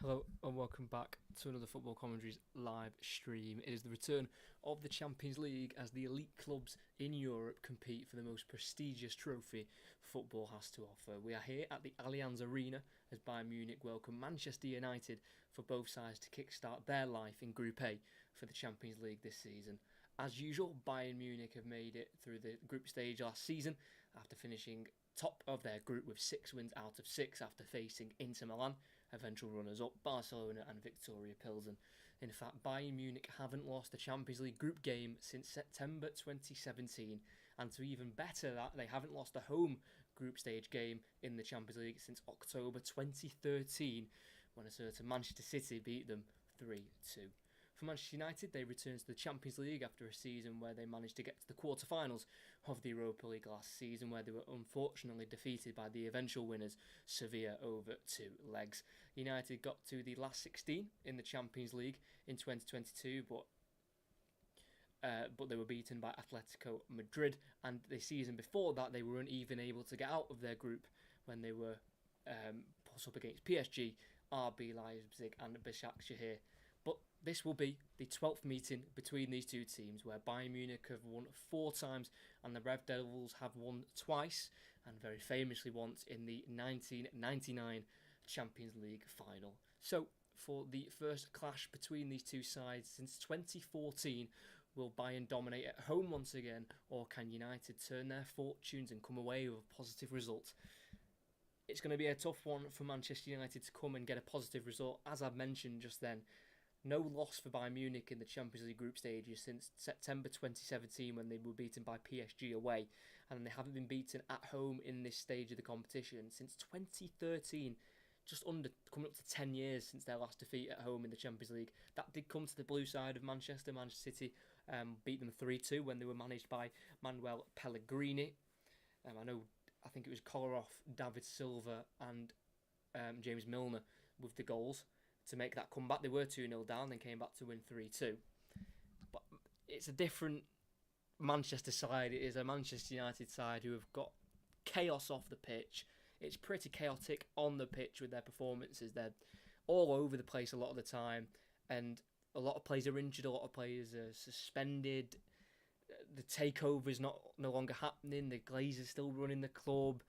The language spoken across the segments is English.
Hello and welcome back to another Football Commentaries live stream. It is the return of the Champions League as the elite clubs in Europe compete for the most prestigious trophy football has to offer. We are here at the Allianz Arena as Bayern Munich welcome Manchester United for both sides to kickstart their life in Group A for the Champions League this season. As usual, Bayern Munich have made it through the group stage last season after finishing top of their group with 6 wins out of 6 after facing Inter Milan, eventual runners-up Barcelona and Victoria Pilsen. In fact, Bayern Munich haven't lost a Champions League group game since September 2017, and to even better that, they haven't lost a home group stage game in the Champions League since October 2013, when a certain Manchester City beat them 3-2. For Manchester United, they returned to the Champions League after a season where they managed to get to the quarter-finals of the Europa League last season, where they were unfortunately defeated by the eventual winners, Sevilla, over 2 legs. United got to the last 16 in the Champions League in 2022, but they were beaten by Atletico Madrid, and the season before that they weren't even able to get out of their group when they were put up against PSG, RB Leipzig and Başakşehir. But this will be the 12th meeting between these two teams, where Bayern Munich have won 4 times and the Red Devils have won twice, and very famously once in the 1999 Champions League final. So, for the first clash between these two sides since 2014, will Bayern dominate at home once again, or can United turn their fortunes and come away with a positive result? It's going to be a tough one for Manchester United to come and get a positive result, as I've mentioned just then. No loss for Bayern Munich in the Champions League group stages since September 2017 when they were beaten by PSG away, and they haven't been beaten at home in this stage of the competition since 2013, just under coming up to 10 years since their last defeat at home in the Champions League. That did come to the blue side of Manchester. Manchester City beat them 3-2 when they were managed by Manuel Pellegrini. I think it was Kolarov, David Silva and James Milner with the goals to make that comeback. They were 2-0 down, then came back to win 3-2. But it's a different Manchester side. It is a Manchester United side who have got chaos off the pitch. It's pretty chaotic on the pitch with their performances. They're all over the place a lot of the time, and a lot of players are injured, a lot of players are suspended. The takeover is no longer happening. The Glazers still running the club.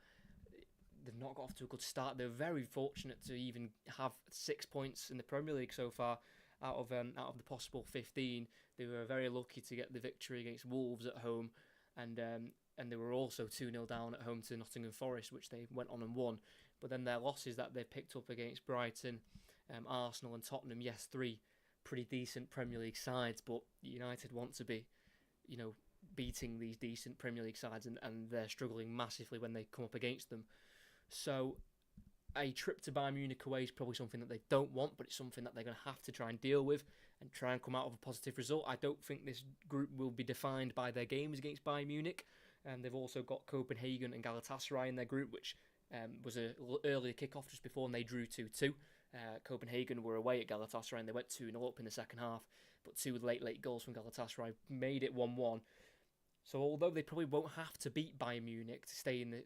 They've not got off to a good start. They're very fortunate to even have 6 points in the Premier League so far out of the possible 15. They were very lucky to get the victory against Wolves at home, and they were also 2-0 down at home to Nottingham Forest, which they went on and won. But then their losses that they picked up against Brighton, Arsenal and Tottenham, yes, 3 pretty decent Premier League sides, but United want to be, beating these decent Premier League sides, and they're struggling massively when they come up against them. So a trip to Bayern Munich away is probably something that they don't want, but it's something that they're going to have to try and deal with and try and come out of a positive result. I don't think this group will be defined by their games against Bayern Munich. They've also got Copenhagen and Galatasaray in their group, which was an earlier kick-off just before, and they drew 2-2. Copenhagen were away at Galatasaray and they went 2-0 up in the second half, but 2 late goals from Galatasaray made it 1-1. So although they probably won't have to beat Bayern Munich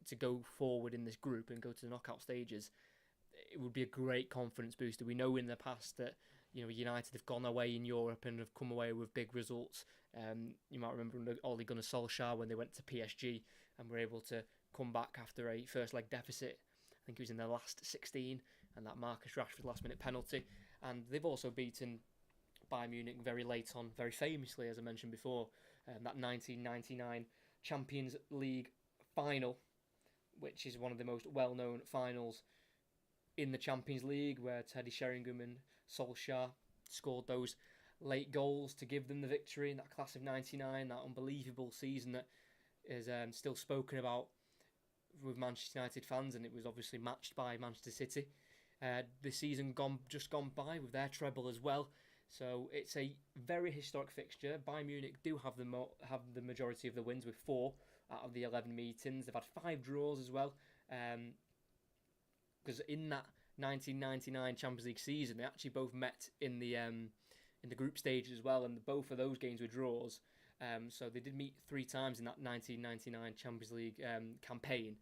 to go forward in this group and go to the knockout stages, it would be a great confidence booster. We know in the past that United have gone away in Europe and have come away with big results. You might remember under Ole Gunnar Solskjaer when they went to PSG and were able to come back after a first leg deficit. I think it was in their last 16, and that Marcus Rashford last minute penalty. And they've also beaten Bayern Munich very late on, very famously, as I mentioned before, that 1999 Champions League final, which is one of the most well-known finals in the Champions League, where Teddy Sheringham and Solskjaer scored those late goals to give them the victory in that class of 99, that unbelievable season that is still spoken about with Manchester United fans, and it was obviously matched by Manchester City. The season just gone by with their treble as well. So it's a very historic fixture. Bayern Munich do have the majority of the wins with 4 out of the 11 meetings. They've had 5 draws as well. Because in that 1999 Champions League season, they actually both met in the group stage as well, and both of those games were draws. So they did meet 3 times in that 1999 Champions League campaign.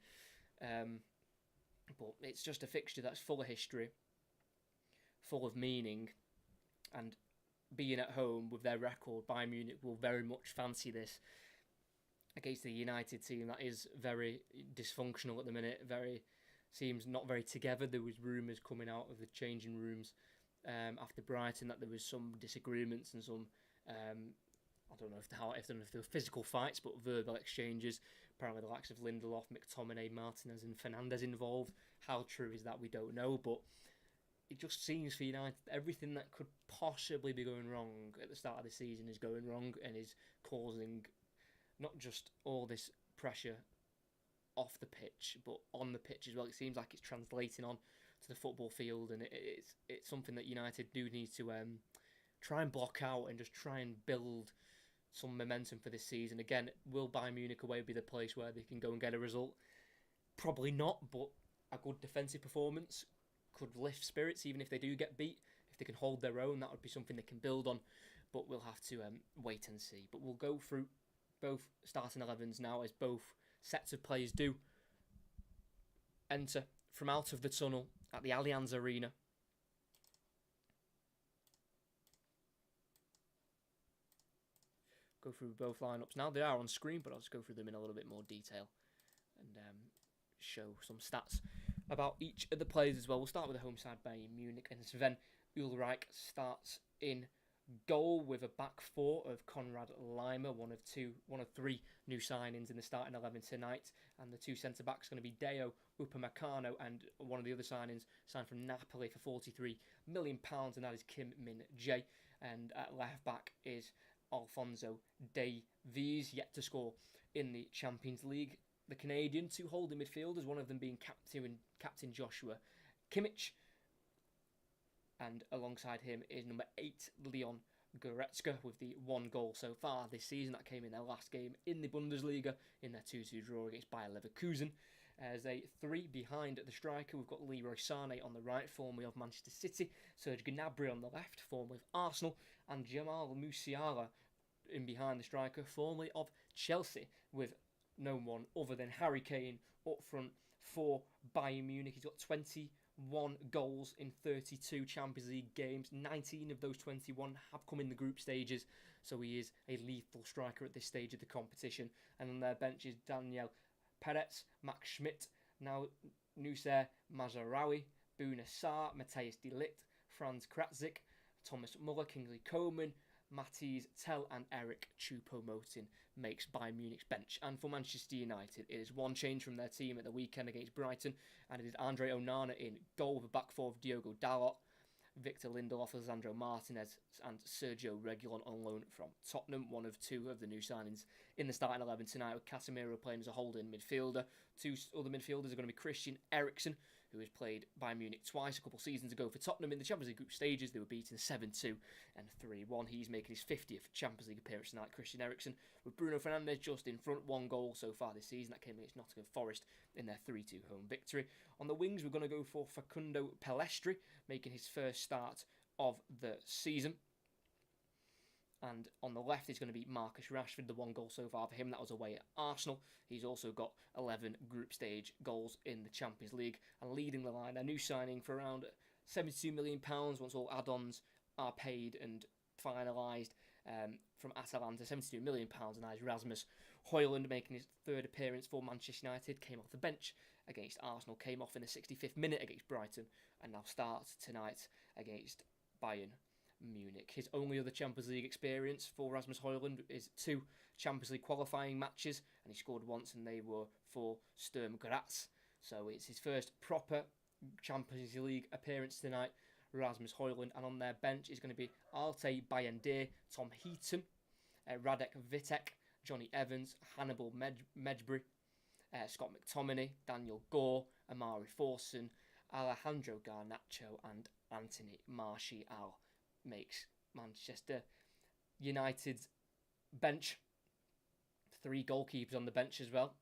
But it's just a fixture that's full of history, full of meaning, and being at home with their record, Bayern Munich will very much fancy this against the United team that is very dysfunctional at the minute. Seems not very together. There was rumours coming out of the changing rooms after Brighton that there was some disagreements and some I don't know if there were physical fights, but verbal exchanges. Apparently, the likes of Lindelof, McTominay, Martinez, and Fernandes involved. How true is that? We don't know, but it just seems for United everything that could possibly be going wrong at the start of the season is going wrong and is causing not just all this pressure off the pitch, but on the pitch as well. It seems like it's translating on to the football field, and it's something that United do need to try and block out and just try and build some momentum for this season. Again, will Bayern Munich away be the place where they can go and get a result? Probably not, but a good defensive performance could lift spirits even if they do get beat. If they can hold their own, that would be something they can build on, but we'll have to wait and see. But we'll go through both starting 11s now, as both sets of players do enter from out of the tunnel at the Allianz Arena. Go through both lineups now. They are on screen, but I'll just go through them in a little bit more detail and show some stats about each of the players as well. We'll start with the home side, Bayern Munich, and Sven Ulreich starts in goal with a back four of Konrad Laimer, one of three new signings in the starting 11 tonight, and the two centre backs going to be Deo Upamecano, and one of the other signings signed from Napoli for £43 million, and that is Kim Min Jae. And at left back is Alphonso Davies, yet to score in the Champions League. The Canadian, two holding midfielders, one of them being Captain Joshua Kimmich, and alongside him is number 8, Leon Goretzka, with the one goal so far this season. That came in their last game in the Bundesliga in their 2-2 draw against Bayer Leverkusen. As a 3 behind the striker, we've got Leroy Sané on the right, formerly of Manchester City, Serge Gnabry on the left, formerly of Arsenal, and Jamal Musiala in behind the striker, formerly of Chelsea, with no one other than Harry Kane up front for Bayern Munich. He's got 21 goals in 32 Champions League games. 19 of those 21 have come in the group stages, so he is a lethal striker at this stage of the competition. And on their bench is Daniel Peretz, Max Schmidt, now Noussair Mazraoui, Bouna Sarr, Matthias de Ligt, Franz Kratzik, Thomas Muller, Kingsley Coman, Matisse Tell, and Eric Choupo-Moting makes Bayern Munich's bench. And for Manchester United, it is one change from their team at the weekend against Brighton, and it is Andre Onana in goal with a back four of Diogo Dalot, Victor Lindelof, Lisandro Martinez, and Sergio Reguilon on loan from Tottenham, one of two of the new signings in the starting 11 tonight, with Casemiro playing as a holding midfielder. Two other midfielders are going to be Christian Eriksen, who has played Bayern Munich twice a couple seasons ago for Tottenham in the Champions League group stages. They were beaten 7-2 and 3-1. He's making his 50th Champions League appearance tonight, Christian Eriksen, with Bruno Fernandes just in front, one goal so far this season. That came against Nottingham Forest in their 3-2 home victory. On the wings, we're going to go for Facundo Pellistri, making his first start of the season. And on the left is going to be Marcus Rashford, the one goal so far for him. That was away at Arsenal. He's also got 11 group stage goals in the Champions League. And leading the line, a new signing for around £72 million once all add-ons are paid and finalised from Atalanta, £72 million. And that is Rasmus Højlund making his third appearance for Manchester United. Came off the bench against Arsenal, came off in the 65th minute against Brighton, and now starts tonight against Bayern Munich. His only other Champions League experience for Rasmus Højlund is 2 Champions League qualifying matches, and he scored once, and they were for Sturm Graz. So it's his first proper Champions League appearance tonight, Rasmus Højlund. And on their bench is going to be Altay Bayındır, Tom Heaton, Radek Vitek, Johnny Evans, Hannibal Mejbri, Scott McTominay, Daniel Gore, Amari Forson, Alejandro Garnacho, and Anthony Martial makes Manchester United's bench. 3 goalkeepers on the bench as well,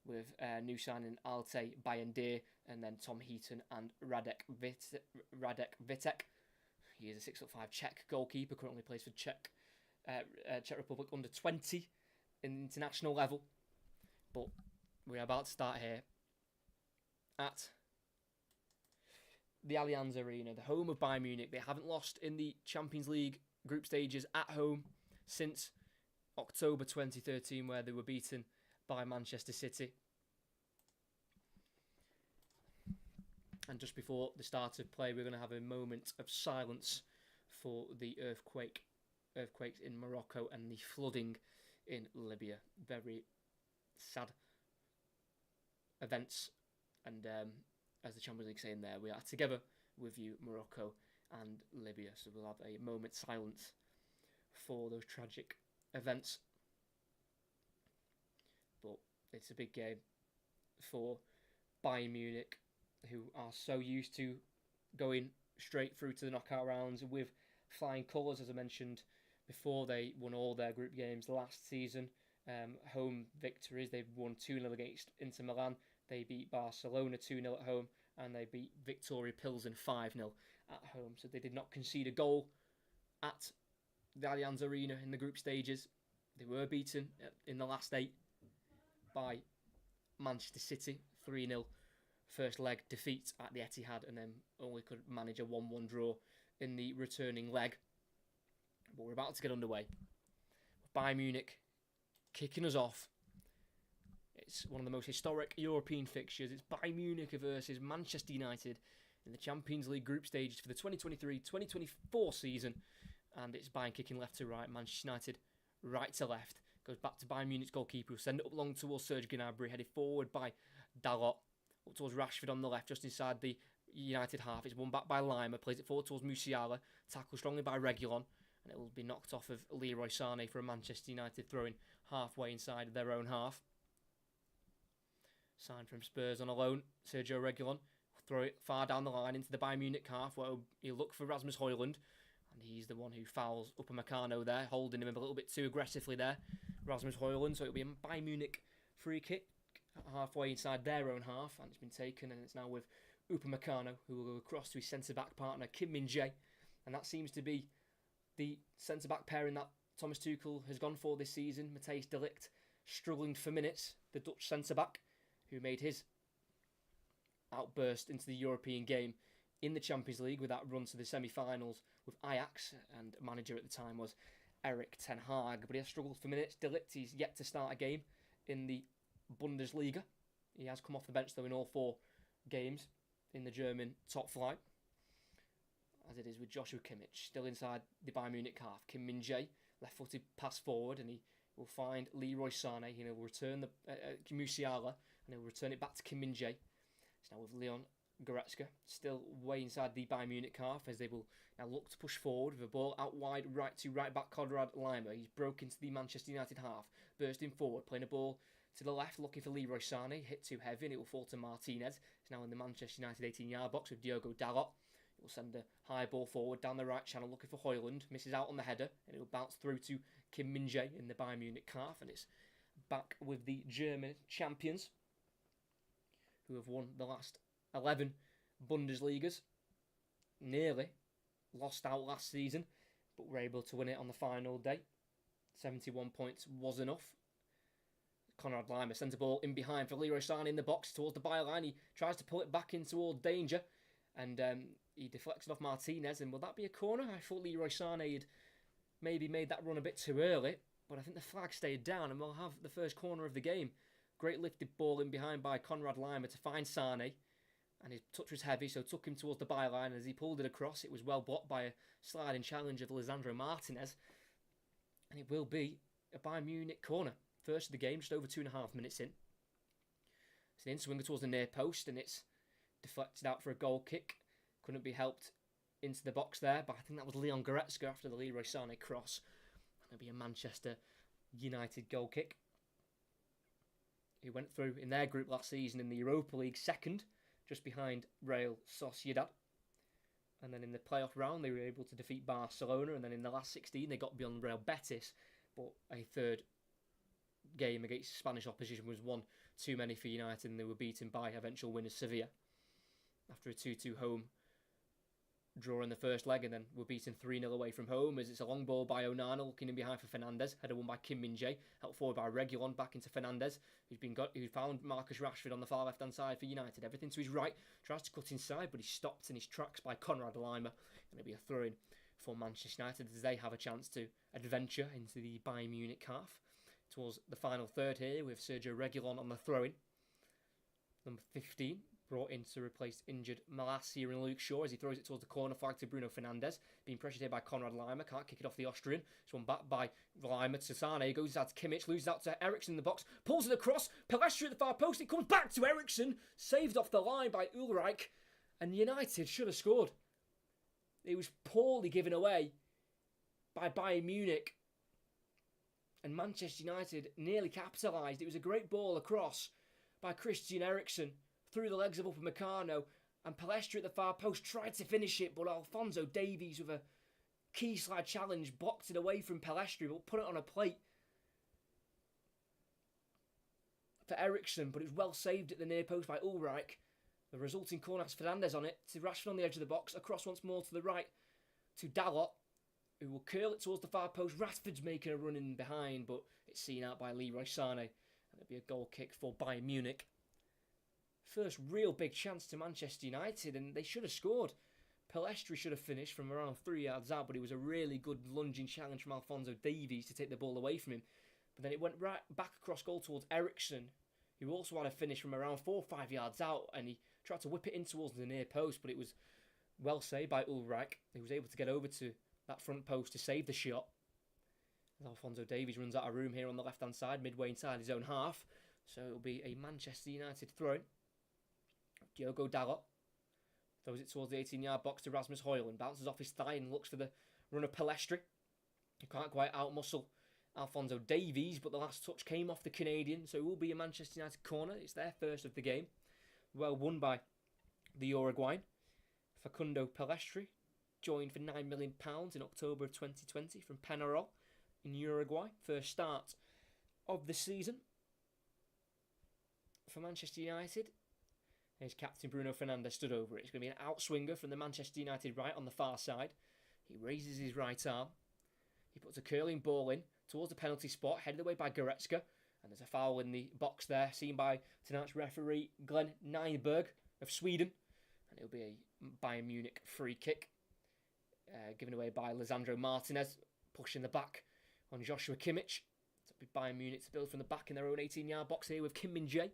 with new signing Altay Bayındır, and then Tom Heaton and Radek Vitek. He is a 6'5" Czech goalkeeper, currently plays for Czech Republic under 20 in international level. But we're about to start here at the Allianz Arena, the home of Bayern Munich. They haven't lost in the Champions League group stages at home since October 2013, where they were beaten by Manchester City. And just before the start of play, we're going to have a moment of silence for the earthquakes in Morocco and the flooding in Libya. Very sad events. And as the Champions League saying there, we are together with you, Morocco and Libya. So we'll have a moment's silence for those tragic events. But it's a big game for Bayern Munich, who are so used to going straight through to the knockout rounds with flying colours. As I mentioned before, they won all their group games last season. Home victories. They've won 2-0 against Inter Milan. They beat Barcelona 2-0 at home, and they beat Victoria Pilsen 5-0 at home. So they did not concede a goal at the Allianz Arena in the group stages. They were beaten in the last 8 by Manchester City 3-0. First leg defeat at the Etihad, and then only could manage a 1-1 draw in the returning leg. But we're about to get underway. Bayern Munich kicking us off. It's one of the most historic European fixtures. It's Bayern Munich versus Manchester United in the Champions League group stages for the 2023-2024 season. And it's Bayern kicking left to right, Manchester United right to left. Goes back to Bayern Munich's goalkeeper, who send it up long towards Serge Gnabry, headed forward by Dalot. Up towards Rashford on the left, just inside the United half. It's won back by Lima, plays it forward towards Musiala, tackled strongly by Reguilon, and it will be knocked off of Leroy Sané for a Manchester United throw-in halfway inside their own half. Signed from Spurs on a loan, Sergio Reguilon will throw it far down the line into the Bayern Munich half, where he'll look for Rasmus Højlund, and he's the one who fouls Upamecano there, holding him a little bit too aggressively there, Rasmus Højlund. So it'll be a Bayern Munich free kick halfway inside their own half, and it's been taken, and it's now with Upamecano, who will go across to his centre-back partner Kim Min-jae, and that seems to be the centre-back pairing that Thomas Tuchel has gone for this season. Matthijs de Ligt struggling for minutes, the Dutch centre-back, who made his outburst into the European game in the Champions League with that run to the semi-finals with Ajax, and manager at the time was Erik ten Hag, but he has struggled for minutes. De Ligt, he's yet to start a game in the Bundesliga. He has come off the bench though in all 4 games in the German top flight, as it is with Joshua Kimmich. Still inside the Bayern Munich half. Kim Min-jae, left-footed pass forward, and he will find Leroy Sané. He will return the Musiala, and he'll return it back to Kim Min-jae. It's now with Leon Goretzka, still way inside the Bayern Munich half, as they will now look to push forward with a ball out wide right to right-back Konrad Lima. He's broke into the Manchester United half, bursting forward, playing a ball to the left, looking for Leroy Sané, hit too heavy, and it will fall to Martinez. He's now in the Manchester United 18-yard box with Diogo Dalot. It will send a high ball forward down the right channel, looking for Højlund, misses out on the header, and it will bounce through to Kim Min-jae in the Bayern Munich half, and it's back with the German champions, who have won the last 11 Bundesligas. Nearly lost out last season, but were able to win it on the final day. 71 points was enough. Konrad Lima sends a ball in behind for Leroy Sané in the box towards the byline. He tries to pull it back in toward danger, and he deflects it off Martinez. And will that be a corner? I thought Leroy Sané had maybe made that run a bit too early, but I think the flag stayed down, and we'll have the first corner of the game. Great lifted ball in behind by Konrad Lima to find Sané, and his touch was heavy, so took him towards the byline. As he pulled it across, it was well blocked by a sliding challenge of Lisandro Martinez, and it will be a Bayern Munich corner. First of the game, just over 2.5 minutes in. It's an in-swinger towards the near post, and it's deflected out for a goal kick. Couldn't be helped into the box there, but I think that was Leon Goretzka after the Leroy Sané cross. It'll be a Manchester United goal kick, who went through in their group last season in the Europa League second, just behind Real Sociedad. And then in the playoff round, they were able to defeat Barcelona, and then in the last 16, they got beyond Real Betis, but a third game against Spanish opposition was one too many for United, and they were beaten by eventual winners Sevilla after a 2-2 home draw in the first leg, and then were beaten 3-0 away from home as it's a long ball by Onana looking in behind for Fernandes. Header won by Kim Min-jae, helped forward by Reguilon back into Fernandes, who found Marcus Rashford on the far left hand side for United. Everything to his right, tries to cut inside, but he's stopped in his tracks by Conrad Lima. And it'll be a throw-in for Manchester United as they have a chance to adventure into the Bayern Munich half. Towards the final third here with Sergio Reguilon on the throw-in. Number 15 brought in to replace injured Malacia and Luke Shaw as he throws it towards the corner flag to Bruno Fernandes. Being pressured here by Conrad Lima, can't kick it off the Austrian. It's one back by Lima to Sane, goes out to Kimmich, loses out to Eriksson in the box, pulls it across, Palestra at the far post, it comes back to Eriksson, saved off the line by Ulreich, and United should have scored. It was poorly given away by Bayern Munich, and Manchester United nearly capitalised. It was a great ball across by Christian Eriksen through the legs of Upamecano, and Palestra at the far post tried to finish it, but Alphonso Davies with a key slide challenge blocked it away from Palestra, but put it on a plate for Eriksen, but it was well saved at the near post by Ulreich. The resulting corner has Fernandes on it to Rashford on the edge of the box, across once more to the right to Dalot, who will curl it towards the far post. Rashford's making a run in behind, but it's seen out by Leroy Sané, and it'll be a goal kick for Bayern Munich. First real big chance to Manchester United, and they should have scored. Palestra should have finished from around 3 yards out, but it was a really good lunging challenge from Alphonso Davies to take the ball away from him. But then it went right back across goal towards Eriksen, who also had a finish from around 4 or 5 yards out, and he tried to whip it in towards the near post, but it was well saved by Ulreich. He was able to get over to that front post to save the shot. As Alphonso Davies runs out of room here on the left-hand side, midway inside his own half. So it'll be a Manchester United throw. Diogo Dalot throws it towards the 18-yard box to Rasmus Højlund, bounces off his thigh and looks for the run of Palestra. He can't quite outmuscle Alphonso Davies, but the last touch came off the Canadian, so it will be a Manchester United corner. It's their first of the game. Well won by the Uruguayan. Facundo Palestra joined for £9 million in October of 2020 from Peñarol in Uruguay. First start of the season for Manchester United. His captain Bruno Fernandes stood over it. It's going to be an outswinger from the Manchester United right on the far side. He raises his right arm. He puts a curling ball in towards the penalty spot, headed away by Goretzka. And there's a foul in the box there, seen by tonight's referee Glenn Nyberg of Sweden. And it'll be a Bayern Munich free kick. Given away by Lisandro Martinez, pushing the back on Joshua Kimmich. So it'll be Bayern Munich to build from the back in their own 18-yard box here with Kim Min-jae.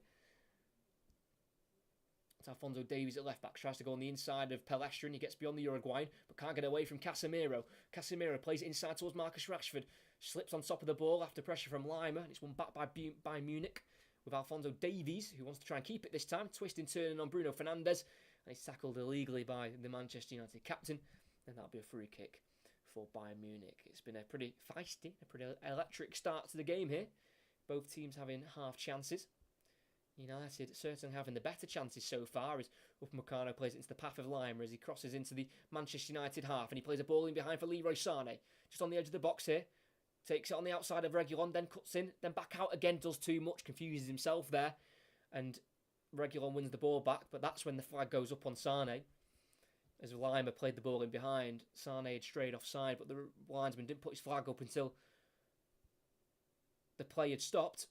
It's Alphonso Davies at left back, tries to go on the inside of Palestra, and he gets beyond the Uruguayan, but can't get away from Casemiro. Casemiro plays it inside towards Marcus Rashford, slips on top of the ball after pressure from Lima, and it's won back by Munich with Alphonso Davies, who wants to try and keep it this time, twisting, turning on Bruno Fernandes, and he's tackled illegally by the Manchester United captain, and that'll be a free kick for Bayern Munich. It's been a pretty feisty, a pretty electric start to the game here. Both teams having half chances. United certainly having the better chances so far as Upamecano plays it into the path of Lima as he crosses into the Manchester United half, and he plays a ball in behind for Leroy Sané, just on the edge of the box here, takes it on the outside of Reguilon, then cuts in, then back out again, does too much, confuses himself there, and Reguilon wins the ball back, but that's when the flag goes up on Sané. As Lima played the ball in behind, Sané had strayed offside, but the linesman didn't put his flag up until the play had stopped.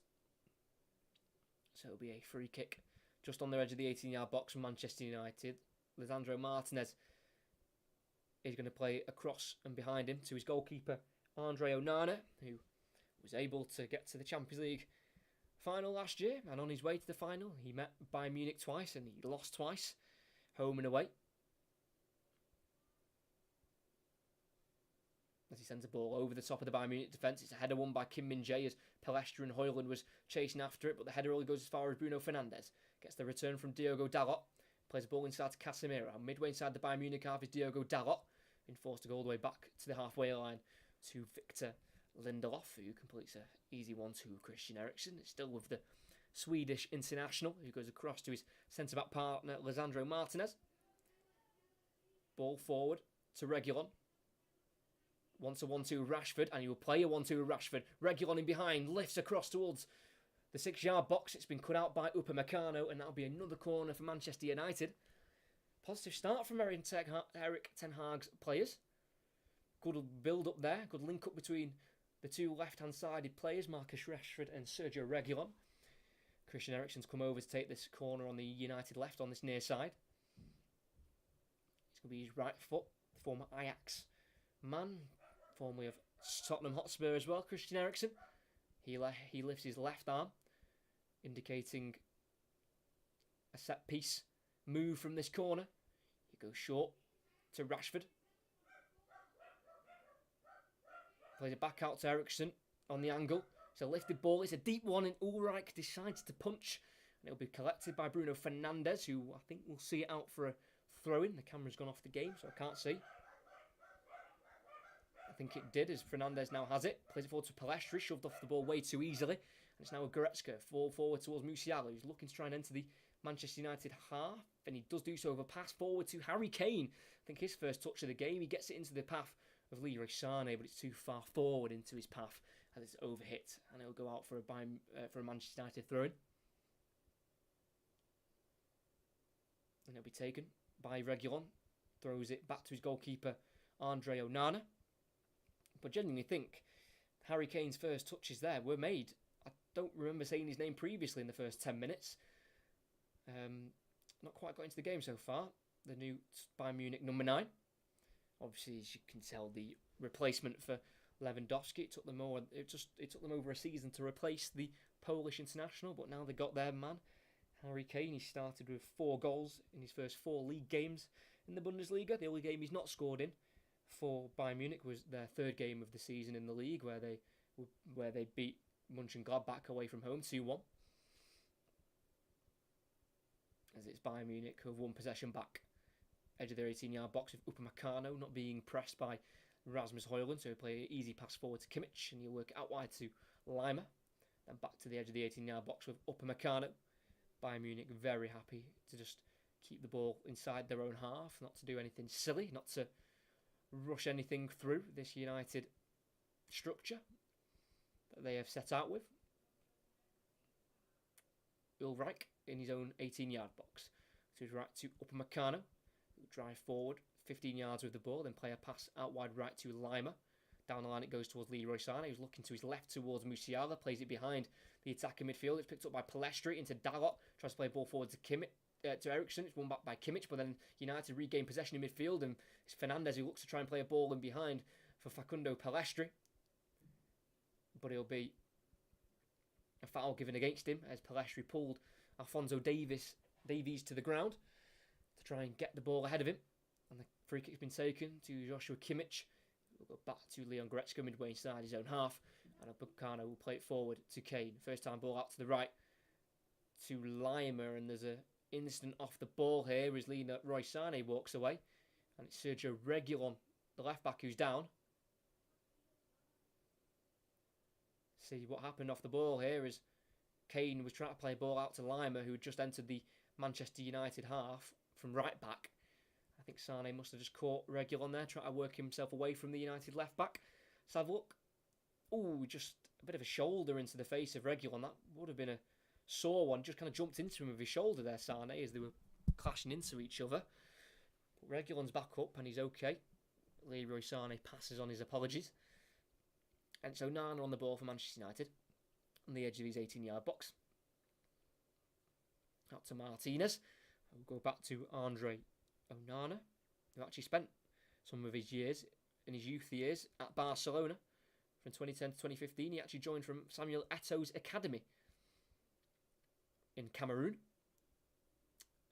So it'll be a free kick just on the edge of the 18-yard box from Manchester United. Lisandro Martinez is going to play across and behind him to his goalkeeper, Andre Onana, who was able to get to the Champions League final last year. And on his way to the final, he met Bayern Munich twice and he lost twice, home and away. As he sends a ball over the top of the Bayern Munich defence. It's a header won by Kim Min-jae as Palestra and Højlund was chasing after it, but the header only goes as far as Bruno Fernandes. Gets the return from Diogo Dalot. Plays the ball inside to Casemiro. And midway inside the Bayern Munich half is Diogo Dalot, being forced to go all the way back to the halfway line to Victor Lindelof, who completes an easy one to Christian Eriksen. It's still with the Swedish international, who goes across to his centre-back partner, Lisandro Martinez. Ball forward to Reguilon. Wants a 1-2 Rashford, and he will play a 1-2 Rashford. Reguilon in behind, lifts across towards the 6-yard box. It's been cut out by Upamecano, and that'll be another corner for Manchester United. Positive start from Erik Ten Hag's players. Good build up there. Good link up between the two left-hand sided players, Marcus Rashford and Sergio Reguilon. Christian Eriksen's come over to take this corner on the United left on this near side. It's going to be his right foot, the former Ajax man, formerly of Tottenham Hotspur as well, Christian Eriksen. He lifts his left arm, indicating a set piece move from this corner. He goes short to Rashford. Plays it back out to Eriksen on the angle. It's a lifted ball. It's a deep one, and Ulreich decides to punch. And it'll be collected by Bruno Fernandes, who I think will see it out for a throw-in. The camera's gone off the game, so I can't see. I think it did, as Fernandes now has it. Plays it forward to Pellistri, shoved off the ball way too easily. And it's now a Goretzka, forward towards Musiala, who's looking to try and enter the Manchester United half. And he does do so with a pass forward to Harry Kane. I think his first touch of the game. He gets it into the path of Leroy Sané, but it's too far forward into his path as it's overhit. And it'll go out for a Manchester United throw-in. And it'll be taken by Reguilon. Throws it back to his goalkeeper, Andre Onana. But genuinely think Harry Kane's first touches there were made. I don't remember saying his name previously in the first 10 minutes. Not quite got into the game so far. The new Bayern Munich number 9. Obviously, as you can tell, the replacement for Lewandowski. It took them over a season to replace the Polish international, but now they got their man, Harry Kane. He started with 4 goals in his first 4 league games in the Bundesliga. The only game he's not scored in for Bayern Munich was their 3rd game of the season in the league, where they beat Mönchengladbach away from home 2-1. As it's Bayern Munich who have won possession back. Edge of their 18-yard box with Upamecano not being pressed by Rasmus Højlund, so he'll play an easy pass forward to Kimmich, and he'll work out wide to Lima. Then back to the edge of the 18-yard box with Upamecano. Bayern Munich very happy to just keep the ball inside their own half, not to do anything silly, not to rush anything through this United structure that they have set out with. Ulreich in his own 18-yard box. To his right to Upamecano, who drive forward 15 yards with the ball, then play a pass out wide right to Lima. Down the line it goes towards Leroy Sané, who's looking to his left towards Musiala, plays it behind the attacking midfield. It's picked up by Pellistri into Dalot, tries to play a ball forward to to Eriksen. It's won back by Kimmich, but then United regain possession in midfield, and it's Fernandes who looks to try and play a ball in behind for Facundo Pellistri. But it'll be a foul given against him as Pellistri pulled Alphonso Davies to the ground to try and get the ball ahead of him. And the free kick's been taken to Joshua Kimmich. We'll go back to Leon Goretzka midway inside his own half. And Upamecano will play it forward to Kane. First time ball out to the right to Lima. And there's an incident off the ball here as Leroy Sané walks away. And it's Sergio Reguilon, the left back, who's down. See what happened off the ball here is Kane was trying to play a ball out to Lima, who had just entered the Manchester United half from right back. I think Sané must have just caught Reguilon there, trying to work himself away from the United left back. Let's have a look. Oh, just a bit of a shoulder into the face of Reguilon. That would have been a sore one. Just kind of jumped into him with his shoulder there, Sané, as they were clashing into each other. But Reguilon's back up and he's okay. Leroy Sané passes on his apologies. And so Nana on the ball for Manchester United on the edge of his 18-yard box. Out to Martinez. We'll go back to Andre Onana, who actually spent some of his years, in his youth years, at Barcelona. From 2010 to 2015, he actually joined from Samuel Eto'o's academy in Cameroon.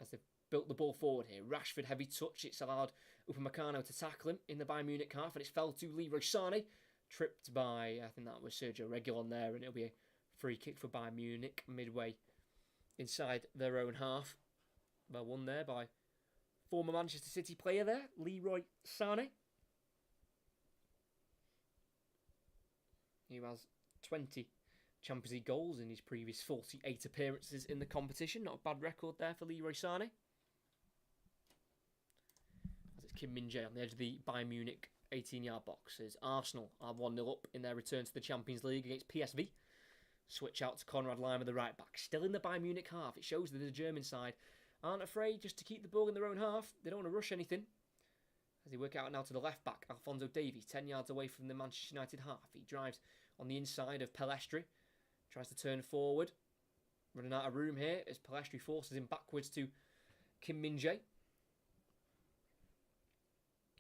As they've built the ball forward here, Rashford heavy touch. It's allowed Upamecano to tackle him in the Bayern Munich half, and it's fell to Leroy Sané. Tripped by, I think that was Sergio Reguilon there, and it'll be a free kick for Bayern Munich midway inside their own half. Well won there by former Manchester City player there, Leroy Sané. He has 20 Champions League goals in his previous 48 appearances in the competition. Not a bad record there for Leroy Sané. As it's Kim Min-jae on the edge of the Bayern Munich 18-yard box as Arsenal are 1-0 up in their return to the Champions League against PSV. Switch out to Konrad Lima, the right back. Still in the Bayern Munich half. It shows that the German side aren't afraid just to keep the ball in their own half. They don't want to rush anything. As they work out now to the left back, Alphonso Davies, 10 yards away from the Manchester United half. He drives on the inside of Pelestri. Tries to turn forward. Running out of room here as Pelestri forces him backwards to Kim Min-jae.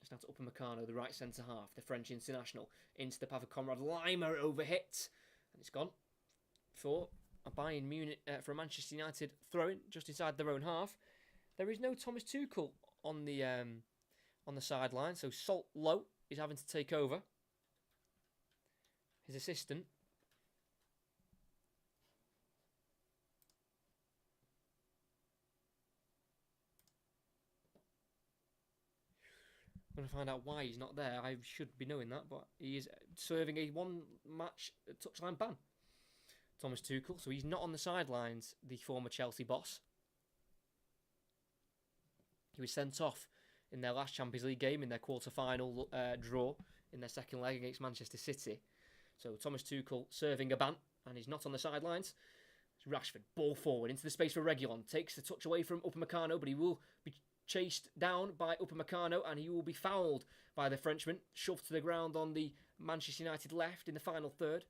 It's now to Upamecano, the right centre half, the French international. Into the path of Conrad Lima, overhit. And it's gone for a Bayern Munich, for a Manchester United throw-in just inside their own half. There is no Thomas Tuchel on the sideline, so Salt Low is having to take over. His assistant. I'm going to find out why he's not there. I should be knowing that, but he is serving a one-match touchline ban. Thomas Tuchel, so he's not on the sidelines, the former Chelsea boss. He was sent off in their last Champions League game, in their quarter-final draw, in their second leg against Manchester City. So Thomas Tuchel serving a ban, and he's not on the sidelines. It's Rashford, ball forward into the space for Reguilon. Takes the touch away from Upamecano, but he will be chased down by Upamecano, and he will be fouled by the Frenchman. Shoved to the ground on the Manchester United left in the final third.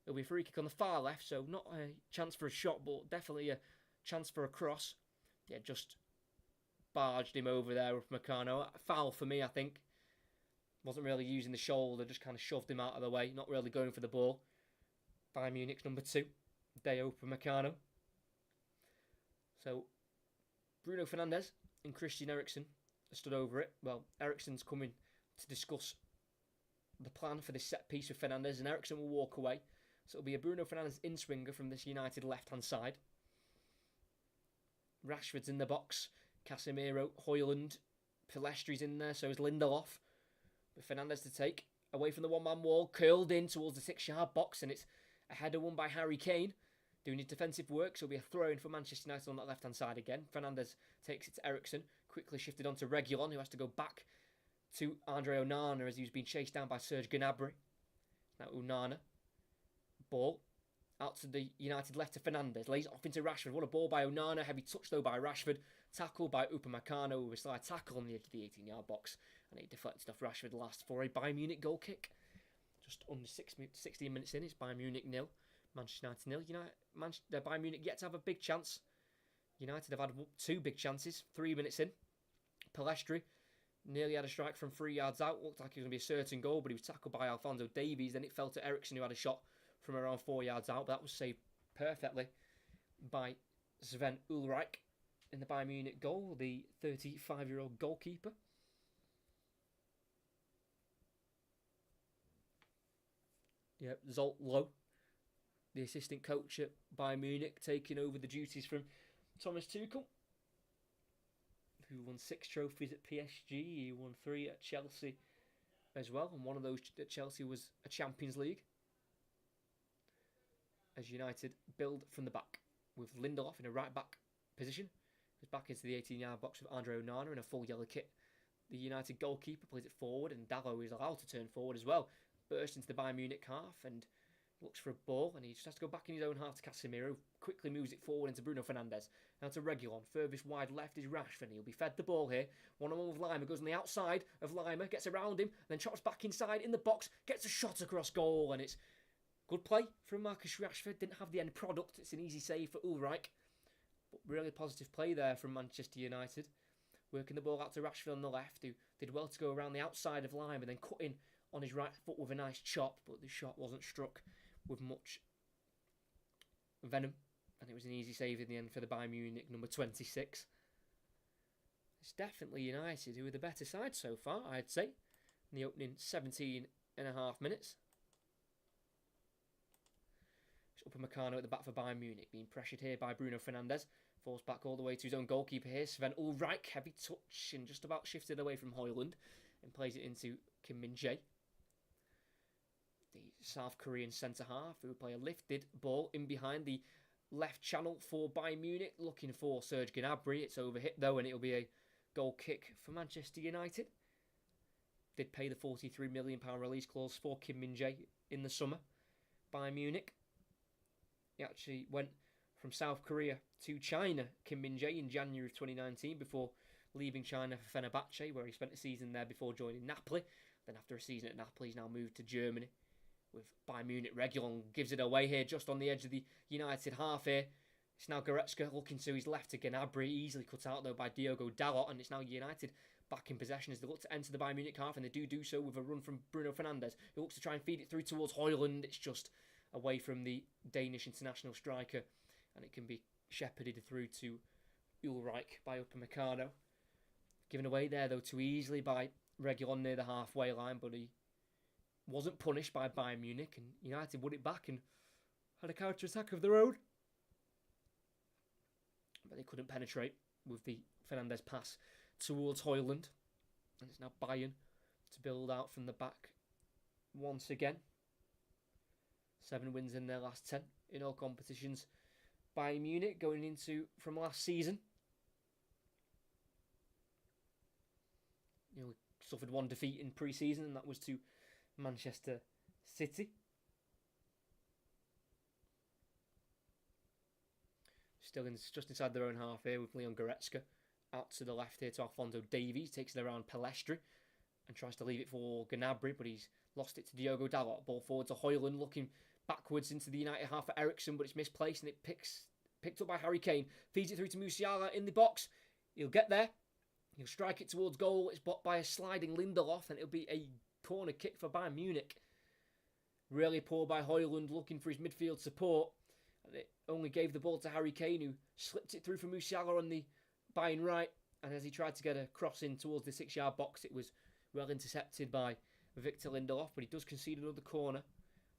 It'll be a free kick on the far left, so not a chance for a shot, but definitely a chance for a cross. Yeah, just barged him over there, Upamecano. Foul for me, I think. Wasn't really using the shoulder, just kind of shoved him out of the way, not really going for the ball. Bayern Munich's number 2, Dayot Upamecano. So, Bruno Fernandes and Christian Eriksen stood over it. Well, Eriksen's coming to discuss the plan for this set piece with Fernandes, and Eriksen will walk away. So it'll be a Bruno Fernandes in-swinger from this United left-hand side. Rashford's in the box. Casemiro, Højlund, Pelestri's in there, so is Lindelof. But Fernandes to take away from the one-man wall, curled in towards the 6-yard box, and it's a header won by Harry Kane, doing his defensive work, so it'll be a throw-in for Manchester United on that left-hand side again. Fernandes takes it to Eriksen, quickly shifted on to Reguilon, who has to go back to Andre Onana as he was being chased down by Serge Gnabry. Now Onana, ball out to the United left to Fernandes, lays it off into Rashford. What a ball by Onana, heavy touch though by Rashford, tackle by Upamecano with a slide tackle on the edge of the 18-yard box, and he deflected off Rashford last for a Bayern Munich goal kick. Just under 16 minutes in, it's Bayern Munich 0, Manchester United 0. Bayern Munich yet to have a big chance. United have had 2 big chances, 3 minutes in. Pelestri nearly had a strike from 3 yards out. Looked like it was going to be a certain goal, but he was tackled by Alphonso Davies. Then it fell to Eriksen, who had a shot from around 4 yards out. But that was saved perfectly by Sven Ulreich in the Bayern Munich goal, the 35-year-old goalkeeper. Yep, Zolt Low, the assistant coach at Bayern Munich, taking over the duties from Thomas Tuchel, who won 6 trophies at PSG. He won 3 at Chelsea as well, and one of those at Chelsea was a Champions League. As United build from the back with Lindelof in a right-back position, who's back into the 18-yard box with Andre Onana in a full yellow kit. The United goalkeeper plays it forward, and Dalot is allowed to turn forward as well. Bursts into the Bayern Munich half and looks for a ball, and he just has to go back in his own half to Casemiro. Quickly moves it forward into Bruno Fernandes. Now to Reguilon. Furthest wide left is Rashford. He'll be fed the ball here. One-on-one with Lima. Goes on the outside of Lima. Gets around him. Then chops back inside in the box. Gets a shot across goal. And it's good play from Marcus Rashford. Didn't have the end product. It's an easy save for Ulreich. But really positive play there from Manchester United. Working the ball out to Rashford on the left, who did well to go around the outside of Lima, then cut in on his right foot with a nice chop, but the shot wasn't struck with much venom, and it was an easy save in the end for the Bayern Munich number 26. It's definitely United who are the better side so far, I'd say, in the opening 17 and a half minutes. It's Upamecano at the back for Bayern Munich, being pressured here by Bruno Fernandes. Falls back all the way to his own goalkeeper here, Sven Ulreich. Heavy touch and just about shifted away from Højlund and plays it into Kim Min-jae, the South Korean centre-half, who would play a lifted ball in behind the left channel for Bayern Munich, looking for Serge Gnabry. It's overhit though, and it'll be a goal kick for Manchester United. Did pay the £43 million release clause for Kim Min-jae in the summer. Bayern Munich, he actually went from South Korea to China, Kim Min-jae, in January of 2019 before leaving China for Fenerbahce, where he spent a season there before joining Napoli. Then after a season at Napoli, he's now moved to Germany with Bayern Munich. Reguilon gives it away here, just on the edge of the United half here. It's now Goretzka looking to his left to Gnabry, easily cut out though by Diogo Dalot, and it's now United back in possession as they look to enter the Bayern Munich half, and they do so with a run from Bruno Fernandes, who looks to try and feed it through towards Højlund. It's just away from the Danish international striker, and it can be shepherded through to Ulreich by Upamecano. Given away there though too easily by Reguilon near the halfway line, but he wasn't punished by Bayern Munich, and United won it back and had a counter-attack of their own. But they couldn't penetrate with the Fernandes pass towards Højlund. And it's now Bayern to build out from the back once again. 7 wins in their last 10 in all competitions. Bayern Munich going into from last season. We suffered 1 defeat in pre-season, and that was to Manchester City. Still just inside their own half here with Leon Goretzka. Out to the left here to Alphonso Davies. Takes it around Pellistri and tries to leave it for Gnabry, but he's lost it to Diogo Dalot. Ball forward to Højlund, looking backwards into the United half for Eriksen, but it's misplaced and it picked up by Harry Kane. Feeds it through to Musiala in the box. He'll get there. He'll strike it towards goal. It's blocked by a sliding Lindelof, and it'll be a corner kick for Bayern Munich. Really poor by Højlund, looking for his midfield support. And it only gave the ball to Harry Kane, who slipped it through for Musiala on the Bayern right. And as he tried to get a cross in towards the 6-yard box, it was well intercepted by Victor Lindelof. But he does concede another corner.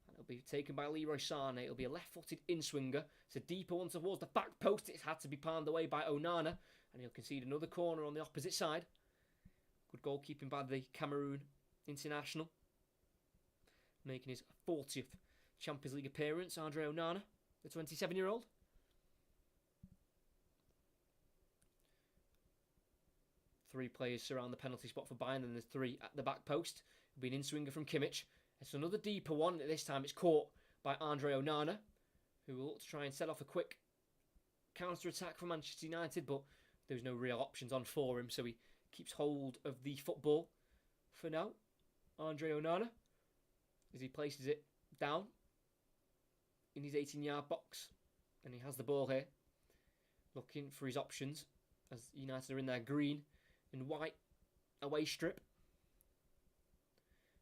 And it'll be taken by Leroy Sané. It'll be a left-footed in-swinger. It's a deeper one towards the back post. It's had to be palmed away by Onana. And he'll concede another corner on the opposite side. Good goalkeeping by the Cameroon international. Making his 40th Champions League appearance, Andre Onana, the 27-year-old. Three players surround the penalty spot for Bayern, and there's 3 at the back post. It'll be an in-swinger from Kimmich. It's another deeper one. This time it's caught by Andre Onana, who will look to try and set off a quick counter-attack for Manchester United, but there's no real options on for him, so he keeps hold of the football for now. Andre Onana, as he places it down in his 18-yard box, and he has the ball here, looking for his options as United are in their green and white away strip.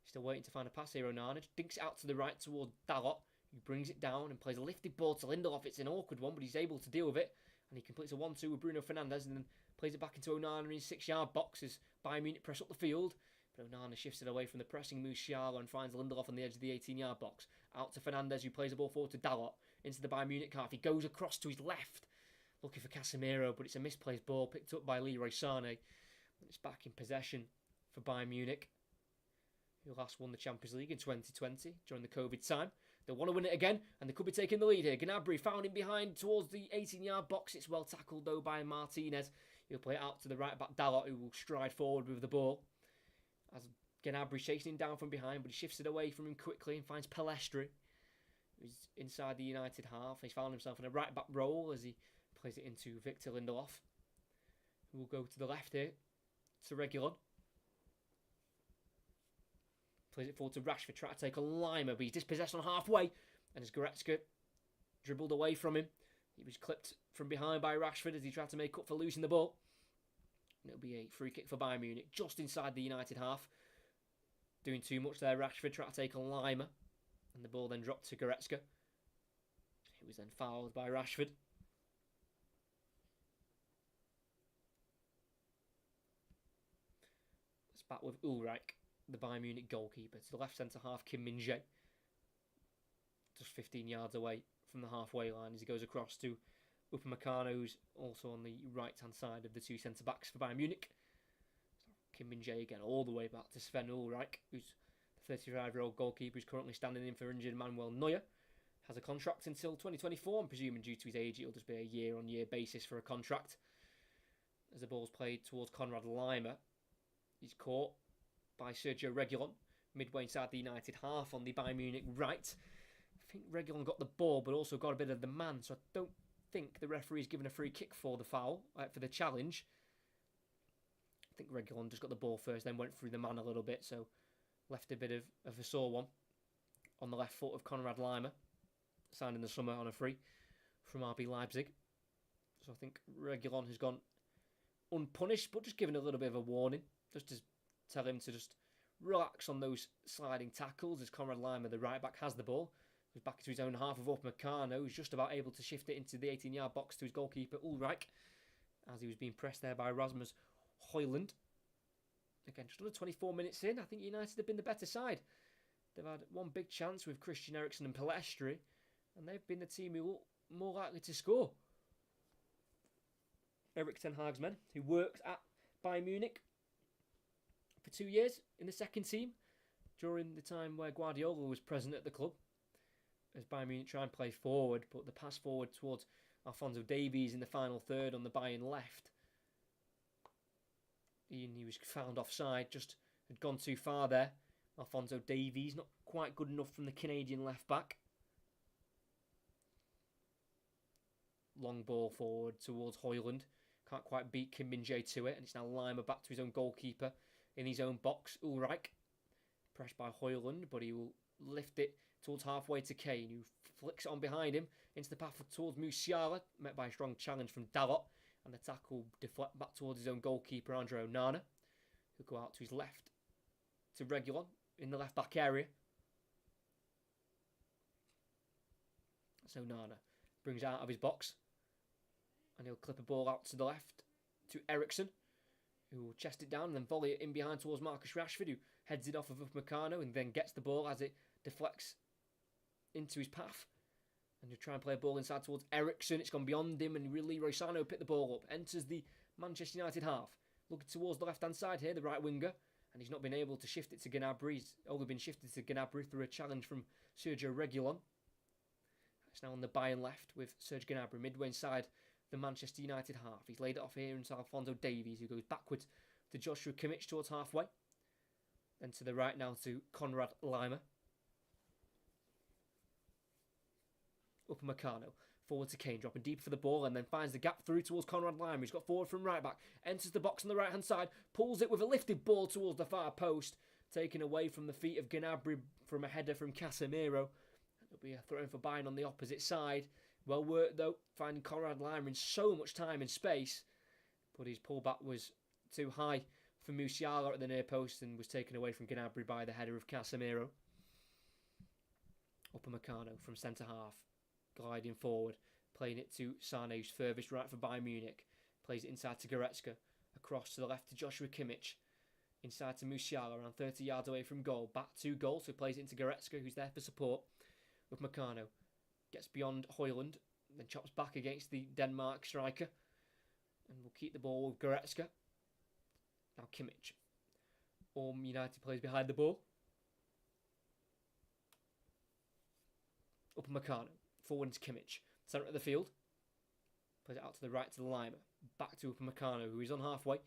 Still waiting to find a pass here. Onana dinks it out to the right toward Dalot, who brings it down and plays a lifted ball to Lindelof. It's an awkward one, but he's able to deal with it, and he completes a 1-2 with Bruno Fernandes, and then plays it back into Onana in his 6-yard box as Bayern Munich press up the field. But Onana shifts it away from the pressing Musiala and finds Lindelof on the edge of the 18-yard box. Out to Fernandes, who plays the ball forward to Dalot into the Bayern Munich half. He goes across to his left, looking for Casemiro, but it's a misplaced ball picked up by Leroy Sané. And it's back in possession for Bayern Munich, who last won the Champions League in 2020 during the Covid time. They want to win it again, and they could be taking the lead here. Gnabry found him behind towards the 18-yard box. It's well tackled, though, by Martinez. He'll play it out to the right-back Dalot, who will stride forward with the ball. As Gnabry chasing him down from behind, but he shifts it away from him quickly and finds Pellistri, who's inside the United half. He's found himself in a right-back role as he plays it into Victor Lindelof, who will go to the left here to Reguilon. Plays it forward to Rashford, trying to take on Lima, but he's dispossessed on halfway. And as Goretzka dribbled away from him, he was clipped from behind by Rashford as he tried to make up for losing the ball. And it'll be a free kick for Bayern Munich, just inside the United half. Doing too much there, Rashford tried to take on Lima. And the ball then dropped to Goretzka. He was then fouled by Rashford. It's back with Ulreich, the Bayern Munich goalkeeper, to the left centre half, Kim Min-jae. Just 15 yards away from the halfway line as he goes across to Upamecano, who's also on the right-hand side of the 2 centre-backs for Bayern Munich. Kim Min-jae again, all the way back to Sven Ulreich, who's the 35-year-old goalkeeper who's currently standing in for injured Manuel Neuer. Has a contract until 2024, and presuming due to his age, it'll just be a year-on-year basis for a contract. As the ball's played towards Konrad Lima, he's caught by Sergio Reguilon, midway inside the United half on the Bayern Munich right. I think Reguilon got the ball, but also got a bit of the man, so I don't think the referee's given a free kick for the foul, for the challenge. I think Reguilon just got the ball first, then went through the man a little bit, so left a bit of a sore one on the left foot of Konrad Laimer, signed in the summer on a free from RB Leipzig. So I think Reguilon has gone unpunished, but just given a little bit of a warning, just to tell him to just relax on those sliding tackles as Konrad Laimer, the right back, has the ball. Goes back to his own half of Upamecano, who's just about able to shift it into the 18-yard box to his goalkeeper Ulreich, as he was being pressed there by Rasmus Højlund. Again, just under 24 minutes in, I think United have been the better side. They've had one big chance with Christian Eriksen and Pellistri, and they've been the team who are more likely to score. Erik ten Hag's men, who worked at Bayern Munich for 2 years in the second team, during the time where Guardiola was present at the club, as Bayern Munich try and play forward, but the pass forward towards Alphonso Davies in the final third on the Bayern left, he was found offside, just had gone too far there. Alphonso Davies, not quite good enough from the Canadian left back. Long ball forward towards Højlund. Can't quite beat Kim Min-jae to it, and it's now Laimer back to his own goalkeeper in his own box, Ulreich. Pressed by Højlund, but he will lift it towards halfway to Kane, who flicks it on behind him into the path towards Musiala, met by a strong challenge from Dalot, and the tackle deflect back towards his own goalkeeper, Andre Onana, who'll go out to his left to Reguilon in the left back area. So Onana brings it out of his box, and he'll clip a ball out to the left to Eriksen, who will chest it down and then volley it in behind towards Marcus Rashford, who heads it off of Upamecano and then gets the ball as it deflects into his path. And he'll try and play a ball inside towards Eriksen. It's gone beyond him, and Leroy Sané will pick the ball up. Enters the Manchester United half. Looking towards the left-hand side here, the right winger. And he's not been able to shift it to Gnabry. He's only been shifted to Gnabry through a challenge from Sergio Reguilon. It's now on the Bayern left with Serge Gnabry midway inside the Manchester United half. He's laid it off here into Alphonso Davies, who goes backwards to Joshua Kimmich towards halfway. Then to the right now to Konrad Laimer. Upamecano, forward to Kane, dropping deep for the ball, and then finds the gap through towards Konrad Laimer. He's got forward from right back, enters the box on the right hand side, pulls it with a lifted ball towards the far post, taken away from the feet of Gnabry from a header from Casemiro. It'll be a throw in for Bayern on the opposite side. Well worked though, finding Konrad Laimer in so much time and space, but his pullback was too high for Musiala at the near post and was taken away from Gnabry by the header of Casemiro. Upamecano from centre half, gliding forward, playing it to Sané, who's furthest right for Bayern Munich. Plays it inside to Goretzka, across to the left to Joshua Kimmich, inside to Musiala, around 30 yards away from goal. Back to goal, so plays it into Goretzka, who's there for support. Upamecano gets beyond Højlund, then chops back against the Denmark striker, and will keep the ball with Goretzka. Now Kimmich. United plays behind the ball. Upamecano, forward into Kimmich, centre of the field. Plays it out to the right to the Laimer. Back to Upamecano, who is on halfway.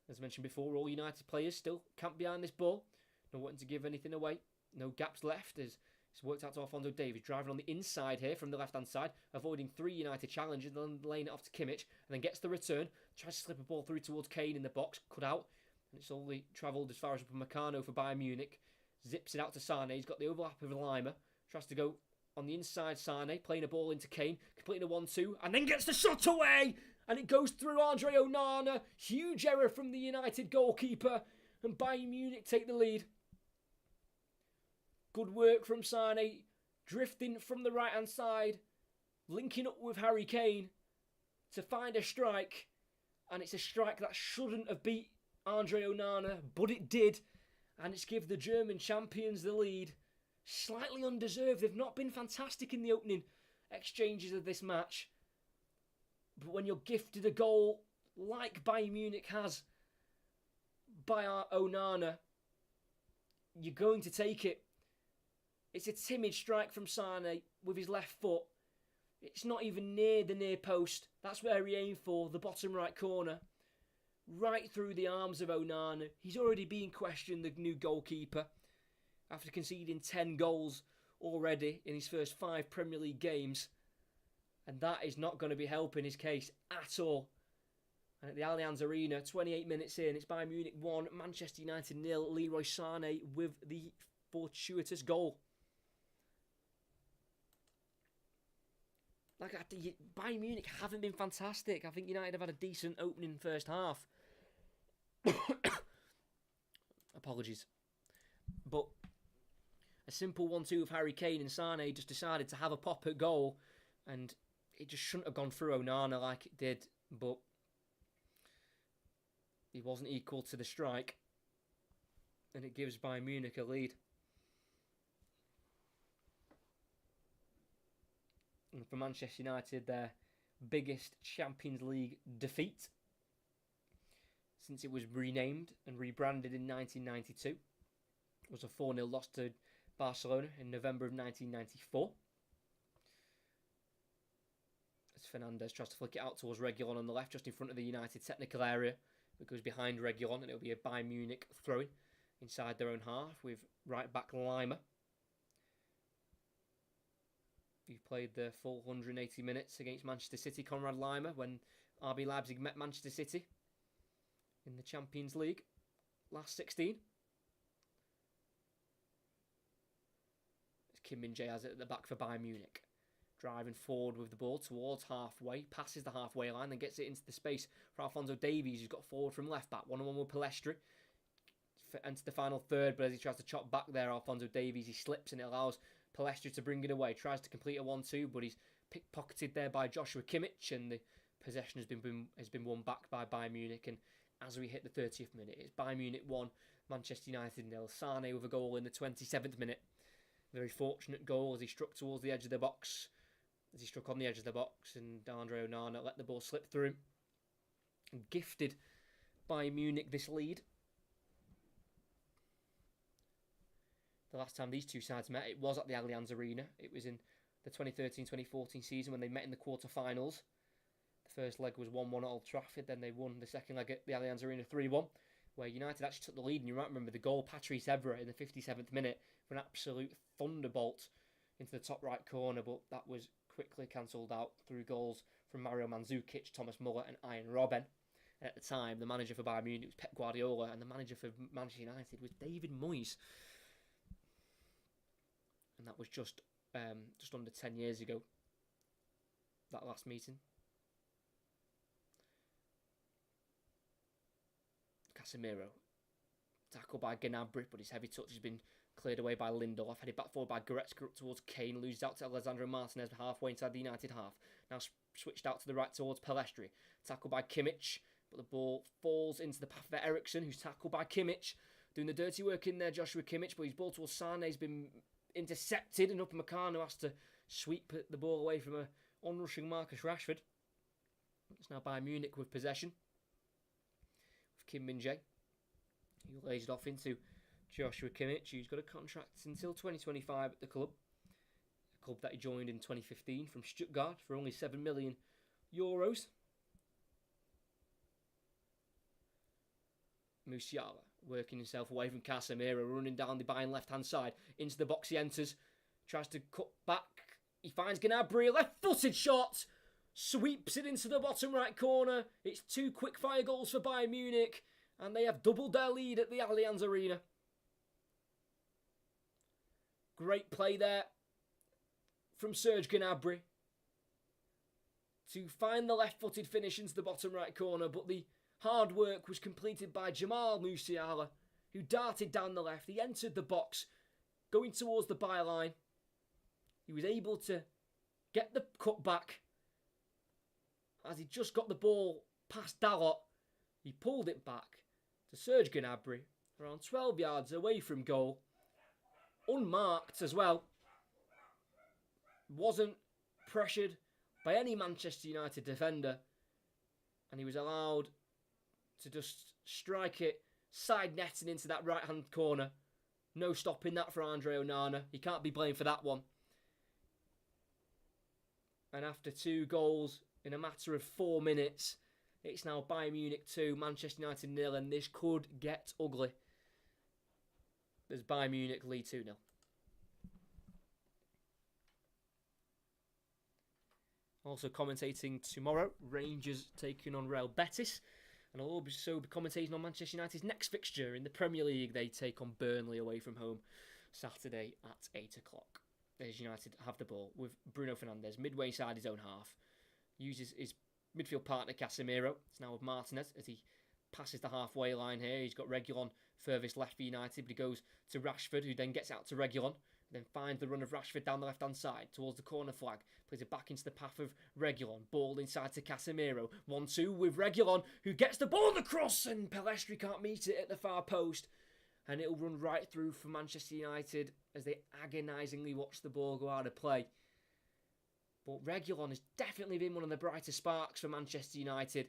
As mentioned before, all United players still camped behind this ball. Not wanting to give anything away. No gaps left as it's worked out to Alphonso Davies, driving on the inside here from the left-hand side, avoiding 3 United challenges, then laying it off to Kimmich, and then gets the return, tries to slip a ball through towards Kane in the box, cut out, and it's only travelled as far as Upamecano for Bayern Munich, zips it out to Sané, he's got the overlap of Laimer, tries to go on the inside Sané, playing a ball into Kane, completing a 1-2, and then gets the shot away, and it goes through Andre Onana, huge error from the United goalkeeper, and Bayern Munich take the lead. Good work from Sané, drifting from the right-hand side, linking up with Harry Kane to find a strike. And it's a strike that shouldn't have beat Andre Onana, but it did. And it's give the German champions the lead. Slightly undeserved. They've not been fantastic in the opening exchanges of this match. But when you're gifted a goal like Bayern Munich has by Onana, you're going to take it. It's a timid strike from Sané with his left foot. It's not even near the near post. That's where he aimed for, the bottom right corner. Right through the arms of Onana. He's already been questioned, the new goalkeeper, after conceding 10 goals already in his first 5 Premier League games. And that is not going to be helping his case at all. And at the Allianz Arena, 28 minutes in, it's Bayern Munich 1, Manchester United 0. Leroy Sané with the fortuitous goal. Bayern Munich haven't been fantastic. I think United have had a decent opening first half. Apologies. But a simple 1-2 of Harry Kane and Sané just decided to have a pop at goal. And it just shouldn't have gone through Onana like it did. But he wasn't equal to the strike. And it gives Bayern Munich a lead. And for Manchester United, their biggest Champions League defeat since it was renamed and rebranded in 1992 was a 4-0 loss to Barcelona in November of 1994. As Fernandes tries to flick it out towards Reguilon on the left, just in front of the United technical area. It goes behind Reguilon, and it'll be a Bayern Munich throw-in inside their own half with right back Lima. He played the full 180 minutes against Manchester City, Conrad Lima, when RB Leipzig met Manchester City in the Champions League last 16. As Kim Min-jae has it at the back for Bayern Munich. Driving forward with the ball towards halfway, passes the halfway line, then gets it into the space for Alphonso Davies, who's got forward from left back, 1-on-1 with Pellistri. Into the final third, but as he tries to chop back there, Alphonso Davies, he slips and it allows Pellistri to bring it away. Tries to complete a 1-2, but he's pickpocketed there by Joshua Kimmich, and the possession has been won back by Bayern Munich. And as we hit the 30th minute, it's Bayern Munich 1, Manchester United 0. Sané with a goal in the 27th minute. Very fortunate goal as he struck towards the edge of the box. As he struck on the edge of the box, and Andre Onana let the ball slip through him. And gifted Bayern Munich this lead. The last time these two sides met, it was at the Allianz Arena. It was in the 2013-2014 season when they met in the quarter-finals. The first leg was 1-1 at Old Trafford. Then they won the second leg at the Allianz Arena 3-1, where United actually took the lead. And you might remember the goal, Patrice Evra, in the 57th minute for an absolute thunderbolt into the top right corner. But that was quickly cancelled out through goals from Mario Mandzukic, Thomas Muller and Ian Robben. And at the time, the manager for Bayern Munich was Pep Guardiola, and the manager for Manchester United was David Moyes. And that was just under 10 years ago, that last meeting. Casemiro, tackled by Gnabry, but his heavy touch has been cleared away by Lindelof. Headed back forward by Goretzka up towards Kane, loses out to Alessandro Martinez halfway inside the United half. Now switched out to the right towards Pellistri. Tackled by Kimmich, but the ball falls into the path of Eriksen, who's tackled by Kimmich. Doing the dirty work in there, Joshua Kimmich, but his ball towards Sané has been intercepted, and Upamecano has to sweep the ball away from a onrushing Marcus Rashford. It's now Bayern Munich with possession, with Kim Min-jae, who lays it off into Joshua Kimmich, who's got a contract until 2025 at the club. A club that he joined in 2015 from Stuttgart for only €7 million. Musiala working himself away from Casemiro, running down the Bayern left-hand side. Into the box he enters, tries to cut back. He finds Gnabry, a left-footed shot, sweeps it into the bottom right corner. It's 2 quick-fire goals for Bayern Munich, and they have doubled their lead at the Allianz Arena. Great play there from Serge Gnabry to find the left-footed finish into the bottom right corner, but the hard work was completed by Jamal Musiala, who darted down the left. He entered the box, going towards the byline. He was able to get the cut back. As he just got the ball past Dalot, he pulled it back to Serge Gnabry, around 12 yards away from goal. Unmarked as well. Wasn't pressured by any Manchester United defender. And he was allowed to just strike it side netting into that right hand corner. No stopping that for Andre Onana. He can't be blamed for that one. And after 2 goals in a matter of 4 minutes, it's now Bayern Munich 2, Manchester United 0, and this could get ugly. There's Bayern Munich lead 2-0. Also commentating tomorrow, Rangers taking on Real Betis. And I'll also be commentating on Manchester United's next fixture in the Premier League. They take on Burnley away from home Saturday at 8 o'clock. As United have the ball with Bruno Fernandes midway inside his own half. Uses his midfield partner Casemiro. It's now with Martinez as he passes the halfway line here. He's got Reguilon furthest left for United, but he goes to Rashford, who then gets out to Reguilon. Then finds the run of Rashford down the left-hand side towards the corner flag. Plays it back into the path of Reguilon. Ball inside to Casemiro. 1-2 with Reguilon, who gets the ball across, and Pellistri can't meet it at the far post. And it'll run right through for Manchester United as they agonisingly watch the ball go out of play. But Reguilon has definitely been one of the brighter sparks for Manchester United,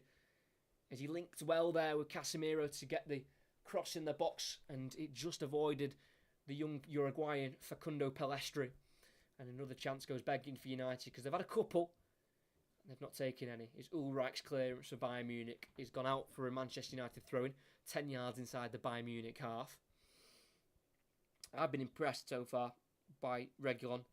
as he linked well there with Casemiro to get the cross in the box, and it just avoided the young Uruguayan Facundo Pellistri. And another chance goes begging for United because they've had a couple and they've not taken any. It's Ulreich's clearance for Bayern Munich. He's gone out for a Manchester United throw-in, 10 yards inside the Bayern Munich half. I've been impressed so far by Reguilon.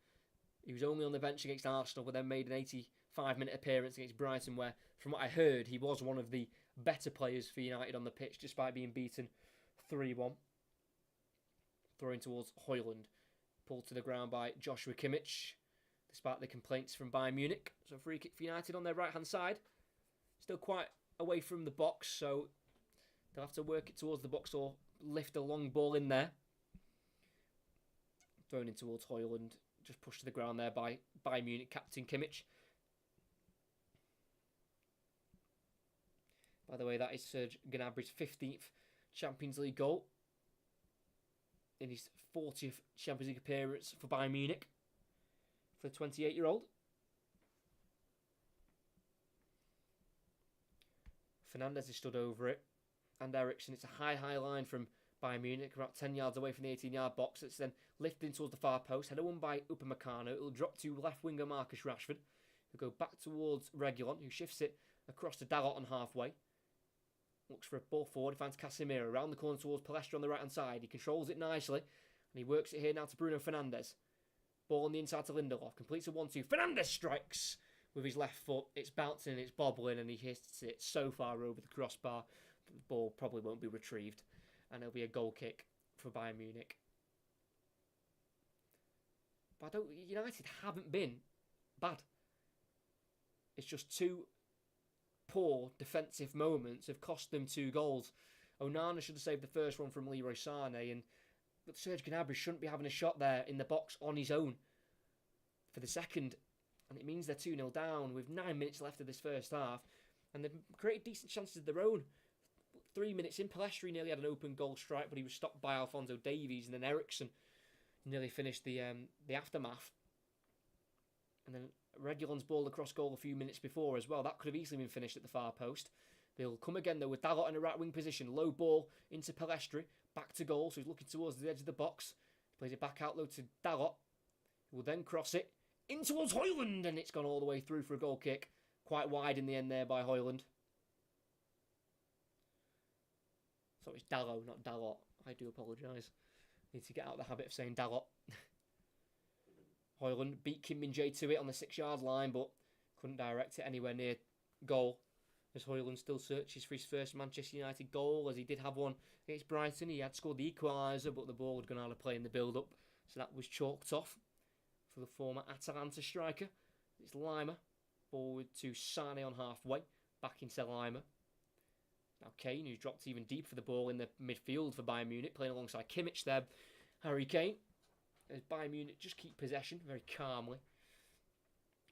He was only on the bench against Arsenal, but then made an 85-minute appearance against Brighton, where, from what I heard, he was one of the better players for United on the pitch, despite being beaten 3-1. Throwing towards Højlund. Pulled to the ground by Joshua Kimmich, despite the complaints from Bayern Munich. So free kick for United on their right-hand side. Still quite away from the box, so they'll have to work it towards the box or lift a long ball in there. Thrown in towards Højlund. Just pushed to the ground there by Bayern Munich captain Kimmich. By the way, that is Serge Gnabry's 15th Champions League goal in his 40th Champions League appearance for Bayern Munich for the 28-year-old. Fernandes has stood over it, and Eriksen. It's a high line from Bayern Munich, about 10 yards away from the 18-yard box. It's then lifted towards the far post, header won by Upamecano. It'll drop to left winger Marcus Rashford, who'll go back towards Reguilon, who shifts it across to Dalot on halfway. Looks for a ball forward, he finds Casemiro around the corner towards Pellistri on the right-hand side. He controls it nicely, and he works it here now to Bruno Fernandes. Ball on the inside to Lindelof, completes a 1-2. Fernandes strikes with his left foot. It's bouncing, it's bobbling, and he hits it so far over the crossbar that the ball probably won't be retrieved. And it'll be a goal kick for Bayern Munich. But United haven't been bad. It's just two poor defensive moments have cost them 2 goals. Onana should have saved the first one from Leroy Sané, but Serge Gnabry shouldn't be having a shot there in the box on his own for the second. And it means they're 2-0 down with 9 minutes left of this first half. And they've created decent chances of their own. 3 minutes in, Pellistri nearly had an open goal strike, but he was stopped by Alphonso Davies, and then Eriksen nearly finished the aftermath. And then Reguilon's ball across goal a few minutes before as well. That could have easily been finished at the far post. They'll come again though with Dalot in a right wing position. Low ball into Pellistri. Back to goal, so he's looking towards the edge of the box. He plays it back out low to Dalot, who will then cross it in towards Højlund, and it's gone all the way through for a goal kick. Quite wide in the end there by Højlund. So it's Dalot, not Dalot. I do apologise. Need to get out of the habit of saying Dalot. Højlund beat Kim Min-jae to it on the 6-yard line, but couldn't direct it anywhere near goal. As Højlund still searches for his first Manchester United goal, as he did have one against Brighton. He had scored the equaliser, but the ball had gone out of play in the build-up, so that was chalked off for the former Atalanta striker. It's Lima, forward to Sané on halfway, back into Lima. Now Kane, who's dropped even deep for the ball in the midfield for Bayern Munich, playing alongside Kimmich there. Harry Kane, as Bayern Munich just keep possession very calmly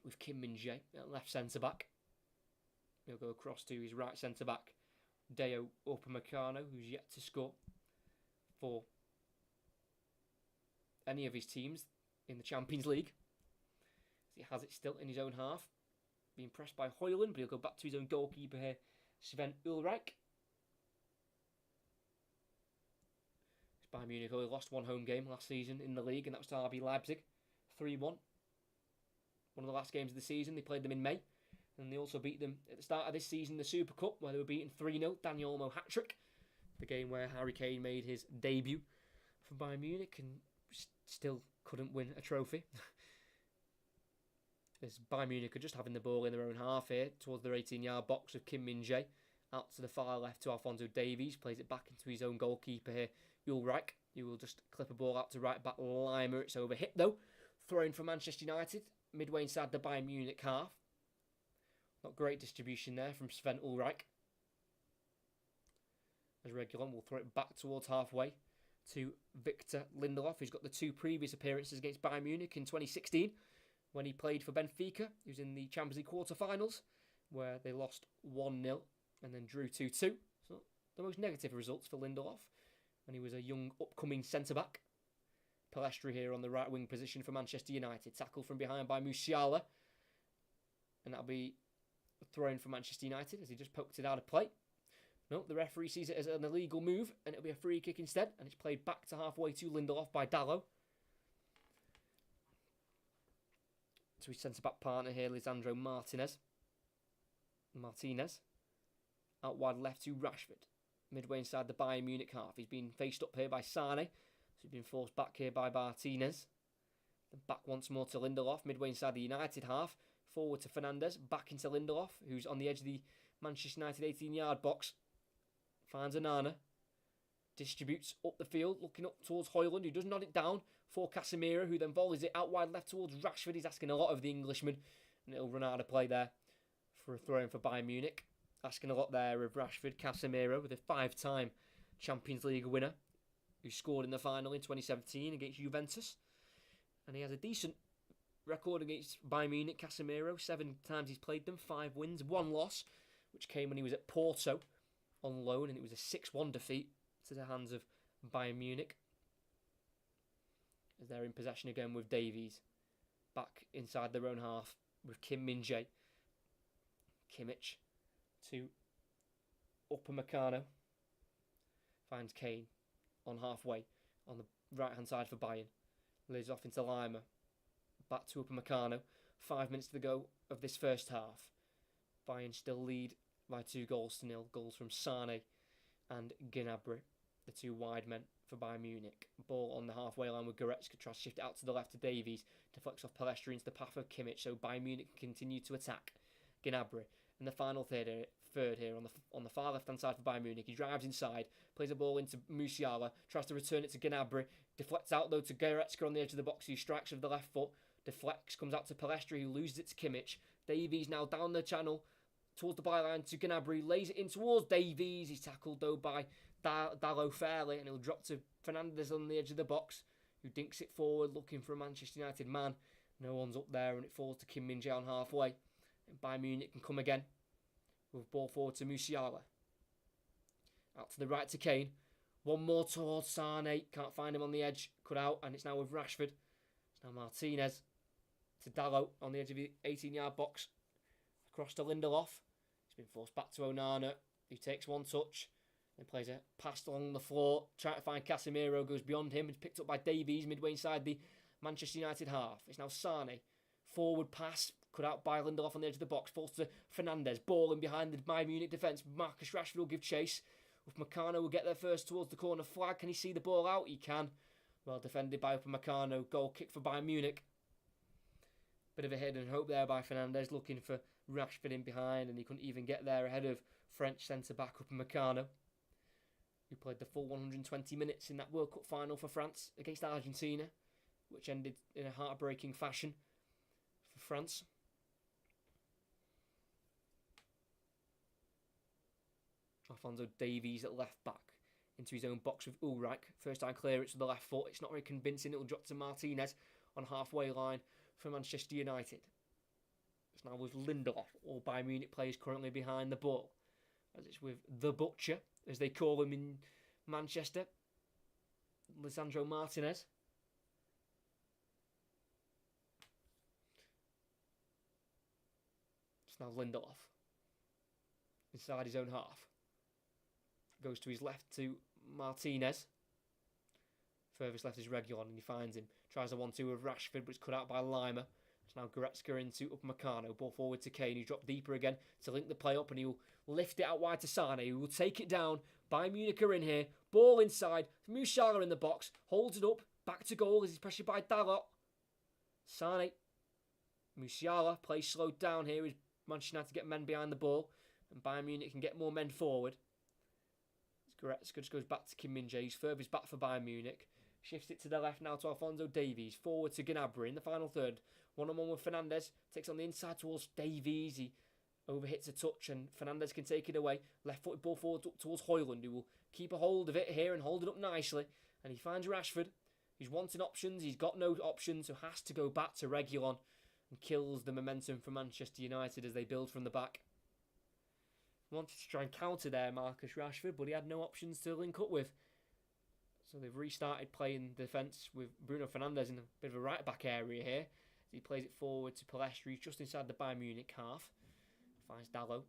with Kim Min-jae at left centre-back. He'll go across to his right centre-back, Dayot Upamecano, who's yet to score for any of his teams in the Champions League. He has it still in his own half. Being pressed by Højlund, but he'll go back to his own goalkeeper here, Sven Ulreich. Bayern Munich only lost one home game last season in the league, and that was to RB Leipzig, 3-1. One of the last games of the season. They played them in May, and they also beat them at the start of this season, the Super Cup, where they were beaten 3-0, Daniel Olmo hat-trick. The game where Harry Kane made his debut for Bayern Munich and still couldn't win a trophy. As Bayern Munich are just having the ball in their own half here, towards their 18-yard box of Kim Min-jae. Out to the far left to Alphonso Davies. Plays it back into his own goalkeeper here, Ulreich. He will just clip a ball out to right back Lima. It's overhit though. Thrown for Manchester United. Midway inside the Bayern Munich half. Not great distribution there from Sven Ulreich. As Reguilon will throw it back towards halfway to Victor Lindelof, who's got the 2 previous appearances against Bayern Munich in 2016 when he played for Benfica. He was in the Champions League quarter-finals where they lost 1-0 and then drew 2-2. So the most negative results for Lindelof when he was a young upcoming centre-back. Palestri here on the right wing position for Manchester United. Tackled from behind by Musiala. And that'll be thrown for Manchester United as he just poked it out of play. No, the referee sees it as an illegal move and it'll be a free kick instead. And it's played back to halfway to Lindelof by Dalot. To his centre-back partner here, Lisandro Martinez. Out wide left to Rashford. Midway inside the Bayern Munich half. He's been faced up here by Sane. So he's been forced back here by Martinez. Then back once more to Lindelof. Midway inside the United half. Forward to Fernandes. Back into Lindelof, who's on the edge of the Manchester United 18-yard box. Finds Onana. Distributes up the field. Looking up towards Højlund, who does nod it down for Casemiro, who then volleys it out wide left towards Rashford. He's asking a lot of the Englishman. And it'll run out of play there for a throw-in for Bayern Munich. Asking a lot there of Rashford. Casemiro, with a 5-time Champions League winner, who scored in the final in 2017 against Juventus. And he has a decent record against Bayern Munich. Casemiro, 7 times he's played them, 5 wins, 1 loss, which came when he was at Porto on loan, and it was a 6-1 defeat to the hands of Bayern Munich. As they're in possession again with Davies. Back inside their own half with Kim Min-jae. Kimmich to Upamecano. Finds Kane on halfway on the right-hand side for Bayern. Lays off into Lima. Back to Upamecano. 5 minutes to go of this first half. Bayern still lead by 2-0. Goals from Sane and Gnabry, the 2 wide men for Bayern Munich. Ball on the halfway line with Goretzka. Tries to shift it out to the left to Davies. Deflects off Palestri into the path of Kimmich, so Bayern Munich can continue to attack. Gnabry in the final third here on the far left-hand side for Bayern Munich. He drives inside, plays a ball into Musiala, tries to return it to Gnabry. Deflects out though to Goretzka on the edge of the box. He strikes with the left foot. Deflects, comes out to Palestri, who loses it to Kimmich. Davies now down the channel towards the byline to Gnabry, lays it in towards Davies. He's tackled though by Dalot fairly, and he'll drop to Fernandes on the edge of the box, who dinks it forward looking for a Manchester United man. No one's up there, and it falls to Kim Min-jae on halfway. And Bayern Munich can come again with ball forward to Musiala. Out to the right to Kane. One more towards Sane. Can't find him on the edge. Cut out, and it's now with Rashford. It's now Martinez to Dalot on the edge of the 18-yard box. Across to Lindelof. He's been forced back to Onana, who takes one touch. Then plays a pass along the floor. Trying to find Casemiro. Goes beyond him. It's picked up by Davies midway inside the Manchester United half. It's now Sane. Forward pass. Cut out by Lindelof on the edge of the box. Falls to Fernandes. Ball in behind the Bayern Munich defence. Marcus Rashford will give chase. Upamecano will get there first towards the corner flag. Can he see the ball out? He can. Well defended by Upamecano. Goal kick for Bayern Munich. Bit of a hidden hope there by Fernandes, looking for Rashford in behind, and he couldn't even get there ahead of French centre-back Upamecano, who played the full 120 minutes in that World Cup final for France against Argentina, which ended in a heartbreaking fashion for France. Alphonso Davies at left back into his own box with Ulreich. First time clearance with the left foot. It's not very convincing. It'll drop to Martinez on halfway line for Manchester United. It's now with Lindelof. All Bayern Munich players currently behind the ball, as it's with the Butcher, as they call him in Manchester, Lisandro Martinez. It's now Lindelof inside his own half. Goes to his left to Martinez. Furthest left is Reguilon, and he finds him. Tries a 1-2 with Rashford, but it's cut out by Lima. It's now Goretzka into Upamecano. Ball forward to Kane, who dropped deeper again to link the play up, and he'll lift it out wide to Sane, who will take it down. Bayern Munich are in here. Ball inside. Musiala in the box. Holds it up. Back to goal as he's pressured by Dalot. Sane Musiala, play slowed down here as Manchester United get men behind the ball, and Bayern Munich can get more men forward. Goretzka just goes back to Kim Min-jae. He's furthest back for Bayern Munich. Shifts it to the left now to Alphonso Davies. Forward to Gnabry in the final third. One-on-one with Fernandes. Takes on the inside towards Davies. He overhits a touch and Fernandes can take it away. Left-footed ball forward towards Højlund, who will keep a hold of it here and hold it up nicely. And he finds Rashford. He's wanting options. He's got no options, so has to go back to Reguilon and kills the momentum for Manchester United as they build from the back. Wanted to try and counter there Marcus Rashford, but he had no options to link up with. So they've restarted playing defence with Bruno Fernandes in a bit of a right-back area here. He plays it forward to Pellistri, just inside the Bayern Munich half. Finds Dalot.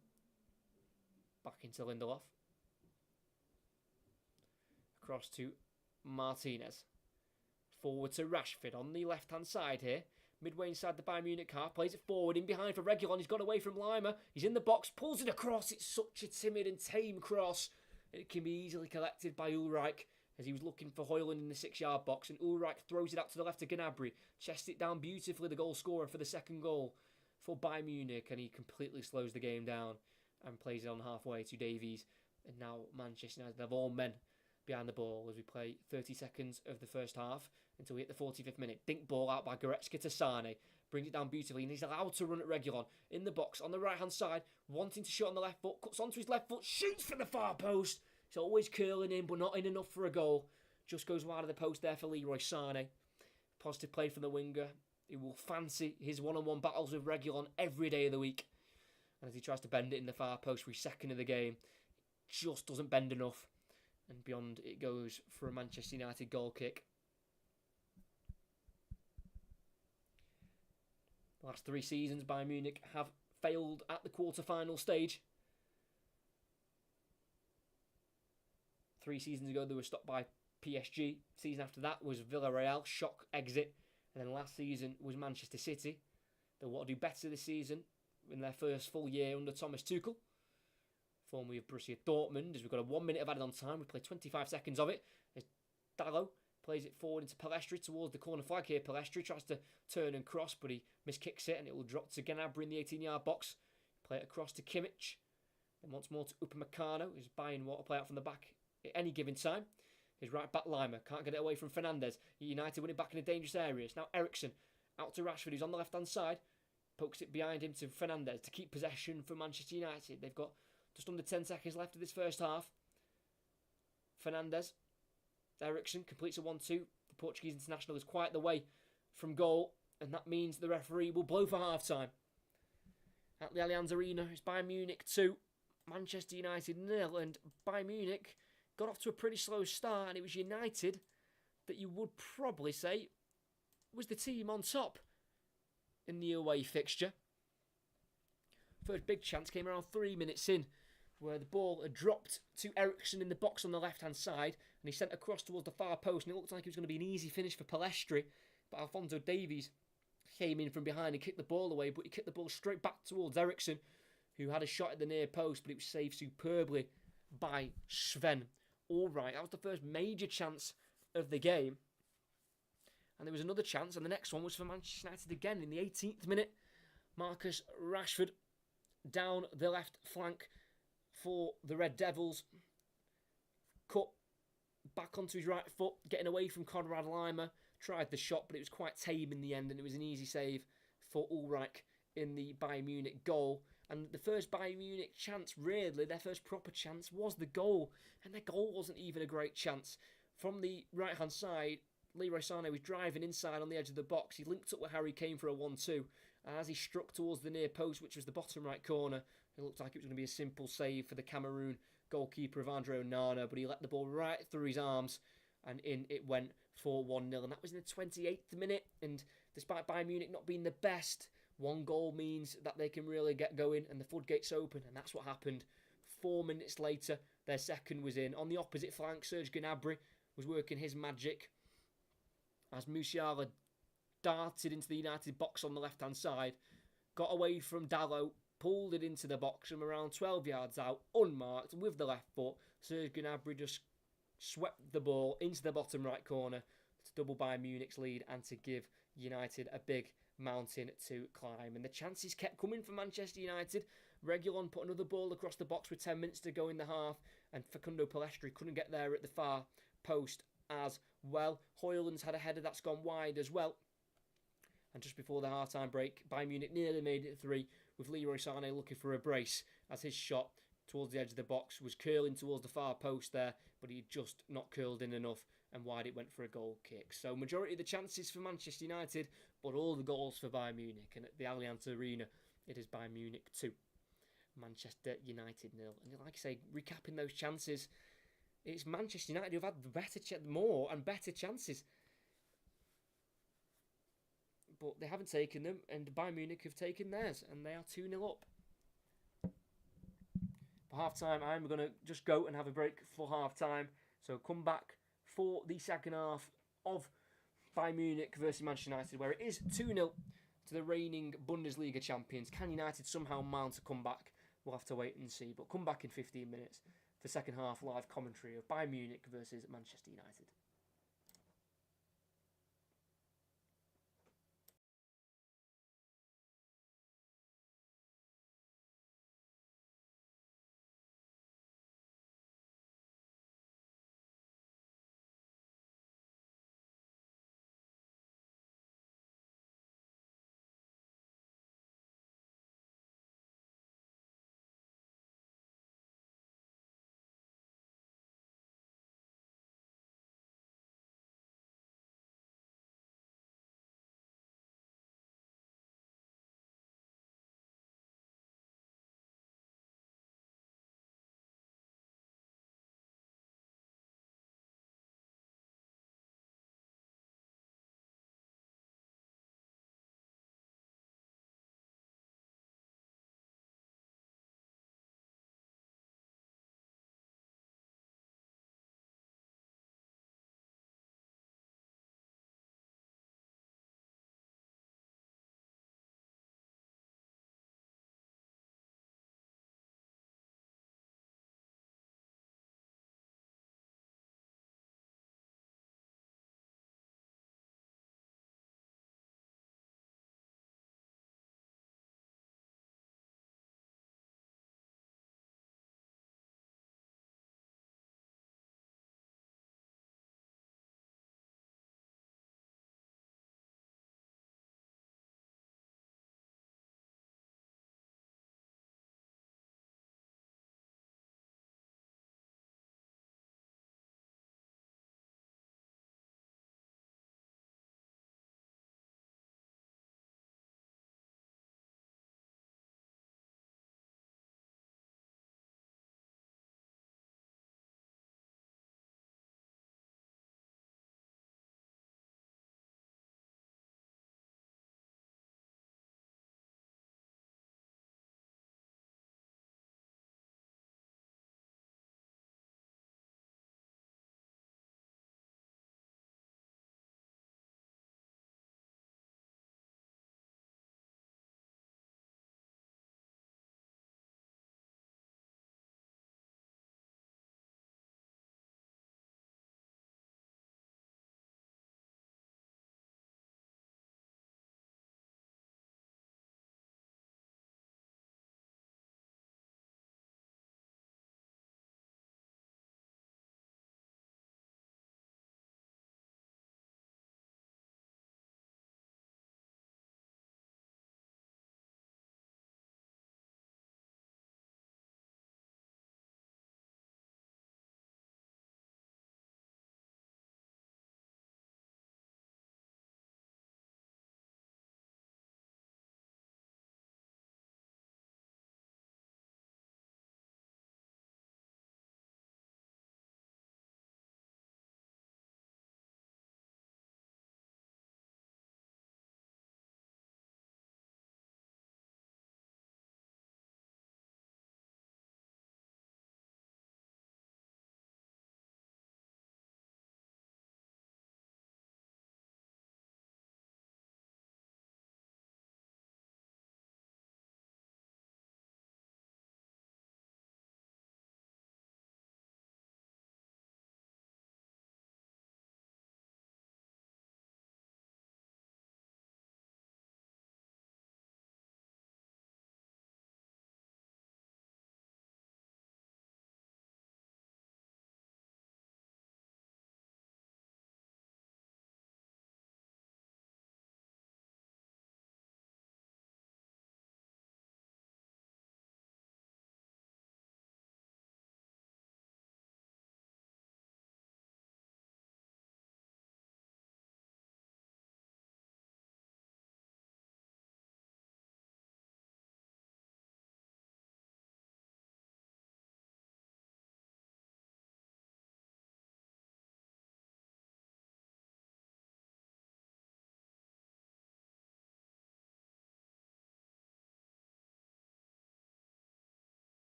Back into Lindelof. Across to Martinez. Forward to Rashford on the left-hand side here. Midway inside the Bayern Munich half. Plays it forward, in behind for Reguilon. He's got away from Lima. He's in the box, pulls it across. It's such a timid and tame cross. It can be easily collected by Ulreich as he was looking for Højlund in the 6-yard box. And Ulreich throws it out to the left to Gnabry. Chests it down beautifully, the goal scorer for the second goal for Bayern Munich. And he completely slows the game down and plays it on halfway to Davies. And now Manchester United have all men behind the ball as we play 30 seconds of the first half until we hit the 45th minute. Dink ball out by Goretzka to Sane. Brings it down beautifully and he's allowed to run at Reguilon in the box on the right hand side, wanting to shoot on the left foot, cuts onto his left foot, shoots from the far post. It's always curling in but not in enough for a goal. Just goes wide of the post there for Leroy Sane. Positive play from the winger. He will fancy his one-on-one battles with Reguilon every day of the week. And as he tries to bend it in the far post for his second of the game, just doesn't bend enough. And beyond it goes for a Manchester United goal kick. The last 3 seasons, Bayern Munich have failed at the quarter-final stage. 3 seasons ago, they were stopped by PSG. Season after that was Villarreal, shock exit. And then last season was Manchester City. They'll want to do better this season in their first full year under Thomas Tuchel. Formerly of Borussia Dortmund, as we've got a 1 minute of added on time. We play 25 seconds of it. As Dalot plays it forward into Pellistri towards the corner flag here. Pellistri tries to turn and cross, but he miskicks it and it will drop to Gnabry in the 18-yard box. Play it across to Kimmich. Then once more to Upamecano, who's Bayern want to play out from the back at any given time. His right back Lima can't get it away from Fernandes. United win it back in a dangerous area. It's now Eriksen out to Rashford, who's on the left-hand side. Pokes it behind him to Fernandes to keep possession for Manchester United. They've got just under 10 seconds left of this first half. Fernandes. Eriksen completes a 1-2. The Portuguese international is quite the way from goal. And that means the referee will blow for half-time. At the Allianz Arena, it's Bayern Munich 2. Manchester United 0. And Bayern Munich got off to a pretty slow start. And it was United that you would probably say was the team on top in the away fixture. First big chance came around 3 minutes in, where the ball had dropped to Eriksen in the box on the left-hand side, and he sent across towards the far post, and it looked like it was going to be an easy finish for Pellistri, but Alphonso Davies came in from behind and kicked the ball away, but he kicked the ball straight back towards Eriksen, who had a shot at the near post, but it was saved superbly by Sven. All right, that was the first major chance of the game, and there was another chance, and the next one was for Manchester United again in the 18th minute. Marcus Rashford down the left flank for the Red Devils. Cut back onto his right foot, getting away from Konrad Lima. Tried the shot, but it was quite tame in the end, and it was an easy save for Ulreich in the Bayern Munich goal. And the first Bayern Munich chance, really, their first proper chance, was the goal. And their goal wasn't even a great chance. From the right-hand side, Leroy Sane was driving inside on the edge of the box. He linked up with Harry Kane for a 1-2. And as he struck towards the near post, which was the bottom right corner, it looked like it was going to be a simple save for the Cameroon goalkeeper of Andre Onana, but he let the ball right through his arms, and in it went for 1-0. And that was in the 28th minute, and despite Bayern Munich not being the best, one goal means that they can really get going, and the floodgates open, and that's what happened. 4 minutes later, their second was in. On the opposite flank, Serge Gnabry was working his magic as Musiala darted into the United box on the left-hand side, got away from Dalot, pulled it into the box from around 12 yards out, unmarked, with the left foot. Serge Gnabry just swept the ball into the bottom right corner to double Bayern Munich's lead and to give United a big mountain to climb. And the chances kept coming for Manchester United. Reguilon put another ball across the box with 10 minutes to go in the half, and Facundo Pellistri couldn't get there at the far post as well. Højlund's had a header that's gone wide as well. And just before the half-time break, Bayern Munich nearly made it 3, with Leroy Sané looking for a brace as his shot towards the edge of the box was curling towards the far post there, but he just not curled in enough, and wide it went for a goal kick. So majority of the chances for Manchester United, but all the goals for Bayern Munich. And at the Allianz Arena, it is Bayern Munich 2, Manchester United 0. And like I say, recapping those chances, it's Manchester United who've had the more and better chances. But they haven't taken them, and Bayern Munich have taken theirs, and they are 2-0 up. For half-time, I'm going to just go and have a break for half-time. So come back for the second half of Bayern Munich versus Manchester United, where it is 2-0 to the reigning Bundesliga champions. Can United somehow mount a comeback? We'll have to wait and see. But come back in 15 minutes for second half live commentary of Bayern Munich versus Manchester United.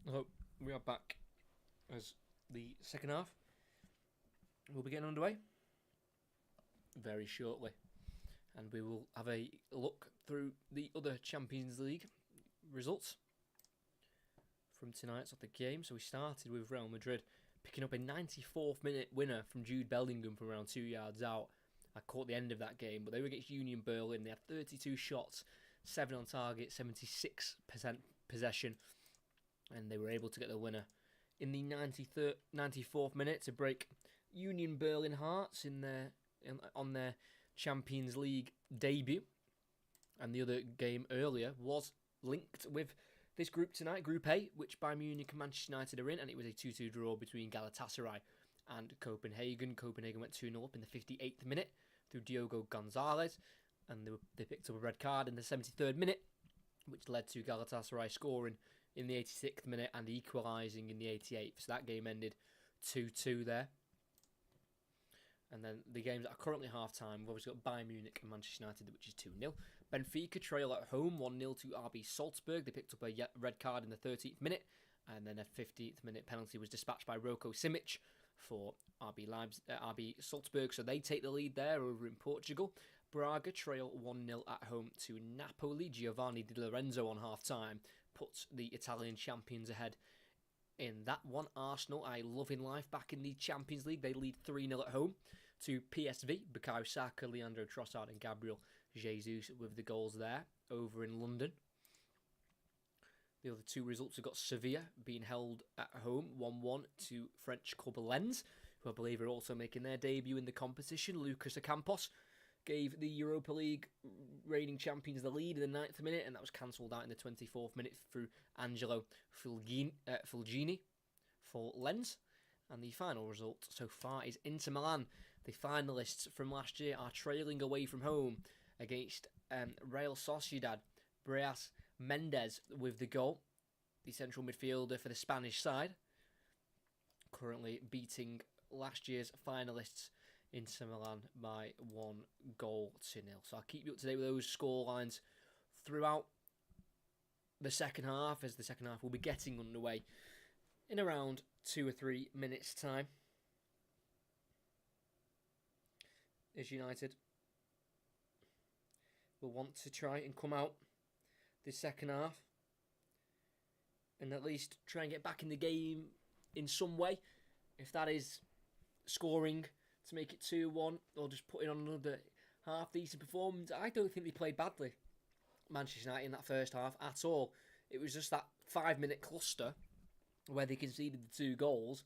So we are back as the second half will be getting underway very shortly, and we will have a look through the other Champions League results from tonight's of the game. So we started with Real Madrid picking up a 94th minute winner from Jude Bellingham from around 2 yards out. I caught the end of that game, but they were against Union Berlin. They had 32 shots, 7 on target, 76% possession, and they were able to get the winner in the 94th minute to break Union Berlin hearts on their Champions League debut. And the other game earlier was linked with this group tonight, Group A, which Bayern Munich and Manchester United are in, and it was a 2-2 draw between Galatasaray and Copenhagen. Copenhagen went 2-0 up in the 58th minute through Diogo Gonzalez, and they picked up a red card in the 73rd minute, which led to Galatasaray scoring in the 86th minute and equalising in the 88th. So that game ended 2-2 there. And then the games that are currently half-time, we've obviously got Bayern Munich and Manchester United, which is 2-0. Benfica trail at home 1-0 to RB Salzburg. They picked up a red card in the 13th minute, and then a 15th minute penalty was dispatched by Roko Simic for RB Salzburg. So they take the lead there over in Portugal. Braga trail 1-0 at home to Napoli. Giovanni Di Lorenzo on half-time puts the Italian champions ahead in that one. Arsenal, I love in life, back in the Champions League. They lead 3-0 at home to PSV. Bukayo Saka, Leandro Trossard and Gabriel Jesus with the goals there over in London. The other two results have got Sevilla being held at home 1-1 to French club Lens, who I believe are also making their debut in the competition. Lucas Ocampos gave the Europa League reigning champions the lead in the 9th minute, and that was cancelled out in the 24th minute through Angelo Fulgini for Lens. And the final result so far is Inter Milan. The finalists from last year are trailing away from home against Real Sociedad. Brais Mendes with the goal, the central midfielder for the Spanish side, currently beating last year's finalists Inter Milan by 1-0. So I'll keep you up to date with those scorelines throughout the second half, as the second half will be getting underway in around 2 or 3 minutes' time. As United will want to try and come out this second half and at least try and get back in the game in some way. If that is scoring to make it 2-1 or just putting on another half-decent performance. I don't think they played badly, Manchester United, in that first half at all. It was just that 5-minute cluster where they conceded the 2 goals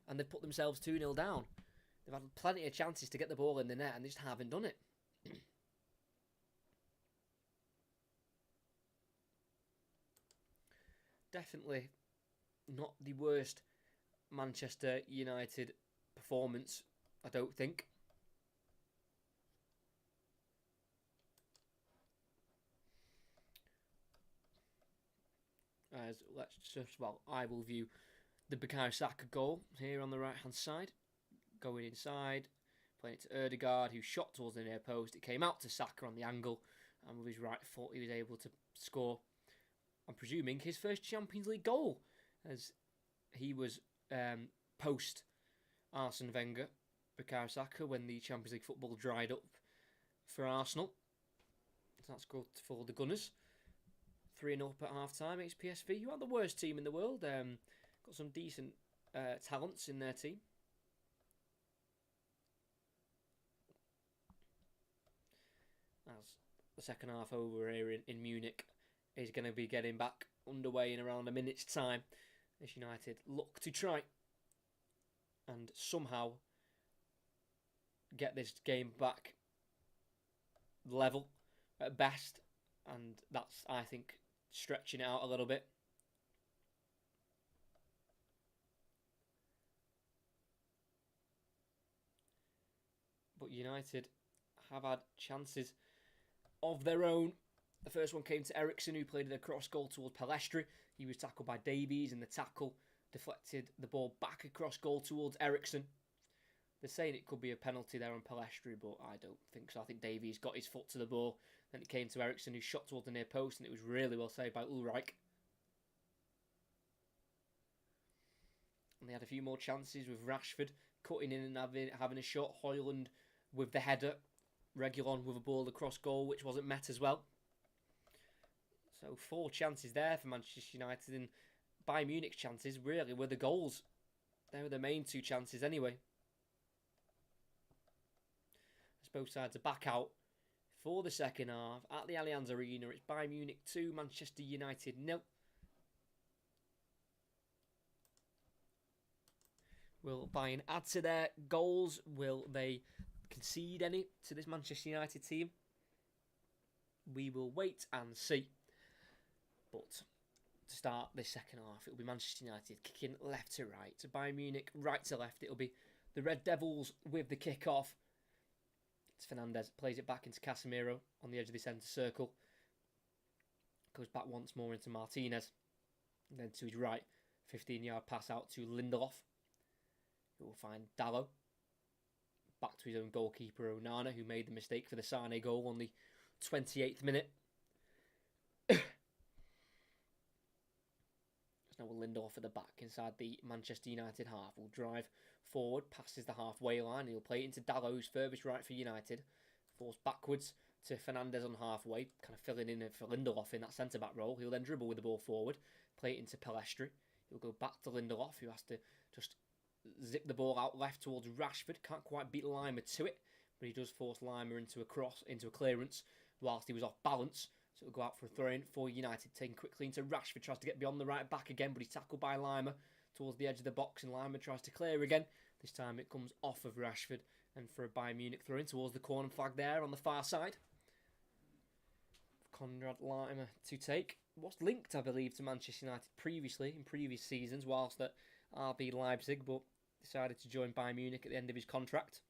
and they put themselves 2-0 down. They've had plenty of chances to get the ball in the net and they just haven't done it. Definitely not the worst Manchester United performance, I don't think. I will view the Bukayo Saka goal here on the right-hand side. Going inside, playing it to Ødegaard, who shot towards the near post. It came out to Saka on the angle, and with his right foot, he was able to score, I'm presuming, his first Champions League goal, as he was post Arsene Wenger, Bukayo Saka, when the Champions League football dried up for Arsenal. So that's good for the Gunners. 3-0 up at half-time against PSV, who aren't the worst team in the world. Got some decent talents in their team. As the second half over here in Munich is going to be getting back underway in around a minute's time, as United look to try and somehow get this game back level at best, and that's, I think, stretching it out a little bit. But United have had chances of their own. The first one came to Ericsson, who played a cross goal towards Palestri. He was tackled by Davies, and the tackle deflected the ball back across goal towards Ericsson. They're saying it could be a penalty there on Palestri, but I don't think so. I think Davies got his foot to the ball. Then it came to Ericsson, who shot towards the near post, and it was really well saved by Ulreich. And they had a few more chances with Rashford cutting in and having a shot. Højlund with the header. Reguilon with a ball across goal, which wasn't met as well. So 4 chances there for Manchester United, and Bayern Munich's chances really were the goals. They were the main 2 chances anyway. As both sides are back out for the second half at the Allianz Arena. It's Bayern Munich 2, Manchester United 0. Will Bayern add to their goals? Will they concede any to this Manchester United team? We will wait and see. But to start this second half, it'll be Manchester United kicking left to right. To Bayern Munich, right to left. It'll be the Red Devils with the kick-off. It's Fernandes, plays it back into Casemiro on the edge of the centre circle. Goes back once more into Martinez. And then to his right, 15-yard pass out to Lindelof. Who will find Dalot. Back to his own goalkeeper, Onana, who made the mistake for the Sane goal on the 28th minute. There's now Lindelof at the back inside the Manchester United half. Will drive forward, passes the halfway line. He'll play it into Dalot, who's furthest right for United. Forced backwards to Fernandes on halfway, kind of filling in for Lindelof in that centre-back role. He'll then dribble with the ball forward, play it into Pelestri. He'll go back to Lindelof, who has to just zip the ball out left towards Rashford. Can't quite beat Lima to it, but he does force Lima into a clearance whilst he was off balance. So it'll go out for a throw-in for United. Taken quickly into Rashford, tries to get beyond the right back again, but he's tackled by Lima towards the edge of the box, and Lima tries to clear again. This time it comes off of Rashford, and for a Bayern Munich throw-in towards the corner flag there on the far side. Konrad Lima to take. Was linked, I believe, to Manchester United previously, in previous seasons, whilst at RB Leipzig, but decided to join Bayern Munich at the end of his contract.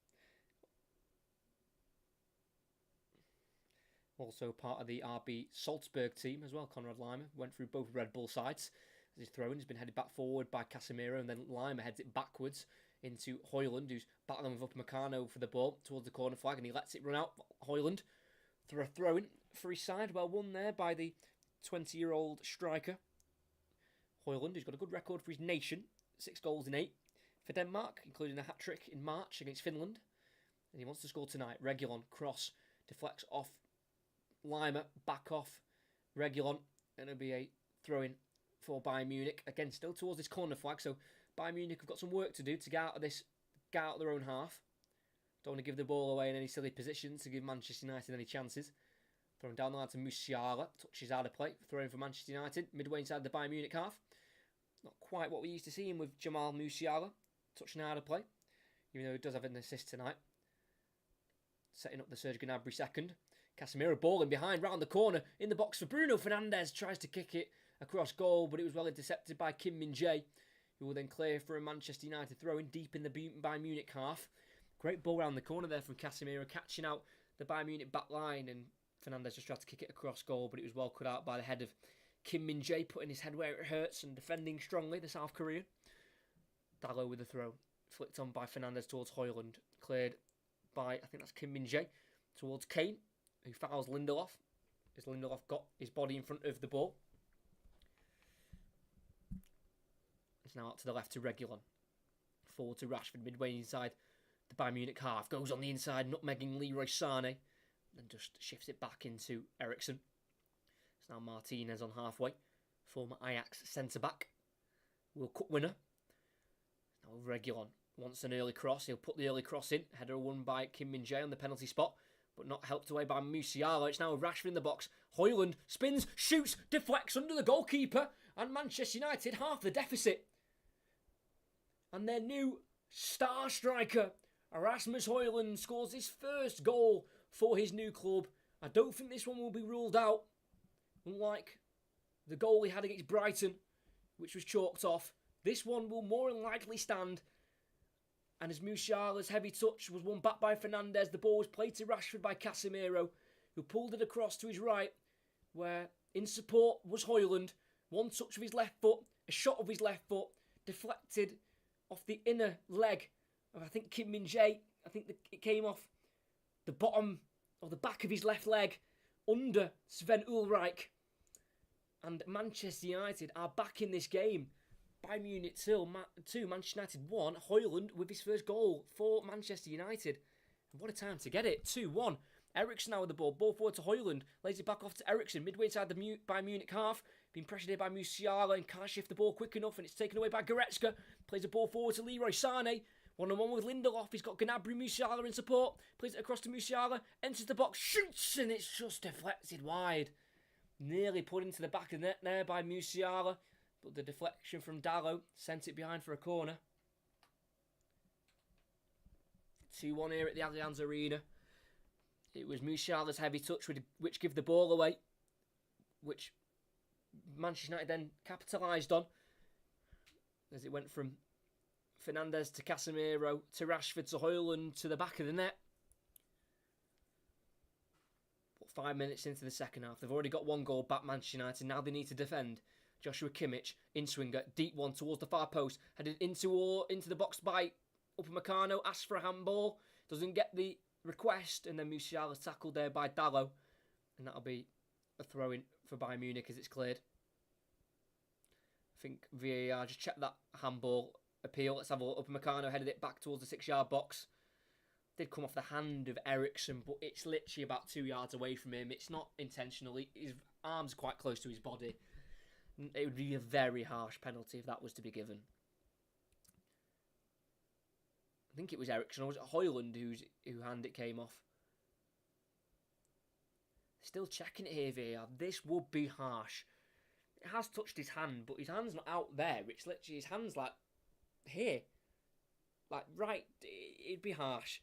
Also part of the RB Salzburg team as well, Konrad Lima. Went through both Red Bull sides. As his throw-in has been headed back forward by Casemiro, and then Lima heads it backwards into Højlund, who's battling with Upamecano for the ball towards the corner flag, and he lets it run out. Højlund for a throw-in for his side. Well won there by the 20-year-old striker. Højlund, who's got a good record for his nation. 6 goals in 8 for Denmark, including a hat-trick in March against Finland. And he wants to score tonight. Reguilon, cross, deflects off Lima, back off Reguilon. And it'll be a throw-in for Bayern Munich. Again, still towards this corner flag. So Bayern Munich have got some work to do to get out of this, get out of their own half. Don't want to give the ball away in any silly positions to give Manchester United any chances. Throwing down the line to Musiala. Touches out of play. Throwing for Manchester United. Midway inside the Bayern Munich half. Not quite what we used to see him with Jamal Musiala. Touching out of play. Even though he does have an assist tonight. Setting up the Serge Gnabry second. Casemiro balling behind, round the corner. In the box for Bruno Fernandes. Tries to kick it across goal, but it was well intercepted by Kim Min-jae, who will then clear for a Manchester United throw-in deep in the Bayern Munich half. Great ball round the corner there from Casemiro, catching out the Bayern Munich back line, and Fernandes just tried to kick it across goal, but it was well cut out by the head of Kim Min-jae, putting his head where it hurts and defending strongly, the South Korean. Dalot with the throw, flicked on by Fernandes towards Højlund, cleared by, I think that's Kim Min-jae, towards Kane, who fouls Lindelof, as Lindelof got his body in front of the ball. It's now out to the left to Reguilon, forward to Rashford, midway inside the Bayern Munich half, goes on the inside, nutmegging Leroy Sané, then just shifts it back into Eriksen. It's now Martinez on halfway, former Ajax centre-back, World Cup winner. Now Reguilon wants an early cross, he'll put the early cross in, header won by Kim Min-jae on the penalty spot, but not helped away by Musiala. It's now Rashford in the box, Højlund spins, shoots, deflects under the goalkeeper, and Manchester United half the deficit. And their new star striker, Rasmus Højlund, scores his first goal for his new club. I don't think this one will be ruled out, unlike the goal he had against Brighton, which was chalked off. This one will more than likely stand. And as Musiala's heavy touch was won back by Fernandes, the ball was played to Rashford by Casemiro, who pulled it across to his right, where in support was Højlund. One touch of his left foot, a shot of his left foot, deflected off the inner leg of, I think, Kim Min-jae. I think it came off the bottom or the back of his left leg under Sven Ulreich. And Manchester United are back in this game. Bayern Munich 2, Manchester United 1. Højlund with his first goal for Manchester United. And what a time to get it. 2-1. Eriksen now with the ball. Ball forward to Højlund. Lays it back off to Eriksen. Midway inside the Bayern Munich half. Being pressured here by Musiala and can't shift the ball quick enough. And it's taken away by Goretzka. Plays the ball forward to Leroy Sané. 1-on-1 with Lindelof. He's got Gnabry, Musiala in support. Plays it across to Musiala. Enters the box. Shoots. And it's just deflected wide. Nearly put into the back of the net there by Musiala. But the deflection from Dalot sent it behind for a corner. 2-1 here at the Allianz Arena. It was Musiala's heavy touch which gave the ball away, which Manchester United then capitalised on, as it went from Fernandes to Casemiro to Rashford to Højlund to the back of the net. But 5 minutes into the second half, they've already got one goal back, Manchester United. Now they need to defend. Joshua Kimmich, in-swinger, deep one towards the far post, headed into the box by Upamecano, asks for a handball, doesn't get the request, and then Musiala's tackled there by Dalot, and that'll be a throw-in for Bayern Munich as it's cleared. I think VAR just checked that handball appeal. Let's have a look. Upamecano headed it back towards the 6-yard box. Did come off the hand of Eriksen, but it's literally about 2 yards away from him. It's not intentional. His arms are quite close to his body. It would be a very harsh penalty if that was to be given. I think it was Eriksen, or was it Højlund who hand it came off? Still checking it here, VAR. This would be harsh. It has touched his hand, but his hand's not out there. It's literally, his hand's like here. Like right, it'd be harsh.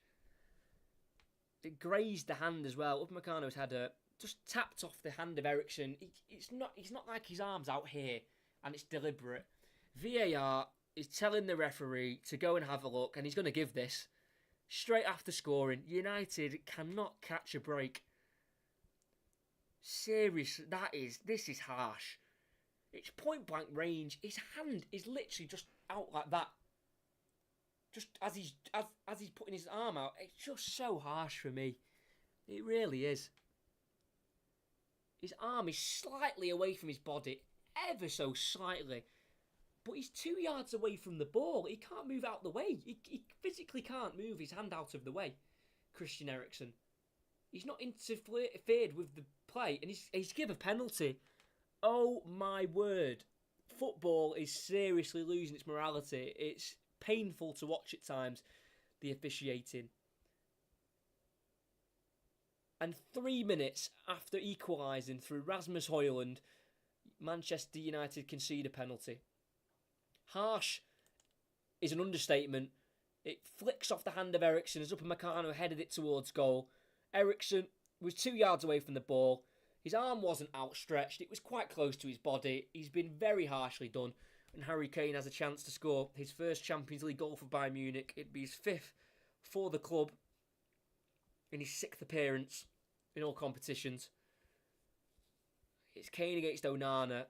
It grazed the hand as well. Upamecano's had just tapped off the hand of Eriksen. It's not like his arm's out here and it's deliberate. VAR is telling the referee to go and have a look, and he's going to give this straight after scoring. United cannot catch a break. Seriously, this is harsh. It's point blank range. His hand is literally just out like that. Just as he's putting his arm out. It's just so harsh for me. It really is. His arm is slightly away from his body, ever so slightly. But he's 2 yards away from the ball. He can't move out the way. He physically can't move his hand out of the way. Christian Eriksen. He's not interfered with the play, and he's given a penalty. Oh my word. Football is seriously losing its morality. It's painful to watch at times, the officiating. And 3 minutes after equalising through Rasmus Højlund, Manchester United concede a penalty. Harsh is an understatement. It flicks off the hand of Eriksen as Upamecano headed it towards goal. Eriksen was 2 yards away from the ball. His arm wasn't outstretched. It was quite close to his body. He's been very harshly done. And Harry Kane has a chance to score his first Champions League goal for Bayern Munich. It'd be his 5th for the club in his 6th appearance in all competitions. It's Kane against Onana.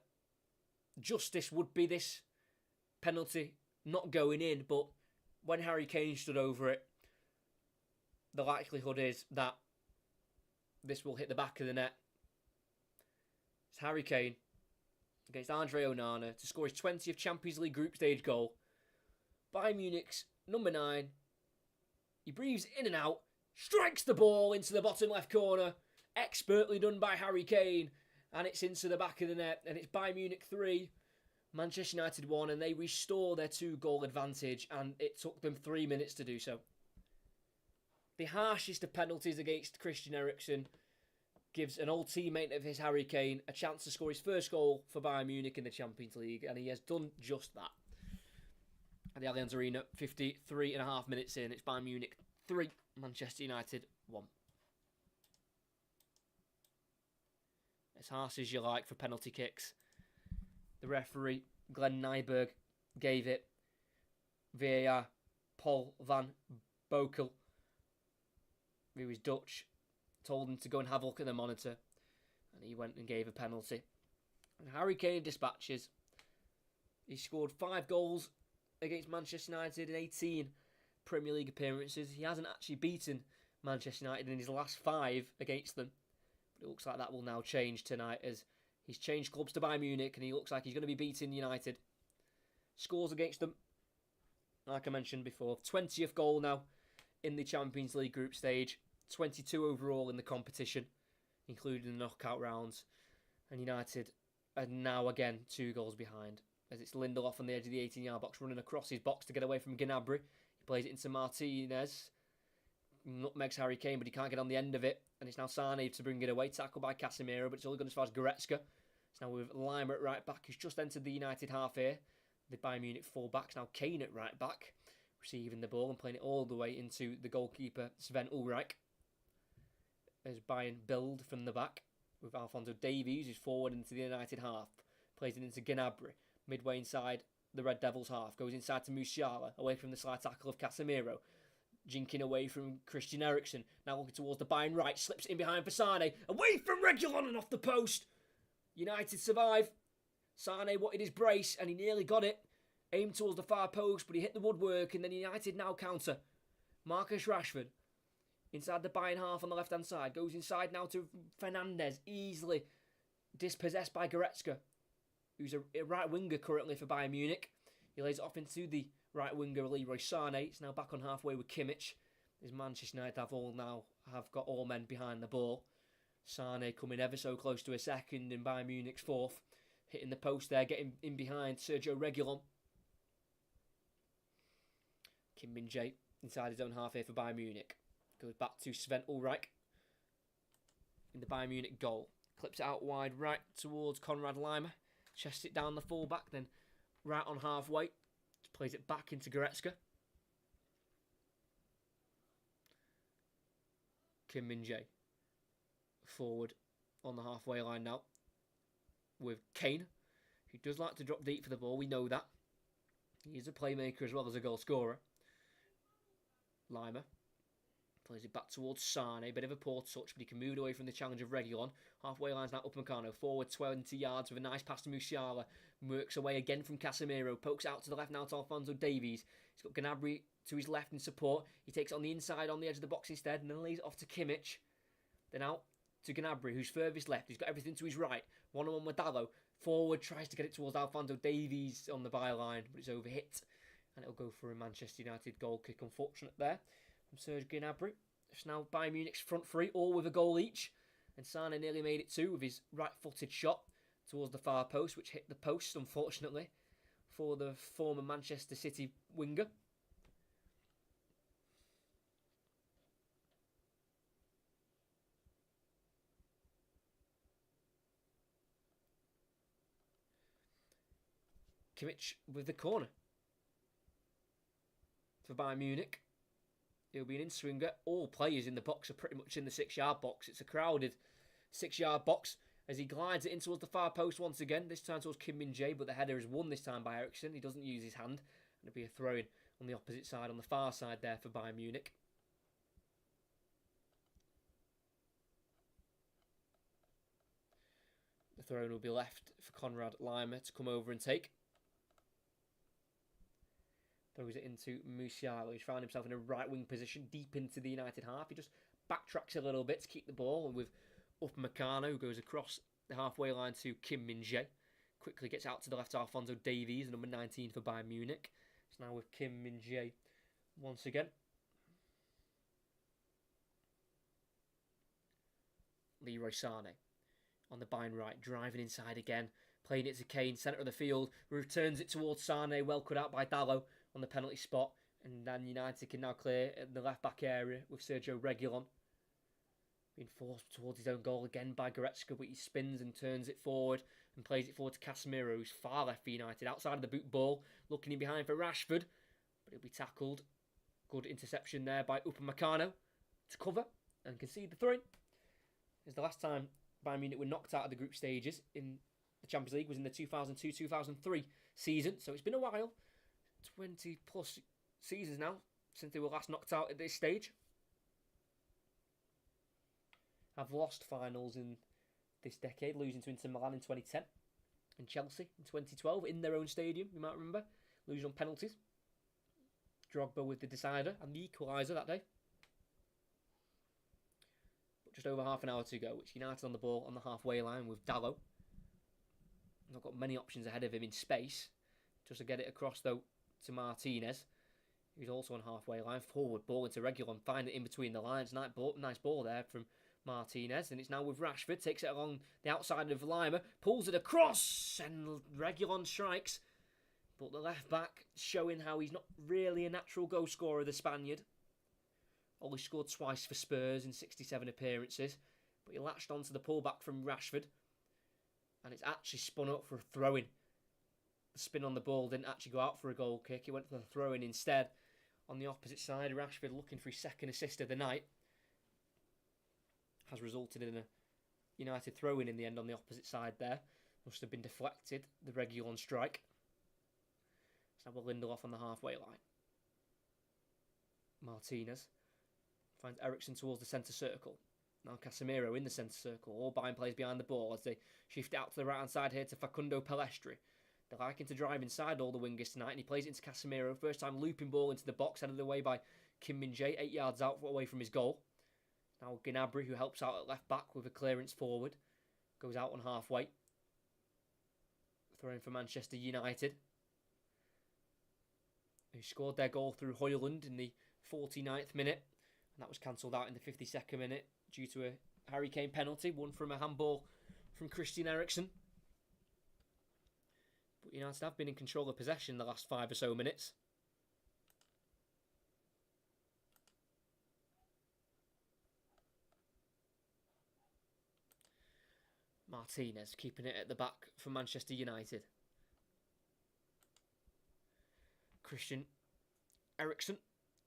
Justice would be this penalty not going in, but when Harry Kane stood over it, the likelihood is that this will hit the back of the net. It's Harry Kane against Andre Onana to score his 20th Champions League group stage goal. Bayern Munich's number 9. He breathes in and out, strikes the ball into the bottom left corner. Expertly done by Harry Kane, and it's into the back of the net, and it's Bayern Munich 3, Manchester United 1, and they restore their 2-goal advantage, and it took them 3 minutes to do so. The harshest of penalties against Christian Eriksen gives an old teammate of his, Harry Kane, a chance to score his first goal for Bayern Munich in the Champions League, and he has done just that. At the Allianz Arena, 53.5 minutes in, it's Bayern Munich 3, Manchester United 1. As harsh as you like for penalty kicks. The referee, Glenn Nyberg, gave it. VAR, Paul van Bokel, who was Dutch, told him to go and have a look at the monitor. And he went and gave a penalty. And Harry Kane dispatches. He scored 5 goals against Manchester United in 18 Premier League appearances. He hasn't actually beaten Manchester United in his last 5 against them. But it looks like that will now change tonight as he's changed clubs to Bayern Munich and he looks like he's going to be beating United. scores against them. Like I mentioned before, 20th goal now in the Champions League group stage. 22 overall in the competition, including the knockout rounds. And United are now again 2 goals behind, as it's Lindelof on the edge of the 18-yard box running across his box to get away from Gnabry. He plays it into Martinez. Nutmegs Harry Kane, but he can't get on the end of it. And it's now Sane to bring it away. Tackled by Casemiro, but it's only gone as far as Goretzka. It's now with Lima at right back, who's just entered the United half here. The Bayern Munich full-backs. Now Kane at right back, receiving the ball and playing it all the way into the goalkeeper, Sven Ulreich. As Bayern build from the back with Alphonso Davies, who's forward into the United half. Plays it into Gnabry, midway inside the Red Devils half. Goes inside to Musiala, away from the slide tackle of Casemiro. Jinking away from Christian Eriksen. Now looking towards the Bayern right. Slips in behind for Sane. Away from Reguilon and off the post. United survive. Sane wanted his brace and he nearly got it. Aimed towards the far post, but he hit the woodwork, and then United now counter. Marcus Rashford inside the Bayern half on the left-hand side. Goes inside now to Fernandes. Easily dispossessed by Goretzka, who's a right winger currently for Bayern Munich. He lays it off into the right winger Leroy Sane. It's now back on halfway with Kimmich. As Manchester United have got all men behind the ball. Sane coming ever so close to a second in Bayern Munich's fourth. Hitting the post there, getting in behind Sergio Reguilon. Kim Min-jae inside his own half here for Bayern Munich. Goes back to Sven Ulreich in the Bayern Munich goal. Clips it out wide right towards Konrad Lima. Chests it down the full-back, then right on halfway. Plays it back into Goretzka. Kim Min-jae forward on the halfway line now with Kane, who does like to drop deep for the ball. We know that. He is a playmaker as well as a goal scorer. Lima plays it back towards Sane. Bit of a poor touch, but he can move away from the challenge of Reguilon. Halfway line's now Upamecano. Forward 20 yards with a nice pass to Musiala. Works away again from Casemiro. Pokes out to the left now to Alphonso Davies. He's got Gnabry to his left in support. He takes it on the inside on the edge of the box instead, and then lays it off to Kimmich. Then out to Gnabry, who's furthest left. He's got everything to his right. One-on-one with Dalot. Forward tries to get it towards Alphonso Davies on the byline, but it's overhit. And it'll go for a Manchester United goal kick. Unfortunate there from Serge Gnabry. It's now Bayern Munich's front three, all with a goal each. And Sane nearly made it 2 with his right-footed shot towards the far post, which hit the post, unfortunately, for the former Manchester City winger. Kimmich with the corner for Bayern Munich. It'll be an in-swinger. All players in the box are pretty much in the 6-yard box. It's a crowded 6-yard box as he glides it in towards the far post once again. This time towards Kim Min-jae, but the header is won this time by Eriksen. He doesn't use his hand. And it'll be a throw-in on the opposite side, on the far side there for Bayern Munich. The throw-in will be left for Konrad Lima to come over and take. Throws it into Musiala, who's found himself in a right wing position deep into the United half. He just backtracks a little bit to keep the ball, and with Upamecano, who goes across the halfway line to Kim Min-jae. Quickly gets out to the left to Alphonso Davies, number 19 for Bayern Munich. It's now with Kim Min-jae once again. Leroy Sane on the Bayern right, driving inside again, playing it to Kane, centre of the field, returns it towards Sane, well cut out by Dalot on the penalty spot, and then United can now clear the left back area with Sergio Reguilon being forced towards his own goal again by Goretzka, but he spins and turns it forward and plays it forward to Casemiro, who's far left for United, outside of the boot ball, looking in behind for Rashford, but it'll be tackled. Good interception there by Upamecano to cover and concede the throw-in. It's the last time Bayern Munich were knocked out of the group stages in the Champions League was in the 2002-2003 season, so it's been a while. 20 plus seasons now since they were last knocked out at this stage. Have lost finals in this decade, losing to Inter Milan in 2010 and Chelsea in 2012 in their own stadium, you might remember, losing on penalties. Drogba with the decider and the equaliser that day. But just over half an hour to go, which United on the ball on the halfway line with Dalot. Not got many options ahead of him in space. Just to get it across, though, to Martinez, who's also on halfway line. Forward ball into Reguilon, find it in between the lines. Nice ball there from Martinez, and it's now with Rashford. Takes it along the outside of Lima, pulls it across, and Reguilon strikes. But the left back showing how he's not really a natural goal scorer, the Spaniard. Only scored twice for Spurs in 67 appearances, but he latched onto the pullback from Rashford, and it's actually spun up for a throw-in. The spin on the ball didn't actually go out for a goal kick, it went for the throw-in instead. On the opposite side, Rashford looking for his second assist of the night. Has resulted in a United throw-in the end on the opposite side there. Must have been deflected, the Reguilon strike. It's now Lindelof on the halfway line. Martinez finds Eriksen towards the centre circle. Now Casemiro in the centre circle. All Bayern players behind the ball as they shift it out to the right-hand side here to Facundo Pelestri. They're liking to drive inside all the wingers tonight, and he plays it into Casemiro. First time looping ball into the box, headed away by Kim Min-jae, 8 yards out away from his goal. Now Gnabry, who helps out at left back with a clearance forward, goes out on halfway. Throwing for Manchester United, who scored their goal through Højlund in the 49th minute. And that was cancelled out in the 52nd minute due to a Harry Kane penalty, one from a handball from Christian Eriksen. But United have been in control of possession the last 5 or so minutes. Martinez keeping it at the back for Manchester United. Christian Eriksen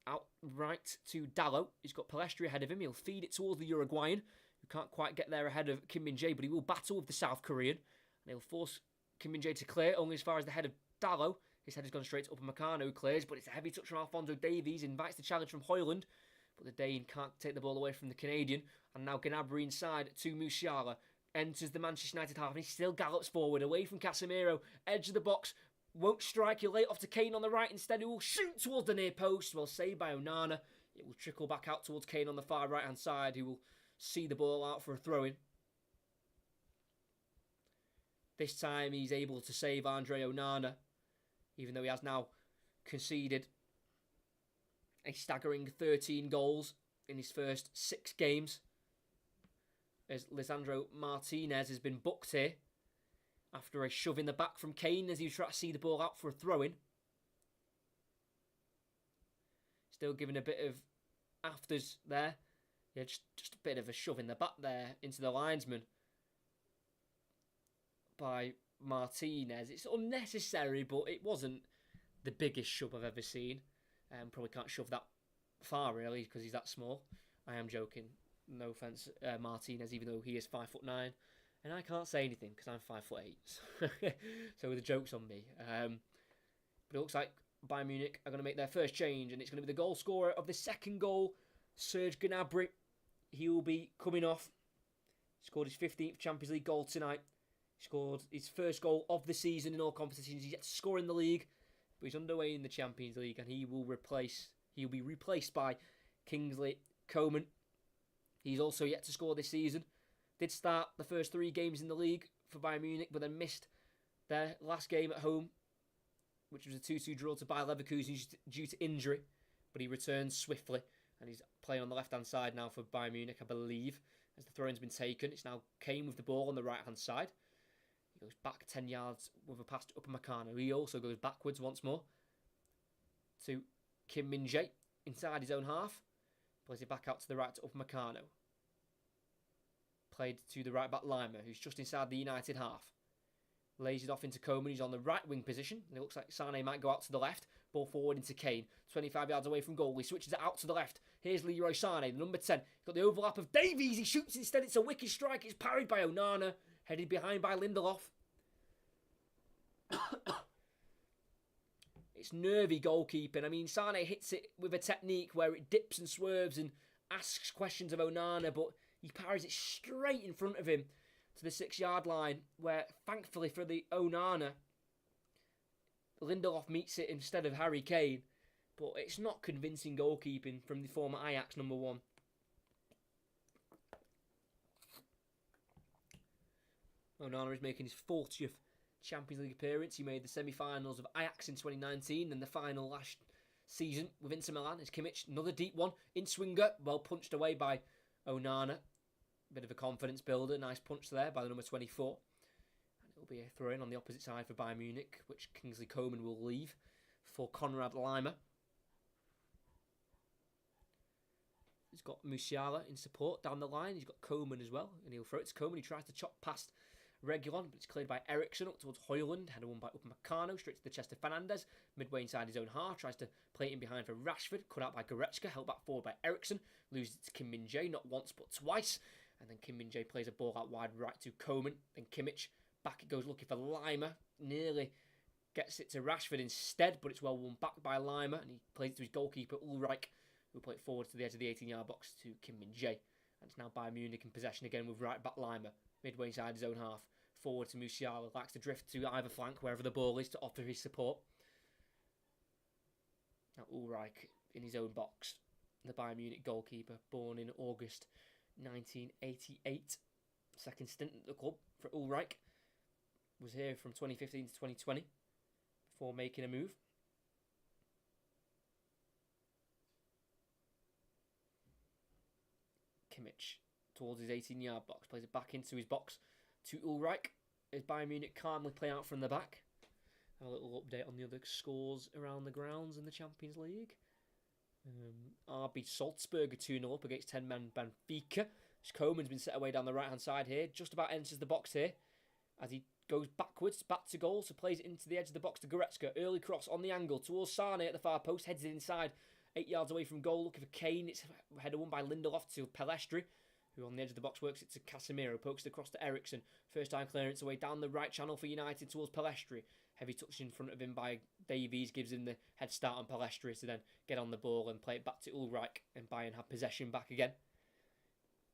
out right to Dalot. He's got Pelestri ahead of him. He'll feed it towards the Uruguayan, who can't quite get there ahead of Kim Min-jae, but he will battle with the South Korean. And he'll force Kim Min-jae to clear only as far as the head of Dalot. His head has gone straight to Upamecano, who clears, but it's a heavy touch from Alphonso Davies. Invites the challenge from Højlund, but the Dane can't take the ball away from the Canadian. And now Gnabry inside to Musiala. Enters the Manchester United half, and he still gallops forward, away from Casemiro. Edge of the box. Won't strike, he'll lay it off to Kane on the right instead, who will shoot towards the near post. Well saved by Onana. It will trickle back out towards Kane on the far right hand side, who will see the ball out for a throw-in. This time he's able to save Andre Onana, even though he has now conceded a staggering 13 goals in his first 6 games. As Lisandro Martinez has been booked here after a shove in the back from Kane as he was trying to see the ball out for a throw-in. Still giving a bit of afters there. Yeah, just a bit of a shove in the back there into the linesman by Martinez. It's unnecessary, but it wasn't the biggest shove I've ever seen. Probably can't shove that far, really, because he's that small. I am joking. No offence, Martinez, even though he is 5'9", and I can't say anything because I'm 5'8". So the joke's on me. But it looks like Bayern Munich are going to make their first change, and it's going to be the goal scorer of the second goal, Serge Gnabry. He will be coming off. He scored his 15th Champions League goal tonight. He scored his first goal of the season in all competitions. He's yet to score in the league, but he's underway in the Champions League, and he'll be replaced by Kingsley Coman. He's also yet to score this season. Did start the first 3 games in the league for Bayern Munich, but then missed their last game at home, which was a 2-2 draw to Bayer Leverkusen due to injury. But he returns swiftly, and he's playing on the left-hand side now for Bayern Munich, I believe, as the throw-in's been taken. It's now Kane with the ball on the right-hand side. He goes back 10 yards with a pass to Upamecano. He also goes backwards once more to Kim Min-jae inside his own half. Plays it back out to the right to Upamecano. Played to the right back Lima, who's just inside the United half. Lays it off into Coman, who's on the right wing position. And it looks like Sané might go out to the left. Ball forward into Kane. 25 yards away from goal. He switches it out to the left. Here's Leroy Sané, the number 10. He's got the overlap of Davies. He shoots instead. It's a wicked strike. It's parried by Onana. Headed behind by Lindelof. It's nervy goalkeeping. I mean, Sané hits it with a technique where it dips and swerves and asks questions of Onana, but he parries it straight in front of him to the 6-yard line, where, thankfully for the Onana, Lindelof meets it instead of Harry Kane. But it's not convincing goalkeeping from the former Ajax number 1. Onana is making his 40th Champions League appearance. He made the semi-finals of Ajax in 2019 and the final last season with Inter Milan. Is Kimmich, another deep one. In swinger, well punched away by Onana. Bit of a confidence builder. Nice punch there by the number 24. And it'll be a throw-in on the opposite side for Bayern Munich, which Kingsley Coman will leave for Konrad Laimer. He's got Musiala in support down the line. He's got Coman as well, and he'll throw it to Coman. He tries to chop past Reguilon, but it's cleared by Eriksson up towards Højlund. Header won by Upamecano, straight to the chest of Fernandes. Midway inside his own half, tries to play it in behind for Rashford. Cut out by Goretzka, held back forward by Eriksson. Loses it to Kim Min-jae, not once but twice. And then Kim Min-jae plays a ball out wide right to Coman. Then Kimmich, back it goes looking for Laimer. Nearly gets it to Rashford instead, but it's well won back by Laimer. And he plays it to his goalkeeper, Ulreich, who play it forward to the edge of the 18-yard box to Kim Min-jae. And it's now Bayern Munich in possession again with right back Laimer. Midway inside his own half. Forward to Musiala. Likes to drift to either flank, wherever the ball is, to offer his support. Now Ulreich in his own box. The Bayern Munich goalkeeper, born in August 1988. Second stint at the club for Ulreich. Was here from 2015 to 2020 before making a move. Kimmich towards his 18-yard box, plays it back into his box to Ulreich. As Bayern Munich calmly play out from the back. A little update on the other scores around the grounds in the Champions League. RB Salzburg are 2-0 up against 10-man Benfica. Coman's been set away down the right-hand side here. Just about enters the box here as he goes backwards, back to goal. So plays it into the edge of the box to Goretzka. Early cross on the angle towards Sane at the far post. Heads it inside, 8 yards away from goal. Looking for Kane. It's header won by Lindelof to Pelestri, who on the edge of the box works it to Casemiro. Pokes it across to Eriksson. First time clearance away down the right channel for United towards Pelestri. Heavy touch in front of him by Davies gives him the head start on Pelestri to then get on the ball and play it back to Ulreich, and Bayern have possession back again.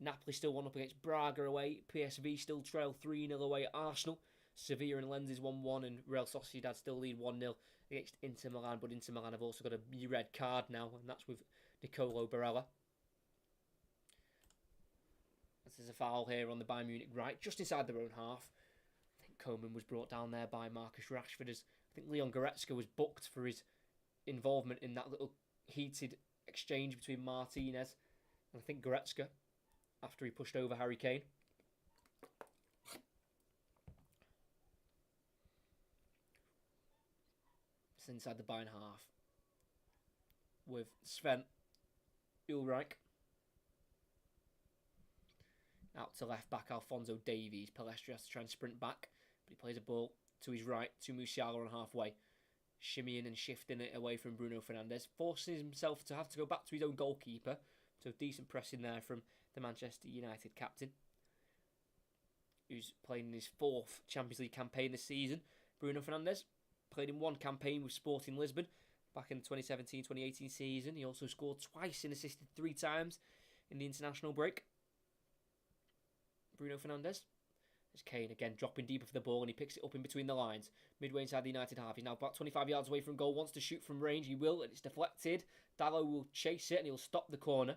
Napoli still 1-up against Braga away. PSV still trail 3-0 away at Arsenal. Sevilla and Lens is 1-1, and Real Sociedad still lead 1-0 against Inter Milan, but Inter Milan have also got a red card now, and that's with Nicolo Barella. There's a foul here on the Bayern Munich right, just inside their own half. I think Coman was brought down there by Marcus Rashford, as I think Leon Goretzka was booked for his involvement in that little heated exchange between Martinez and I think Goretzka after he pushed over Harry Kane. It's inside the Bayern half with Sven Ulreich. Out to left back, Alphonso Davies. Pelestri has to try and sprint back, but he plays a ball to his right to Musiala on halfway. Shimmying and shifting it away from Bruno Fernandes. Forces himself to have to go back to his own goalkeeper. So decent pressing there from the Manchester United captain, who's playing in his 4th Champions League campaign this season. Bruno Fernandes played in one campaign with Sporting Lisbon back in the 2017-2018 season. He also scored twice and assisted 3 times in the international break. Bruno Fernandes. There's Kane again dropping deeper for the ball, and he picks it up in between the lines. Midway inside the United half. He's now about 25 yards away from goal. Wants to shoot from range. He will, and it's deflected. Dalot will chase it, and he'll stop the corner.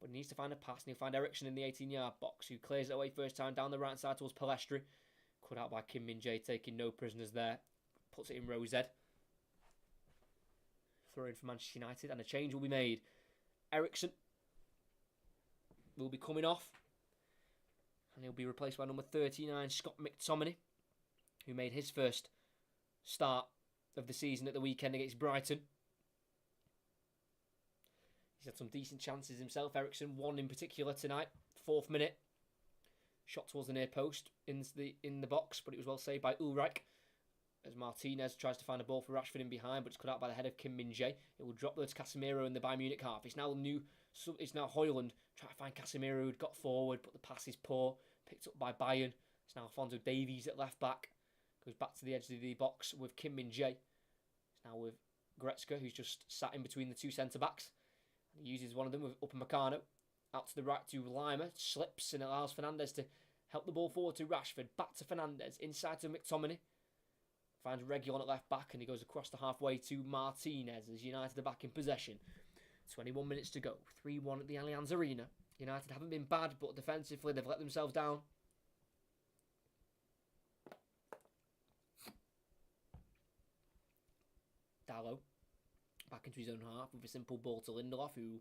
But he needs to find a pass, and he'll find Eriksson in the 18-yard box, who clears it away first time down the right side towards Pelestri. Cut out by Kim Min-jae, taking no prisoners there. Puts it in row Z. Throw in for Manchester United, and a change will be made. Eriksson will be coming off, and he'll be replaced by number 39, Scott McTominay, who made his first start of the season at the weekend against Brighton. He's had some decent chances himself, Eriksson. One in particular tonight, 4th minute. Shot towards the near post in the box, but it was well saved by Ulreich. As Martinez tries to find a ball for Rashford in behind, but it's cut out by the head of Kim Min-jae. It will drop there to Casemiro in the Bayern Munich half. It's now Højlund trying to find Casemiro, who'd got forward, but the pass is poor. Picked up by Bayern. It's now Alphonso Davies at left back. Goes back to the edge of the box with Kim Min-jae. It's now with Goretzka, who's just sat in between the 2 centre-backs. And he uses one of them with Upamecano. Out to the right to Laimer. Slips and allows Fernandes to help the ball forward to Rashford. Back to Fernandes. Inside to McTominay. Finds Reguilon at left back, and he goes across the halfway to Martinez as United are back in possession. 21 minutes to go. 3-1 at the Allianz Arena. United haven't been bad, but defensively they've let themselves down. Dallo back into his own half with a simple ball to Lindelof, who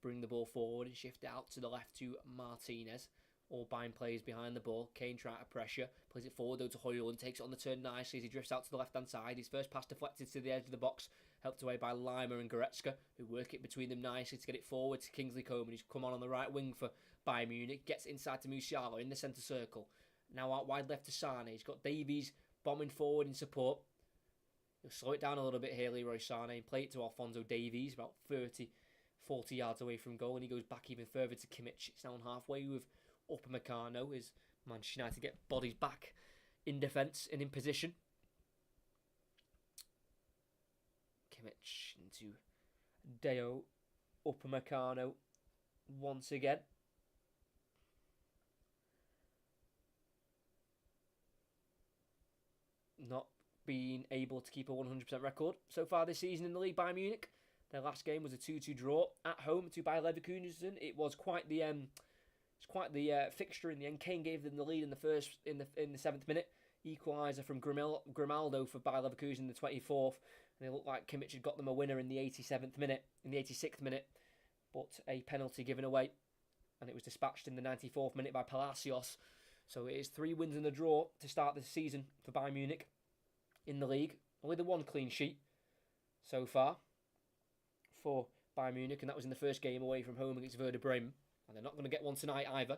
bring the ball forward and shift it out to the left to Martinez. All Bayern players behind the ball. Kane trying to pressure, plays it forward though to Højlund, takes it on the turn nicely as he drifts out to the left-hand side. His first pass deflected to the edge of the box, helped away by Lima and Goretzka, who work it between them nicely to get it forward to Kingsley Coman, who's come on the right wing for Bayern Munich, gets inside to Musiala in the centre circle. Now out wide left to Sane. He's got Davies bombing forward in support. He'll slow it down a little bit here, Leroy Sane, and play it to Alphonso Davies, about 40 yards away from goal, and he goes back even further to Kimmich. It's now on halfway with Upamecano as Manchester United get bodies back in defence and in position. Kimmich into Deo Upamecano once again. Not being able to keep a 100% record so far this season in the league. Bayern Munich, their last game was a 2-2 draw at home to Bayer Leverkusen. It was quite the fixture in the end. Kane gave them the lead in the 7th minute. Equaliser from Grimaldo for Bayer Leverkusen in the 24th, and it looked like Kimmich had got them a winner in the 86th minute, but a penalty given away, and it was dispatched in the 94th minute by Palacios. So it is 3 wins and a draw to start the season for Bayern Munich in the league. Only the 1 clean sheet so far for Bayern Munich, and that was in the first game away from home against Werder Bremen. And they're not going to get one tonight either,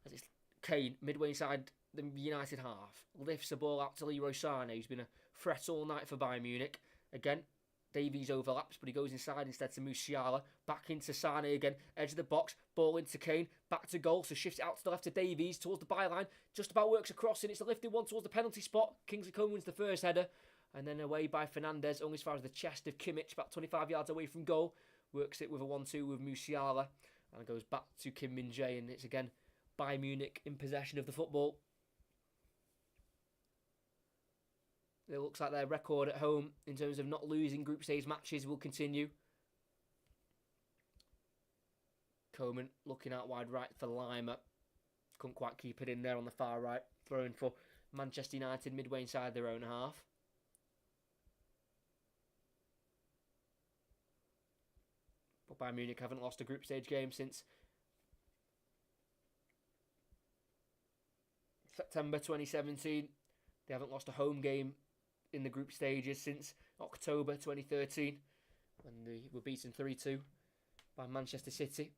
as it's Kane, midway inside the United half, lifts the ball out to Leroy Sane, who's been a threat all night for Bayern Munich. Again, Davies overlaps, but he goes inside instead to Musiala. Back into Sane again, edge of the box, ball into Kane, back to goal, so shifts it out to the left to Davies, towards the byline, just about works across, and it's a lifted one towards the penalty spot. Kingsley Coman wins the first header, and then away by Fernandes, only as far as the chest of Kimmich, about 25 yards away from goal. Works it with a 1-2 with Musiala, and it goes back to Kim Min-jae, and it's again Bayern Munich in possession of the football. It looks like their record at home in terms of not losing group stage matches will continue. Coman looking out wide right for Lima. Couldn't quite keep it in there on the far right. Throwing for Manchester United midway inside their own half. But Bayern Munich haven't lost a group stage game since September 2017. They haven't lost a home game in the group stages since October 2013, when they were beaten 3-2 by Manchester City.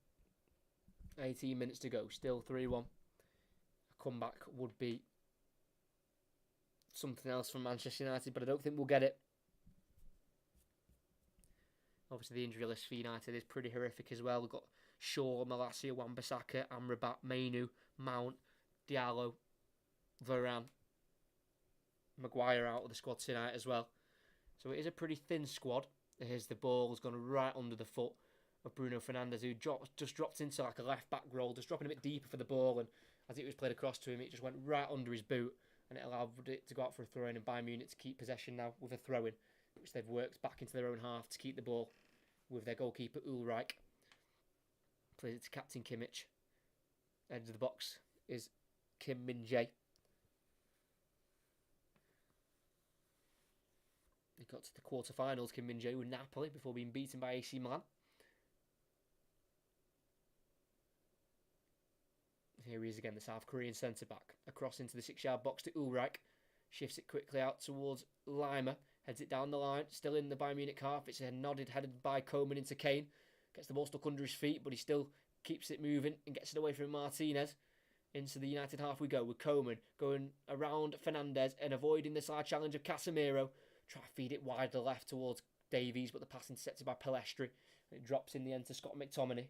18 minutes to go, still 3-1. A comeback would be something else from Manchester United, but I don't think we'll get it. Obviously, the injury list for United is pretty horrific as well. We've got Shaw, Malacia, Wan-Bissaka, Amrabat, Mainu, Mount, Diallo, Varane, Maguire out of the squad tonight as well. So it is a pretty thin squad. Here's the ball has gone right under the foot of Bruno Fernandes, who just dropped into like a left back roll, just dropping a bit deeper for the ball, and as it was played across to him, it just went right under his boot, and it allowed it to go out for a throw-in, and Bayern Munich to keep possession now with a throw-in, which they've worked back into their own half to keep the ball with their goalkeeper Ulreich. Plays it to captain Kimmich. Edge of the box is Kim Min-jae. He got to the quarter-finals, Kim Min-jae, with Napoli before being beaten by AC Milan. Here he is again, the South Korean centre-back. Across into the 6-yard box to Ulreich. Shifts it quickly out towards Lima. Heads it down the line. Still in the Bayern Munich half. It's a nodded, headed by Coman into Kane. Gets the ball stuck under his feet, but he still keeps it moving and gets it away from Martinez. Into the United half we go, with Coman going around Fernandes and avoiding the side challenge of Casemiro. Try to feed it wide to the left towards Davies, but the pass intercepted by Pellistri. It drops in the end to Scott McTominay.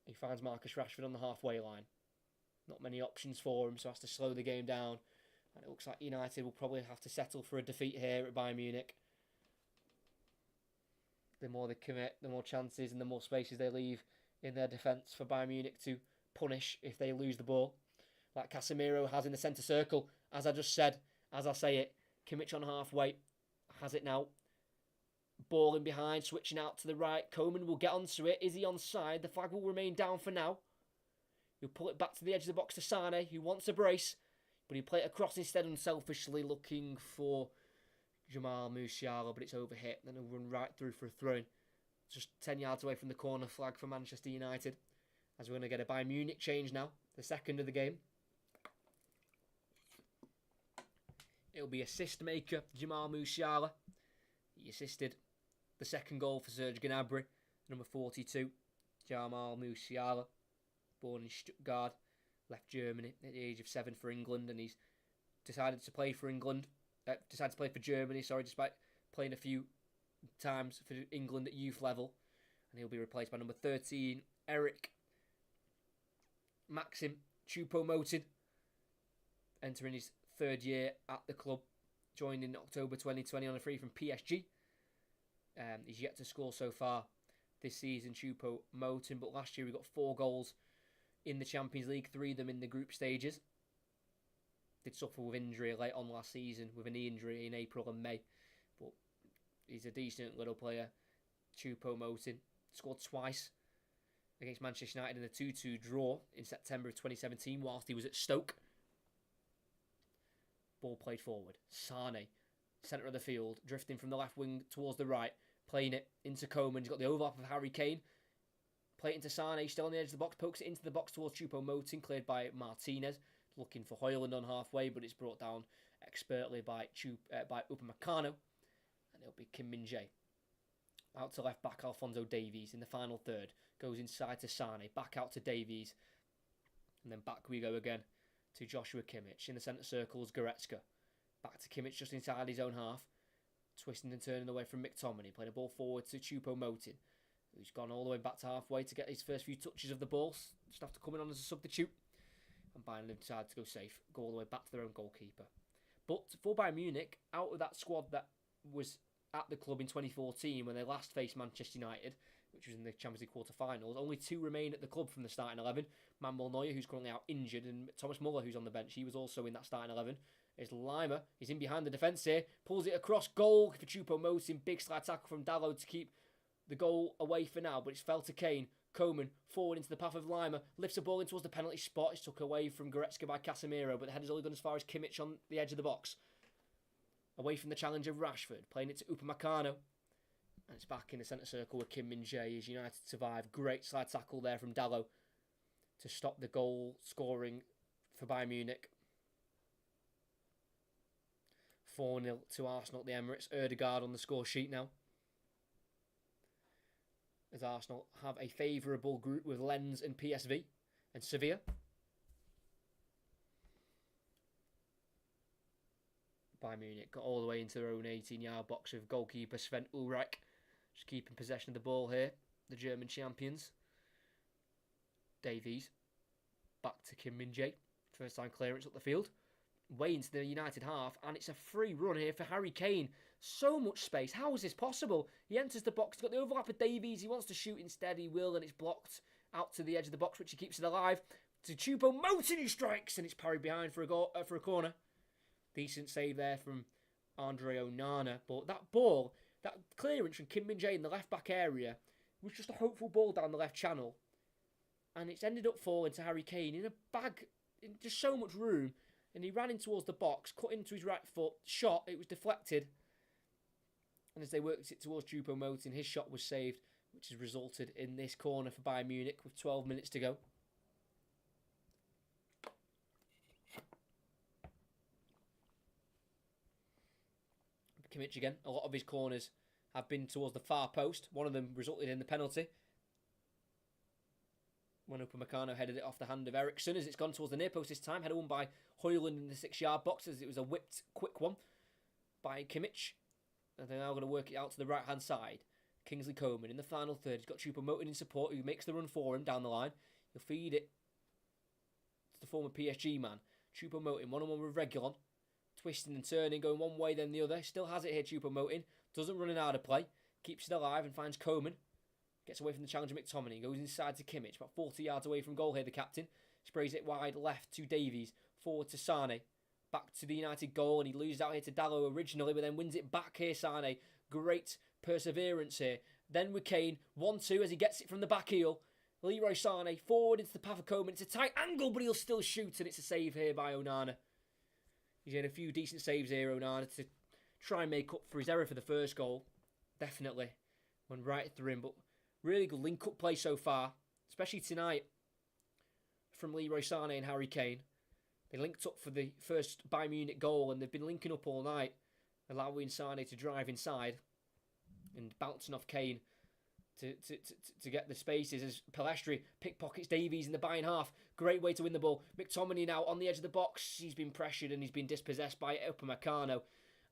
He finds Marcus Rashford on the halfway line. Not many options for him, so has to slow the game down. And it looks like United will probably have to settle for a defeat here at Bayern Munich. The more they commit, the more chances and the more spaces they leave in their defence for Bayern Munich to punish if they lose the ball. Like Casemiro has in the centre circle, as I just said. As I say it, Kimmich on halfway, has it now. Ball in behind, switching out to the right. Coman will get onto it. Is he onside? The flag will remain down for now. He'll pull it back to the edge of the box to Sane, who wants a brace, but he'll play it across instead, unselfishly looking for Jamal Musiala, but it's overhit. Then he'll run right through for a throw. Just 10 yards away from the corner flag for Manchester United. As we're going to get a Bayern Munich change now. The second of the game. It'll be assist maker Jamal Musiala. He assisted the second goal for Serge Gnabry. Number 42, Jamal Musiala. Born in Stuttgart. Left Germany at the age of 7 for England. And he's decided to play for England. Decided to play for Germany, despite playing a few times for England at youth level. And he'll be replaced by number 13, Eric Maxim Choupo-Moting, entering his third year at the club. Joined in October 2020 on a free from PSG. He's yet to score so far this season, Choupo-Moting, but last year he got 4 goals in the Champions League, 3 of them in the group stages. Did suffer with injury late on last season with a knee injury in April and May, but he's a decent little player. Choupo-Moting scored twice against Manchester United in a 2-2 draw in September of 2017 whilst he was at Stoke. Ball played forward. Sane, centre of the field, drifting from the left wing towards the right, playing it into Coman. He's got the overlap of Harry Kane. Play it into Sane, still on the edge of the box, pokes it into the box towards Choupo-Moting, cleared by Martinez. Looking for Højlund on halfway, but it's brought down expertly by Upamecano. And it'll be Kim Min-jae. Out to left back, Alphonso Davies in the final third. Goes inside to Sane, back out to Davies. And then back we go again to Joshua Kimmich. In the centre circles, Goretzka. Back to Kimmich just inside his own half. Twisting and turning away from McTominay. Playing a ball forward to Choupo-Moting, who's gone all the way back to halfway to get his first few touches of the ball. Just have to come in on as a substitute. And Bayern decided to go safe. Go all the way back to their own goalkeeper. But for Bayern Munich, out of that squad that was at the club in 2014 when they last faced Manchester United, which was in the Champions League quarter-finals, only 2 remain at the club from the starting 11. Manuel Neuer, who's currently out injured, and Thomas Muller, who's on the bench. He was also in that starting 11. There's Lima. He's in behind the defence here. Pulls it across goal for Choupo-Moting. Big slide tackle from Dalot to keep the goal away for now, but it's fell to Kane. Coman forward into the path of Lima. Lifts the ball in towards the penalty spot. It's took away from Goretzka by Casemiro, but the header's only gone as far as Kimmich on the edge of the box. Away from the challenge of Rashford. Playing it to Upamecano. And it's back in the centre circle with Kim Min-jae as United survive. Great slide tackle there from Dalot to stop the goal scoring for Bayern Munich. 4-0 to Arsenal at the Emirates. Ødegaard on the score sheet now. As Arsenal have a favourable group with Lens and PSV and Sevilla. Bayern Munich got all the way into their own 18-yard box with goalkeeper Sven Ulreich just keeping possession of the ball here. The German champions. Davies back to Kim Min-jae. First time clearance up the field. Way into the United half, and it's a free run here for Harry Kane. So much space. How is this possible? He enters the box. He's got the overlap of Davies. He wants to shoot instead. He will, and it's blocked out to the edge of the box, which he keeps it alive. To Choupo-Moting, who strikes, and it's parried behind for a corner. Decent save there from Andre Onana. But that ball, that clearance from Kim Min-jae in the left-back area, was just a hopeful ball down the left channel. And it's ended up falling to Harry Kane in a bag, in just so much room. And he ran in towards the box, cut into his right foot, shot, it was deflected. And as they worked it towards Choupo-Moting, his shot was saved, which has resulted in this corner for Bayern Munich with 12 minutes to go. Kimmich again. A lot of his corners have been towards the far post. One of them resulted in the penalty. When Upamecano headed it off the hand of Eriksson, as it's gone towards the near post this time. Headed won by Højlund in the 6-yard box as it was a whipped quick one by Kimmich. And they're now going to work it out to the right-hand side. Kingsley Coman in the final third. He's got Choupo-Moting in support, who makes the run for him down the line. He'll feed it to the former PSG man. Choupo-Moting, one-on-one with Reguilon. Twisting and turning, going one way then the other. Still has it here, Choupo-Moting. Doesn't run it out of play. Keeps it alive and finds Coman. Gets away from the challenger McTominay. Goes inside to Kimmich. About 40 yards away from goal here, the captain. Sprays it wide left to Davies. Forward to Sane. Back to the United goal. And he loses out here to Dalot originally. But then wins it back here, Sane. Great perseverance here. Then with Kane. 1-2 as he gets it from the back heel. Leroy Sane forward into the path of Coman. It's a tight angle, but he'll still shoot. And it's a save here by Onana. He's had a few decent saves here, Onana, to try and make up for his error for the first goal. Definitely went right through him, but really good link-up play so far, especially tonight from Leroy Sané and Harry Kane. They linked up for the first Bayern Munich goal, and they've been linking up all night, allowing Sané to drive inside and bouncing off Kane to get the spaces as Pellistri pickpockets Davies in the Bayern half. Great way to win the ball. McTominay now on the edge of the box. He's been pressured and he's been dispossessed by Upamecano.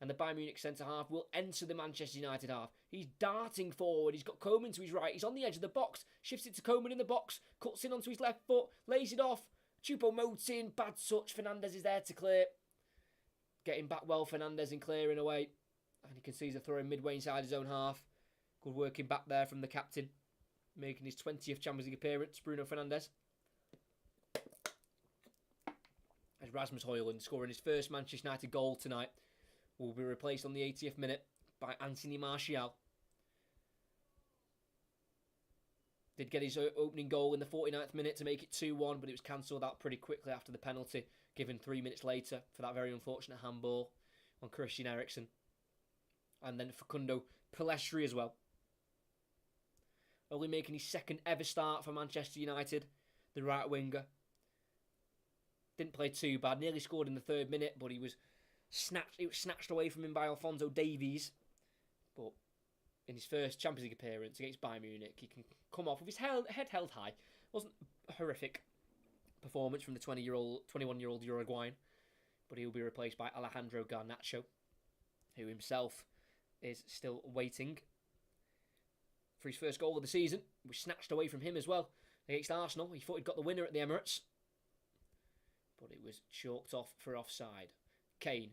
And the Bayern Munich centre-half will enter the Manchester United half. He's darting forward. He's got Coman to his right. He's on the edge of the box. Shifts it to Coman in the box. Cuts in onto his left foot. Lays it off. Choupo-Moting. Bad touch. Fernandes is there to clear. Getting back well, Fernandes, and clearing away. And you can see he's a throw in midway inside his own half. Good working back there from the captain. Making his 20th Champions League appearance, Bruno Fernandes. As Rasmus Højlund scoring his first Manchester United goal tonight. Will be replaced on the 80th minute by Anthony Martial. Did get his opening goal in the 49th minute to make it 2-1, but it was cancelled out pretty quickly after the penalty given 3 minutes later for that very unfortunate handball on Christian Eriksen. And then Facundo Pellistri as well. Only making his second ever start for Manchester United, the right winger. Didn't play too bad, nearly scored in the 3rd minute, but it was snatched away from him by Alphonso Davies. But in his first Champions League appearance against Bayern Munich, he can come off with his head held high. Wasn't a horrific performance from the 21-year-old Uruguayan, but he will be replaced by Alejandro Garnacho, who himself is still waiting for his first goal of the season. It was snatched away from him as well against Arsenal. He thought he'd got the winner at the Emirates, but it was chalked off for offside. Kane,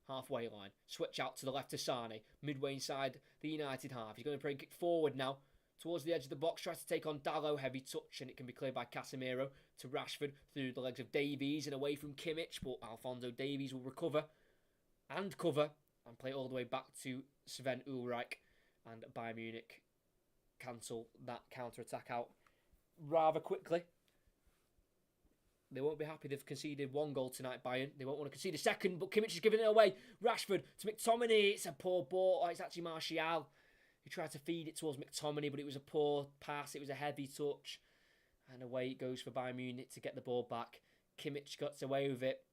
halfway line, switch out to the left to Sané, midway inside the United half. He's going to break it forward now towards the edge of the box, tries to take on Dalot, heavy touch, and it can be cleared by Casemiro to Rashford through the legs of Davies and away from Kimmich, but Alphonso Davies will recover and cover and play all the way back to Sven Ulreich, and Bayern Munich cancel that counter-attack out rather quickly. They won't be happy they've conceded 1 goal tonight, Bayern. They won't want to concede a second, but Kimmich is giving it away. Rashford to McTominay. It's a poor ball. Oh, it's actually Martial who tried to feed it towards McTominay, but it was a poor pass. It was a heavy touch. And away it goes for Bayern Munich to get the ball back. Kimmich got away with it.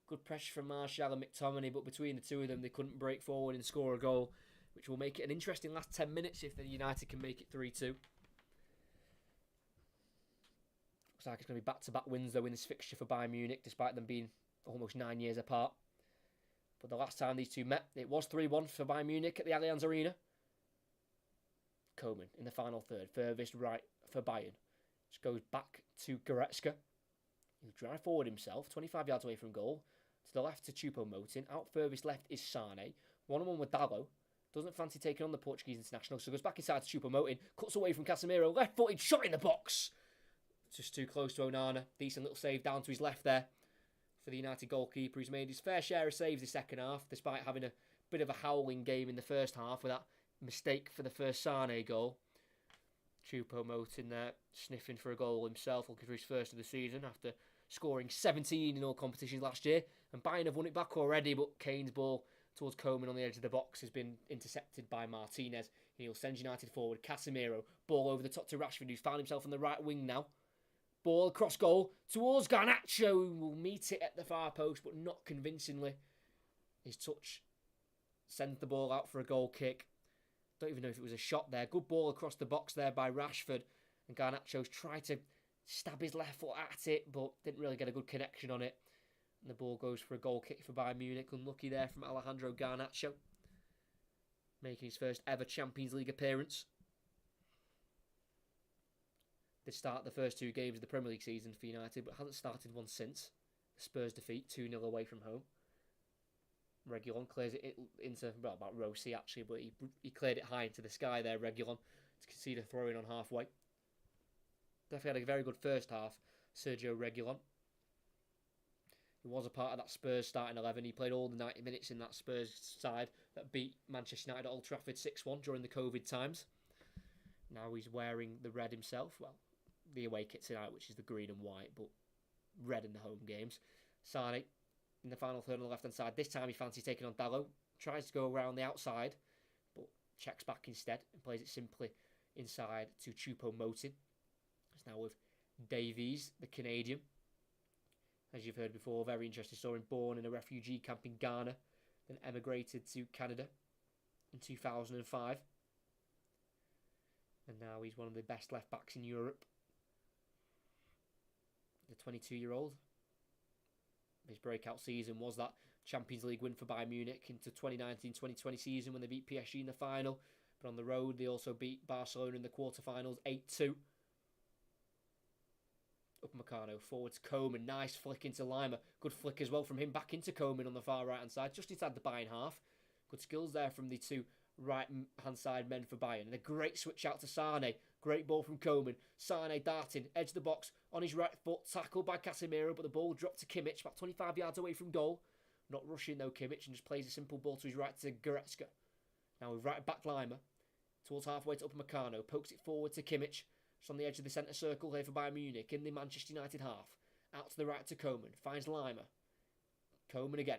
Good pressure from Martial and McTominay, but between the two of them, they couldn't break forward and score a goal, which will make it an interesting last 10 minutes if the United can make it 3-2. Looks like it's going to be back-to-back wins, though, in this fixture for Bayern Munich, despite them being almost 9 years apart. But the last time these two met, it was 3-1 for Bayern Munich at the Allianz Arena. Coman in the final third, furthest right for Bayern. Just goes back to Goretzka. He'll drive forward himself, 25 yards away from goal. To the left to Choupo-Moting. Out furthest left is Sané. 1-on-1 with Dalot. Doesn't fancy taking on the Portuguese international, so goes back inside to Choupo-Moting. Cuts away from Casemiro. Left-footed shot in the box. Just too close to Onana. Decent little save down to his left there for the United goalkeeper. He's made his fair share of saves the second half, despite having a bit of a howling game in the first half with that mistake for the first Sané goal. Choupo-Moting there, sniffing for a goal himself, looking for his first of the season after scoring 17 in all competitions last year. And Bayern have won it back already, but Kane's ball towards Coman on the edge of the box has been intercepted by Martinez. He'll send United forward. Casemiro, ball over the top to Rashford, who's found himself on the right wing now. Ball across goal towards Garnacho, who will meet it at the far post, but not convincingly. His touch sends the ball out for a goal kick. Don't even know if it was a shot there. Good ball across the box there by Rashford. And Garnacho's tried to stab his left foot at it, but didn't really get a good connection on it. And the ball goes for a goal kick for Bayern Munich. Unlucky there from Alejandro Garnacho, making his first ever Champions League appearance. They start the first 2 games of the Premier League season for United, but hasn't started one since. The Spurs defeat 2-0 away from home. Reguilon clears it into, well, about Rossi actually, but he cleared it high into the sky there, Reguilon, to concede a throw-in on halfway. Definitely had a very good first half, Sergio Reguilon. He was a part of that Spurs starting 11. He played all the 90 minutes in that Spurs side that beat Manchester United at Old Trafford 6-1 during the COVID times. Now he's wearing the red himself. Well, the away kit tonight, which is the green and white, but red in the home games. Sané in the final third on the left-hand side. This time he fancies taking on Dalot. tries to go around the outside, but checks back instead and plays it simply inside to Choupo-Moting. It's now with Davies, the Canadian. As you've heard before, very interesting story. Born in a refugee camp in Ghana, then emigrated to Canada in 2005. And now he's one of the best left-backs in Europe. The 22-year-old. His breakout season was that Champions League win for Bayern Munich into 2019-2020 season when they beat PSG in the final. But on the road, they also beat Barcelona in the quarterfinals 8-2. Upamecano forwards Coman, nice flick into Lima, good flick as well from him back into Coman on the far right hand side, just inside the Bayern half. Good skills there from the two right hand side men for Bayern, and a great switch out to Sane, great ball from Coman. Sane darting, edge of the box on his right foot, tackled by Casemiro, but the ball dropped to Kimmich about 25 yards away from goal. Not rushing though Kimmich, and just plays a simple ball to his right to Goretzka. Now with right back Lima towards halfway to Upamecano, pokes it forward to Kimmich. It's on the edge of the centre circle here for Bayern Munich in the Manchester United half. Out to the right to Coman. Finds Lima. Coman again.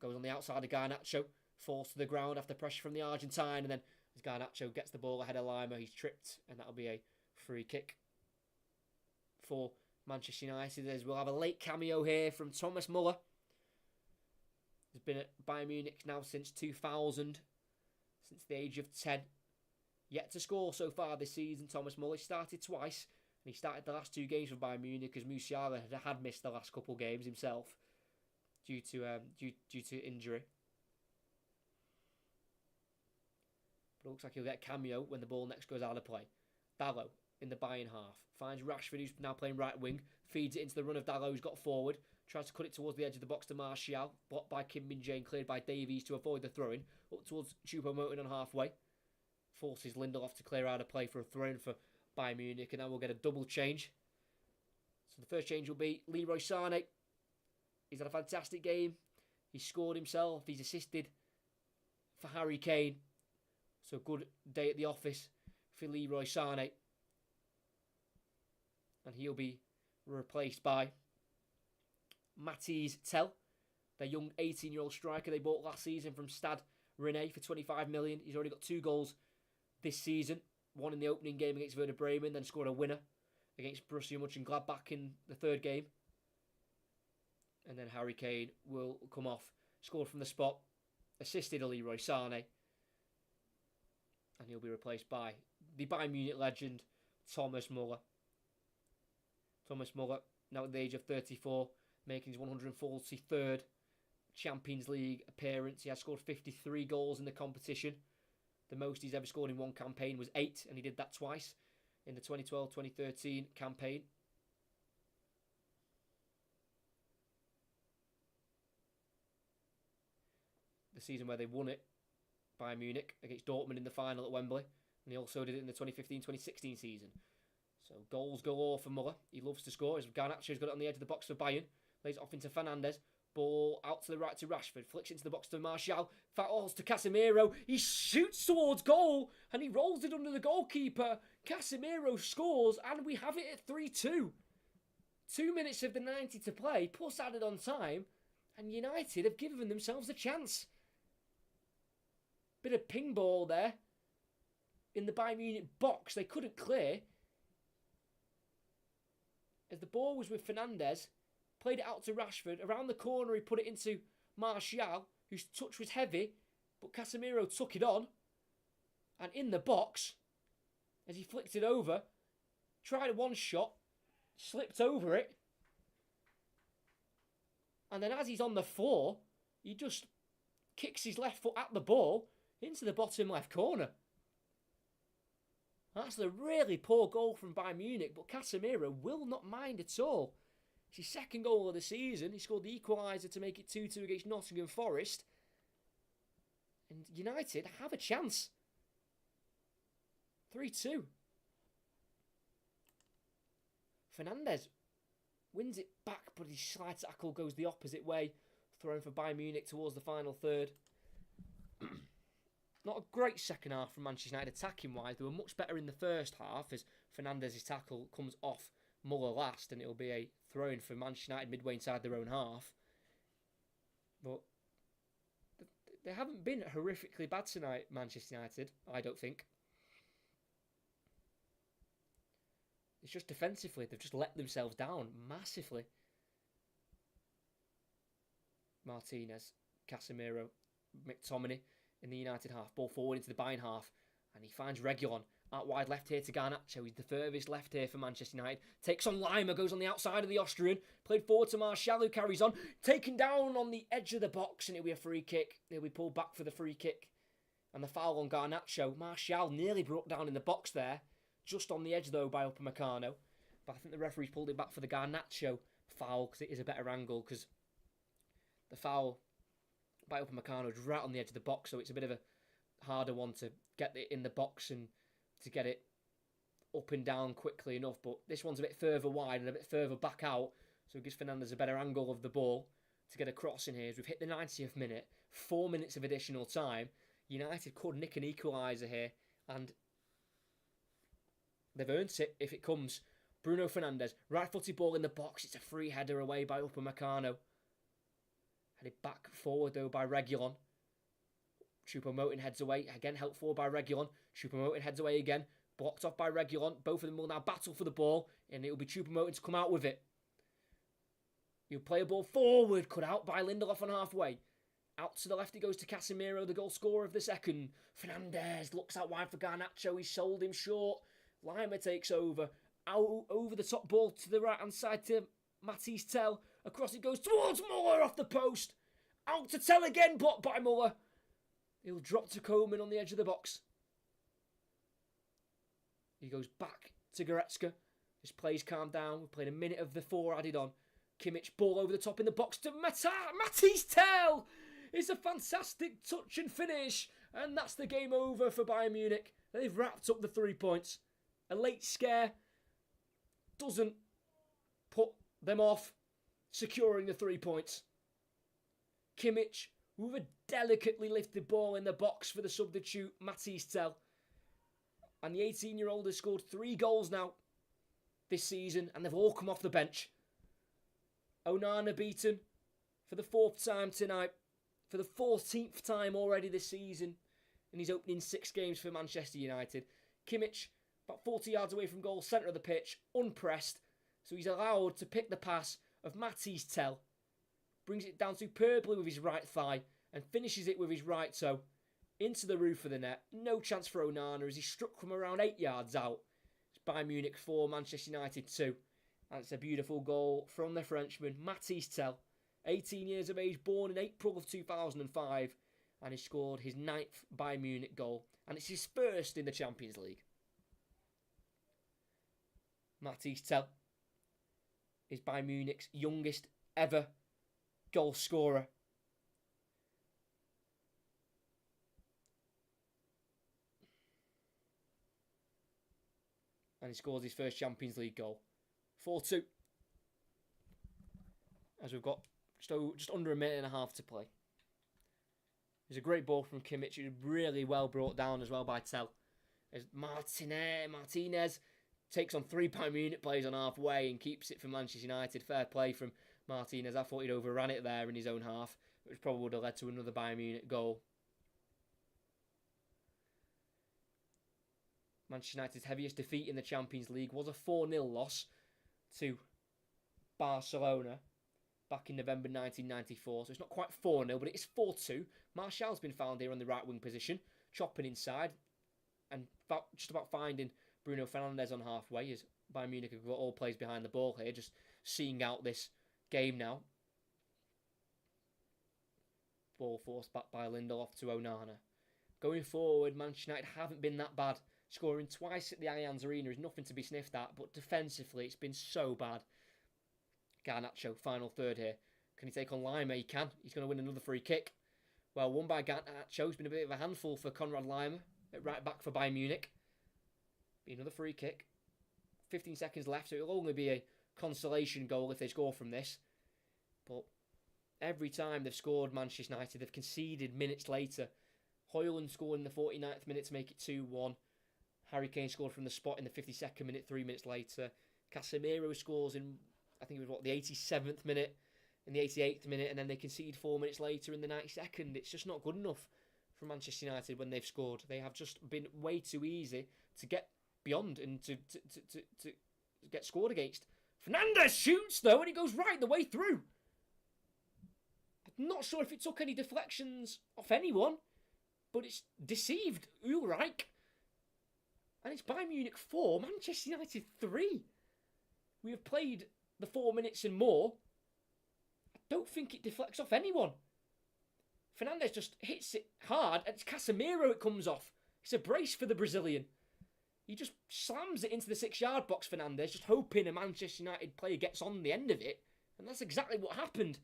Goes on the outside of Garnacho. Falls to the ground after pressure from the Argentine. And then as Garnacho gets the ball ahead of Lima, he's tripped. And that'll be a free kick for Manchester United. As we'll have a late cameo here from Thomas Muller. He's been at Bayern Munich now since 2000. Since the age of 10. Yet to score so far this season, Thomas Muller started twice, and he started the last two games for Bayern Munich as Musiala had missed the last couple of games himself due to injury. But it looks like he'll get a cameo when the ball next goes out of play. Dalot in the Bayern half finds Rashford, who's now playing right wing, feeds it into the run of Dalot, who's got forward, tries to cut it towards the edge of the box to Martial, blocked by Kim Min-jae and cleared by Davies to avoid the throw-in, up towards Choupo-Moting on halfway. Forces Lindelof to clear out a play for a throw-in for Bayern Munich, and now we'll get a double change. So the first change will be Leroy Sané. He's had a fantastic game. He's scored himself. He's assisted for Harry Kane. So good day at the office for Leroy Sané. And he'll be replaced by Mathys Tel, their young 18-year-old striker they bought last season from Stade Rennais for 25 million. He's already got 2 goals this season. One in the opening game against Werder Bremen, then scored a winner against Borussia Mönchengladbach in the third game. And then Harry Kane will come off, scored from the spot, assisted Leroy Sané. And he'll be replaced by the Bayern Munich legend, Thomas Muller. Thomas Muller, now at the age of 34, making his 143rd Champions League appearance. He has scored 53 goals in the competition. The most he's ever scored in one campaign was 8, and he did that twice in the 2012-2013 campaign. The season where they won it, Bayern Munich, against Dortmund in the final at Wembley. And he also did it in the 2015-2016 season. So goals galore for Muller. He loves to score. As Garnacho's got it on the edge of the box for Bayern. Lays it off into Fernandes. Ball out to the right to Rashford. Flicks into the box to Martial. Fouls to Casemiro. He shoots towards goal. And he rolls it under the goalkeeper. Casemiro scores. And we have it at 3-2. 2 minutes of the 90 to play. Plus added on time. And United have given themselves a chance. Bit of ping ball there. In the Bayern Munich box. They couldn't clear. As the ball was with Fernandes. Played it out to Rashford. Around the corner, he put it into Martial, whose touch was heavy, but Casemiro took it on. And in the box, as he flicked it over, tried one shot, slipped over it. And then as he's on the floor, he just kicks his left foot at the ball into the bottom left corner. That's a really poor goal from Bayern Munich, but Casemiro will not mind at all. It's his second goal of the season. He scored the equaliser to make it 2-2 against Nottingham Forest. And United have a chance. 3-2. Fernandes wins it back, but his slide tackle goes the opposite way. Thrown for Bayern Munich towards the final third. Not a great second half from Manchester United attacking-wise. They were much better in the first half as Fernandes' tackle comes off Muller last, and it'll be a throw-in for Manchester United midway inside their own half. But they haven't been horrifically bad tonight, Manchester United, I don't think. It's just defensively, they've just let themselves down massively. Martinez, Casemiro, McTominay in the United half. Ball forward into the Bayern half. And he finds Reguilon out wide left here to Garnacho. He's the furthest left here for Manchester United. Takes on Lima, goes on the outside of the Austrian. Played forward to Martial, who carries on. Taken down on the edge of the box, and it'll be a free kick. He'll be pulled back for the free kick. And the foul on Garnacho. Martial nearly broke down in the box there. Just on the edge, though, by Upamecano. But I think the referee's pulled it back for the Garnacho foul, because it is a better angle, because the foul by Upamecano is right on the edge of the box, so it's a bit of a harder one to get it in the box and to get it up and down quickly enough. But this one's a bit further wide and a bit further back out, so it gives Fernandes a better angle of the ball to get a cross in here. As we've hit the 90th minute, 4 minutes of additional time. United could nick an equaliser here, and they've earned it if it comes. Bruno Fernandes, right-footed ball in the box. It's a free header away by Upamecano. Headed back forward, though, by Reguilon. Choupo-Moting heads away. Again, helped forward by Reguilon. Choupo-Moting heads away again. Blocked off by Reguilon. Both of them will now battle for the ball, and it will be Choupo-Moting to come out with it. He'll play a ball forward, cut out by Lindelof on halfway. Out to the left it goes to Casemiro, the goal scorer of the second. Fernandes looks out wide for Garnacho. He sold him short. Lima takes over. Out over the top ball to the right-hand side to Matisse Tell. Across it goes towards Muller off the post. Out to Tell again, blocked by Muller. He'll drop to Koeman on the edge of the box. He goes back to Goretzka. His play's calmed down. We've played a minute of the 4 added on. Kimmich, ball over the top in the box to Matisse Tell. It's a fantastic touch and finish. And that's the game over for Bayern Munich. They've wrapped up the 3 points. A late scare doesn't put them off securing the 3 points. Kimmich with a delicately lifted ball in the box for the substitute Matisse Tell. And the 18-year-old has scored 3 goals now this season, and they've all come off the bench. Onana beaten for the 4th time tonight, for the 14th time already this season in his opening 6 games for Manchester United. Kimmich, about 40 yards away from goal, centre of the pitch, unpressed, so he's allowed to pick the pass of Matisse Tell. Brings it down superbly with his right thigh and finishes it with his right toe into the roof of the net. No chance for Onana as he struck from around 8 yards out. It's Bayern Munich 4, Manchester United 2. And it's a beautiful goal from the Frenchman, Matisse Tell. 18 years of age, born in April of 2005. And he scored his 9th Bayern Munich goal. And it's his first in the Champions League. Matisse Tell is Bayern Munich's youngest ever goal scorer. And he scores his first Champions League goal. 4-2. As we've got just under a minute and a half to play. There's a great ball from Kimmich. It was really well brought down as well by Tell. As Martinez takes on 3 Bayern Munich players on halfway and keeps it for Manchester United. Fair play from Martinez. I thought he'd overran it there in his own half, which probably would have led to another Bayern Munich goal. Manchester United's heaviest defeat in the Champions League was a 4-0 loss to Barcelona back in November 1994. So it's not quite 4-0, but it is 4-2. Martial's been found here on the right wing position, chopping inside and just about finding Bruno Fernandes on halfway as Bayern Munich have got all plays behind the ball here, just seeing out this game now. Ball forced back by Lindelof to Onana. Going forward, Manchester United haven't been that bad. Scoring twice at the Allianz Arena is nothing to be sniffed at, but defensively it's been so bad. Garnacho, final third here. Can he take on Lima? He can. He's going to win another free kick. Well, won by Garnacho. It's been a bit of a handful for Konrad Lima. At right back for Bayern Munich. Be another free kick. 15 seconds left, so it'll only be a consolation goal if they score from this. But every time they've scored Manchester United, they've conceded minutes later. Højlund scored in the 49th minute to make it 2-1. Harry Kane scored from the spot in the 52nd minute, 3 minutes later. Casemiro scores in, I think it was the 87th minute in the 88th minute, and then they concede 4 minutes later in the 92nd. It's just not good enough for Manchester United when they've scored. They have just been way too easy to get beyond and to get scored against. Fernandes shoots, though, and he goes right the way through. I'm not sure if it took any deflections off anyone, but it's deceived Ulreich. And it's Bayern Munich 4, Manchester United 3. We have played the 4 minutes and more. I don't think it deflects off anyone. Fernandes just hits it hard, and it's Casemiro it comes off. It's a brace for the Brazilian. He just slams it into the 6-yard box, Fernandes, just hoping a Manchester United player gets on the end of it. And that's exactly what happened.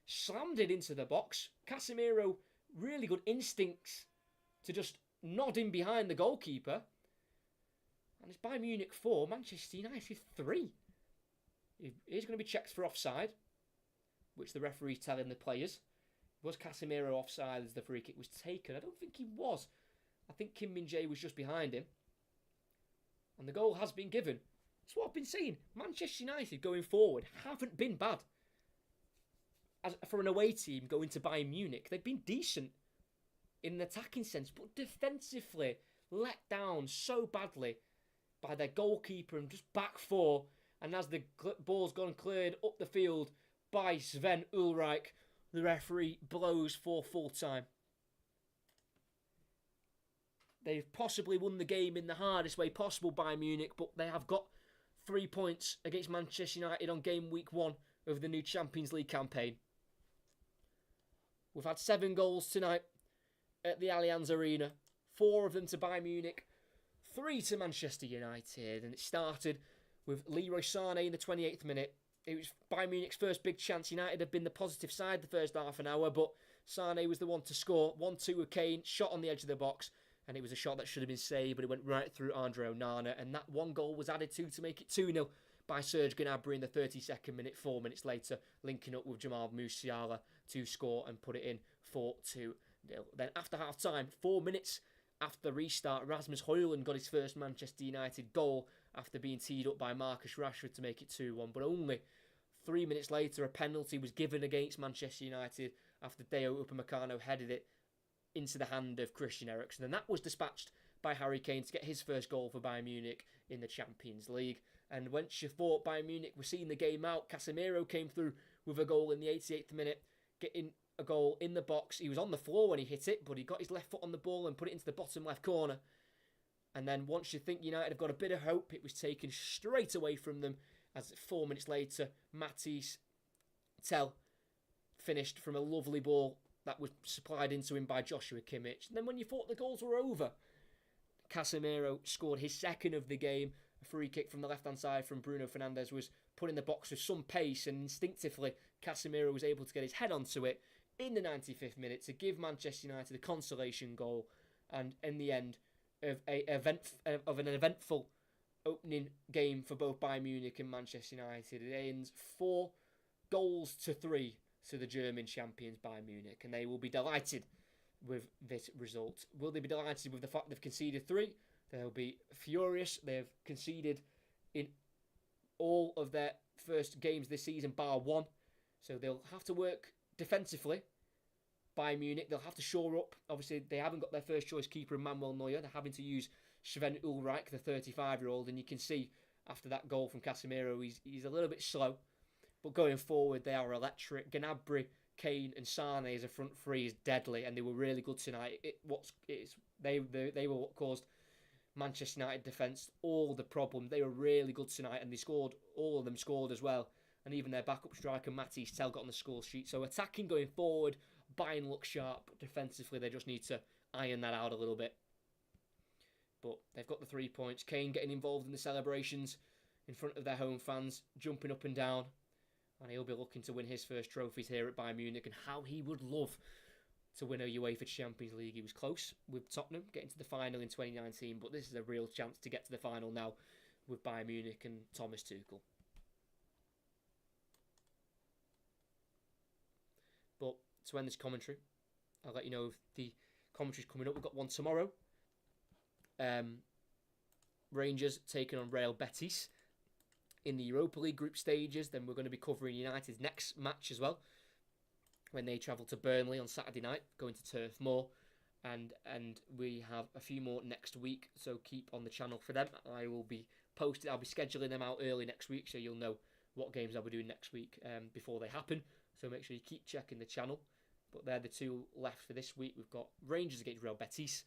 Slammed it into the box. Casemiro, really good instincts to just nod in behind the goalkeeper. And it's Bayern Munich 4, Manchester United 3. He's going to be checked for offside, which the referee's telling the players. Was Casemiro offside as the free kick was taken? I don't think he was. I think Kim Min-jae was just behind him. And the goal has been given. That's what I've been saying. Manchester United going forward haven't been bad. As for an away team going to Bayern Munich, they've been decent in an attacking sense, but defensively let down so badly by their goalkeeper and just back four. And as the ball's gone cleared up the field by Sven Ulreich, the referee blows for full time. They've possibly won the game in the hardest way possible, Bayern Munich, but they have got 3 points against Manchester United on game week 1 of the new Champions League campaign. We've had 7 goals tonight at the Allianz Arena. 4 of them to Bayern Munich, 3 to Manchester United. And it started with Leroy Sané in the 28th minute. It was Bayern Munich's first big chance. United had been the positive side the first half an hour, but Sané was the one to score. 1-2 with Kane, shot on the edge of the box. And it was a shot that should have been saved, but it went right through Andre Onana. And that one goal was added to make it 2-0 by Serge Gnabry in the 32nd minute, 4 minutes later, linking up with Jamal Musiala to score and put it in 4-2-0. Then after half-time, 4 minutes after the restart, Rasmus Højlund got his first Manchester United goal after being teed up by Marcus Rashford to make it 2-1. But only 3 minutes later, a penalty was given against Manchester United after Deo Upamecano headed it into the hand of Christian Eriksen, and that was dispatched by Harry Kane to get his first goal for Bayern Munich in the Champions League. And once you thought Bayern Munich were seeing the game out, Casemiro came through with a goal in the 88th minute, getting a goal in the box. He was on the floor when he hit it, but he got his left foot on the ball and put it into the bottom left corner. And then once you think United have got a bit of hope, it was taken straight away from them as 4 minutes later, Matisse Tell finished from a lovely ball that was supplied into him by Joshua Kimmich. And then when you thought the goals were over, Casemiro scored his second of the game. A free kick from the left-hand side from Bruno Fernandes was put in the box with some pace, and instinctively Casemiro was able to get his head onto it in the 95th minute to give Manchester United a consolation goal. And in the end of an eventful opening game for both Bayern Munich and Manchester United, it ends 4-3 to the German champions Bayern Munich, and they will be delighted with this result. Will they be delighted with the fact they've conceded 3? They'll be furious. They've conceded in all of their first games this season, bar 1. So they'll have to work defensively. Bayern Munich, they'll have to shore up. Obviously, they haven't got their first choice keeper, Manuel Neuer. They're having to use Sven Ulreich, the 35-year-old, and you can see after that goal from Casemiro, he's a little bit slow. But going forward, they are electric. Gnabry, Kane and Sané as a front three is deadly, and they were really good tonight. They were what caused Manchester United defence all the problem. They were really good tonight, and they scored. All of them scored as well. And even their backup striker, Matisse Tell, got on the score sheet. So attacking going forward, Bayern look sharp. But defensively, they just need to iron that out a little bit. But they've got the 3 points. Kane getting involved in the celebrations in front of their home fans, jumping up and down. And he'll be looking to win his first trophies here at Bayern Munich, and how he would love to win a UEFA Champions League. He was close with Tottenham, getting to the final in 2019, but this is a real chance to get to the final now with Bayern Munich and Thomas Tuchel. But to end this commentary, I'll let you know if the commentary's coming up. We've got one tomorrow. Rangers taking on Real Betis in the Europa League group stages. Then we're going to be covering United's next match as well, when they travel to Burnley on Saturday night, going to Turf Moor. And we have a few more next week, so keep on the channel for them. I'll be scheduling them out early next week, so you'll know what games I'll be doing next week before they happen. So make sure you keep checking the channel. But they're the two left for this week. We've got Rangers against Real Betis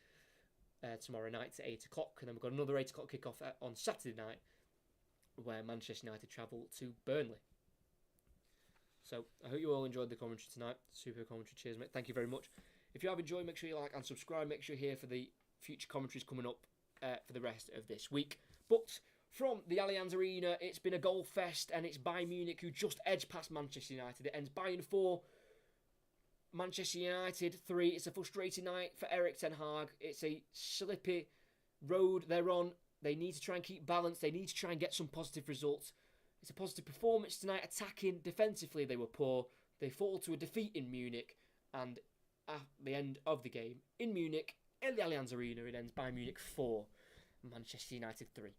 tomorrow night at 8 o'clock. And then we've got another 8 o'clock kickoff on Saturday night, where Manchester United travel to Burnley. So I hope you all enjoyed the commentary tonight. Super commentary. Cheers, mate. Thank you very much. If you have enjoyed, make sure you like and subscribe. Make sure you're here for the future commentaries coming up for the rest of this week. But from the Allianz Arena, it's been a goal fest, and it's Bayern Munich who just edged past Manchester United. It ends Bayern 4, Manchester United 3. It's a frustrating night for Erik ten Hag. It's a slippy road they're on. They need to try and keep balance. They need to try and get some positive results. It's a positive performance tonight. Attacking, defensively, they were poor. They fall to a defeat in Munich, and at the end of the game in Munich, in the Allianz Arena, it ends Bayern Munich 4, Manchester United 3.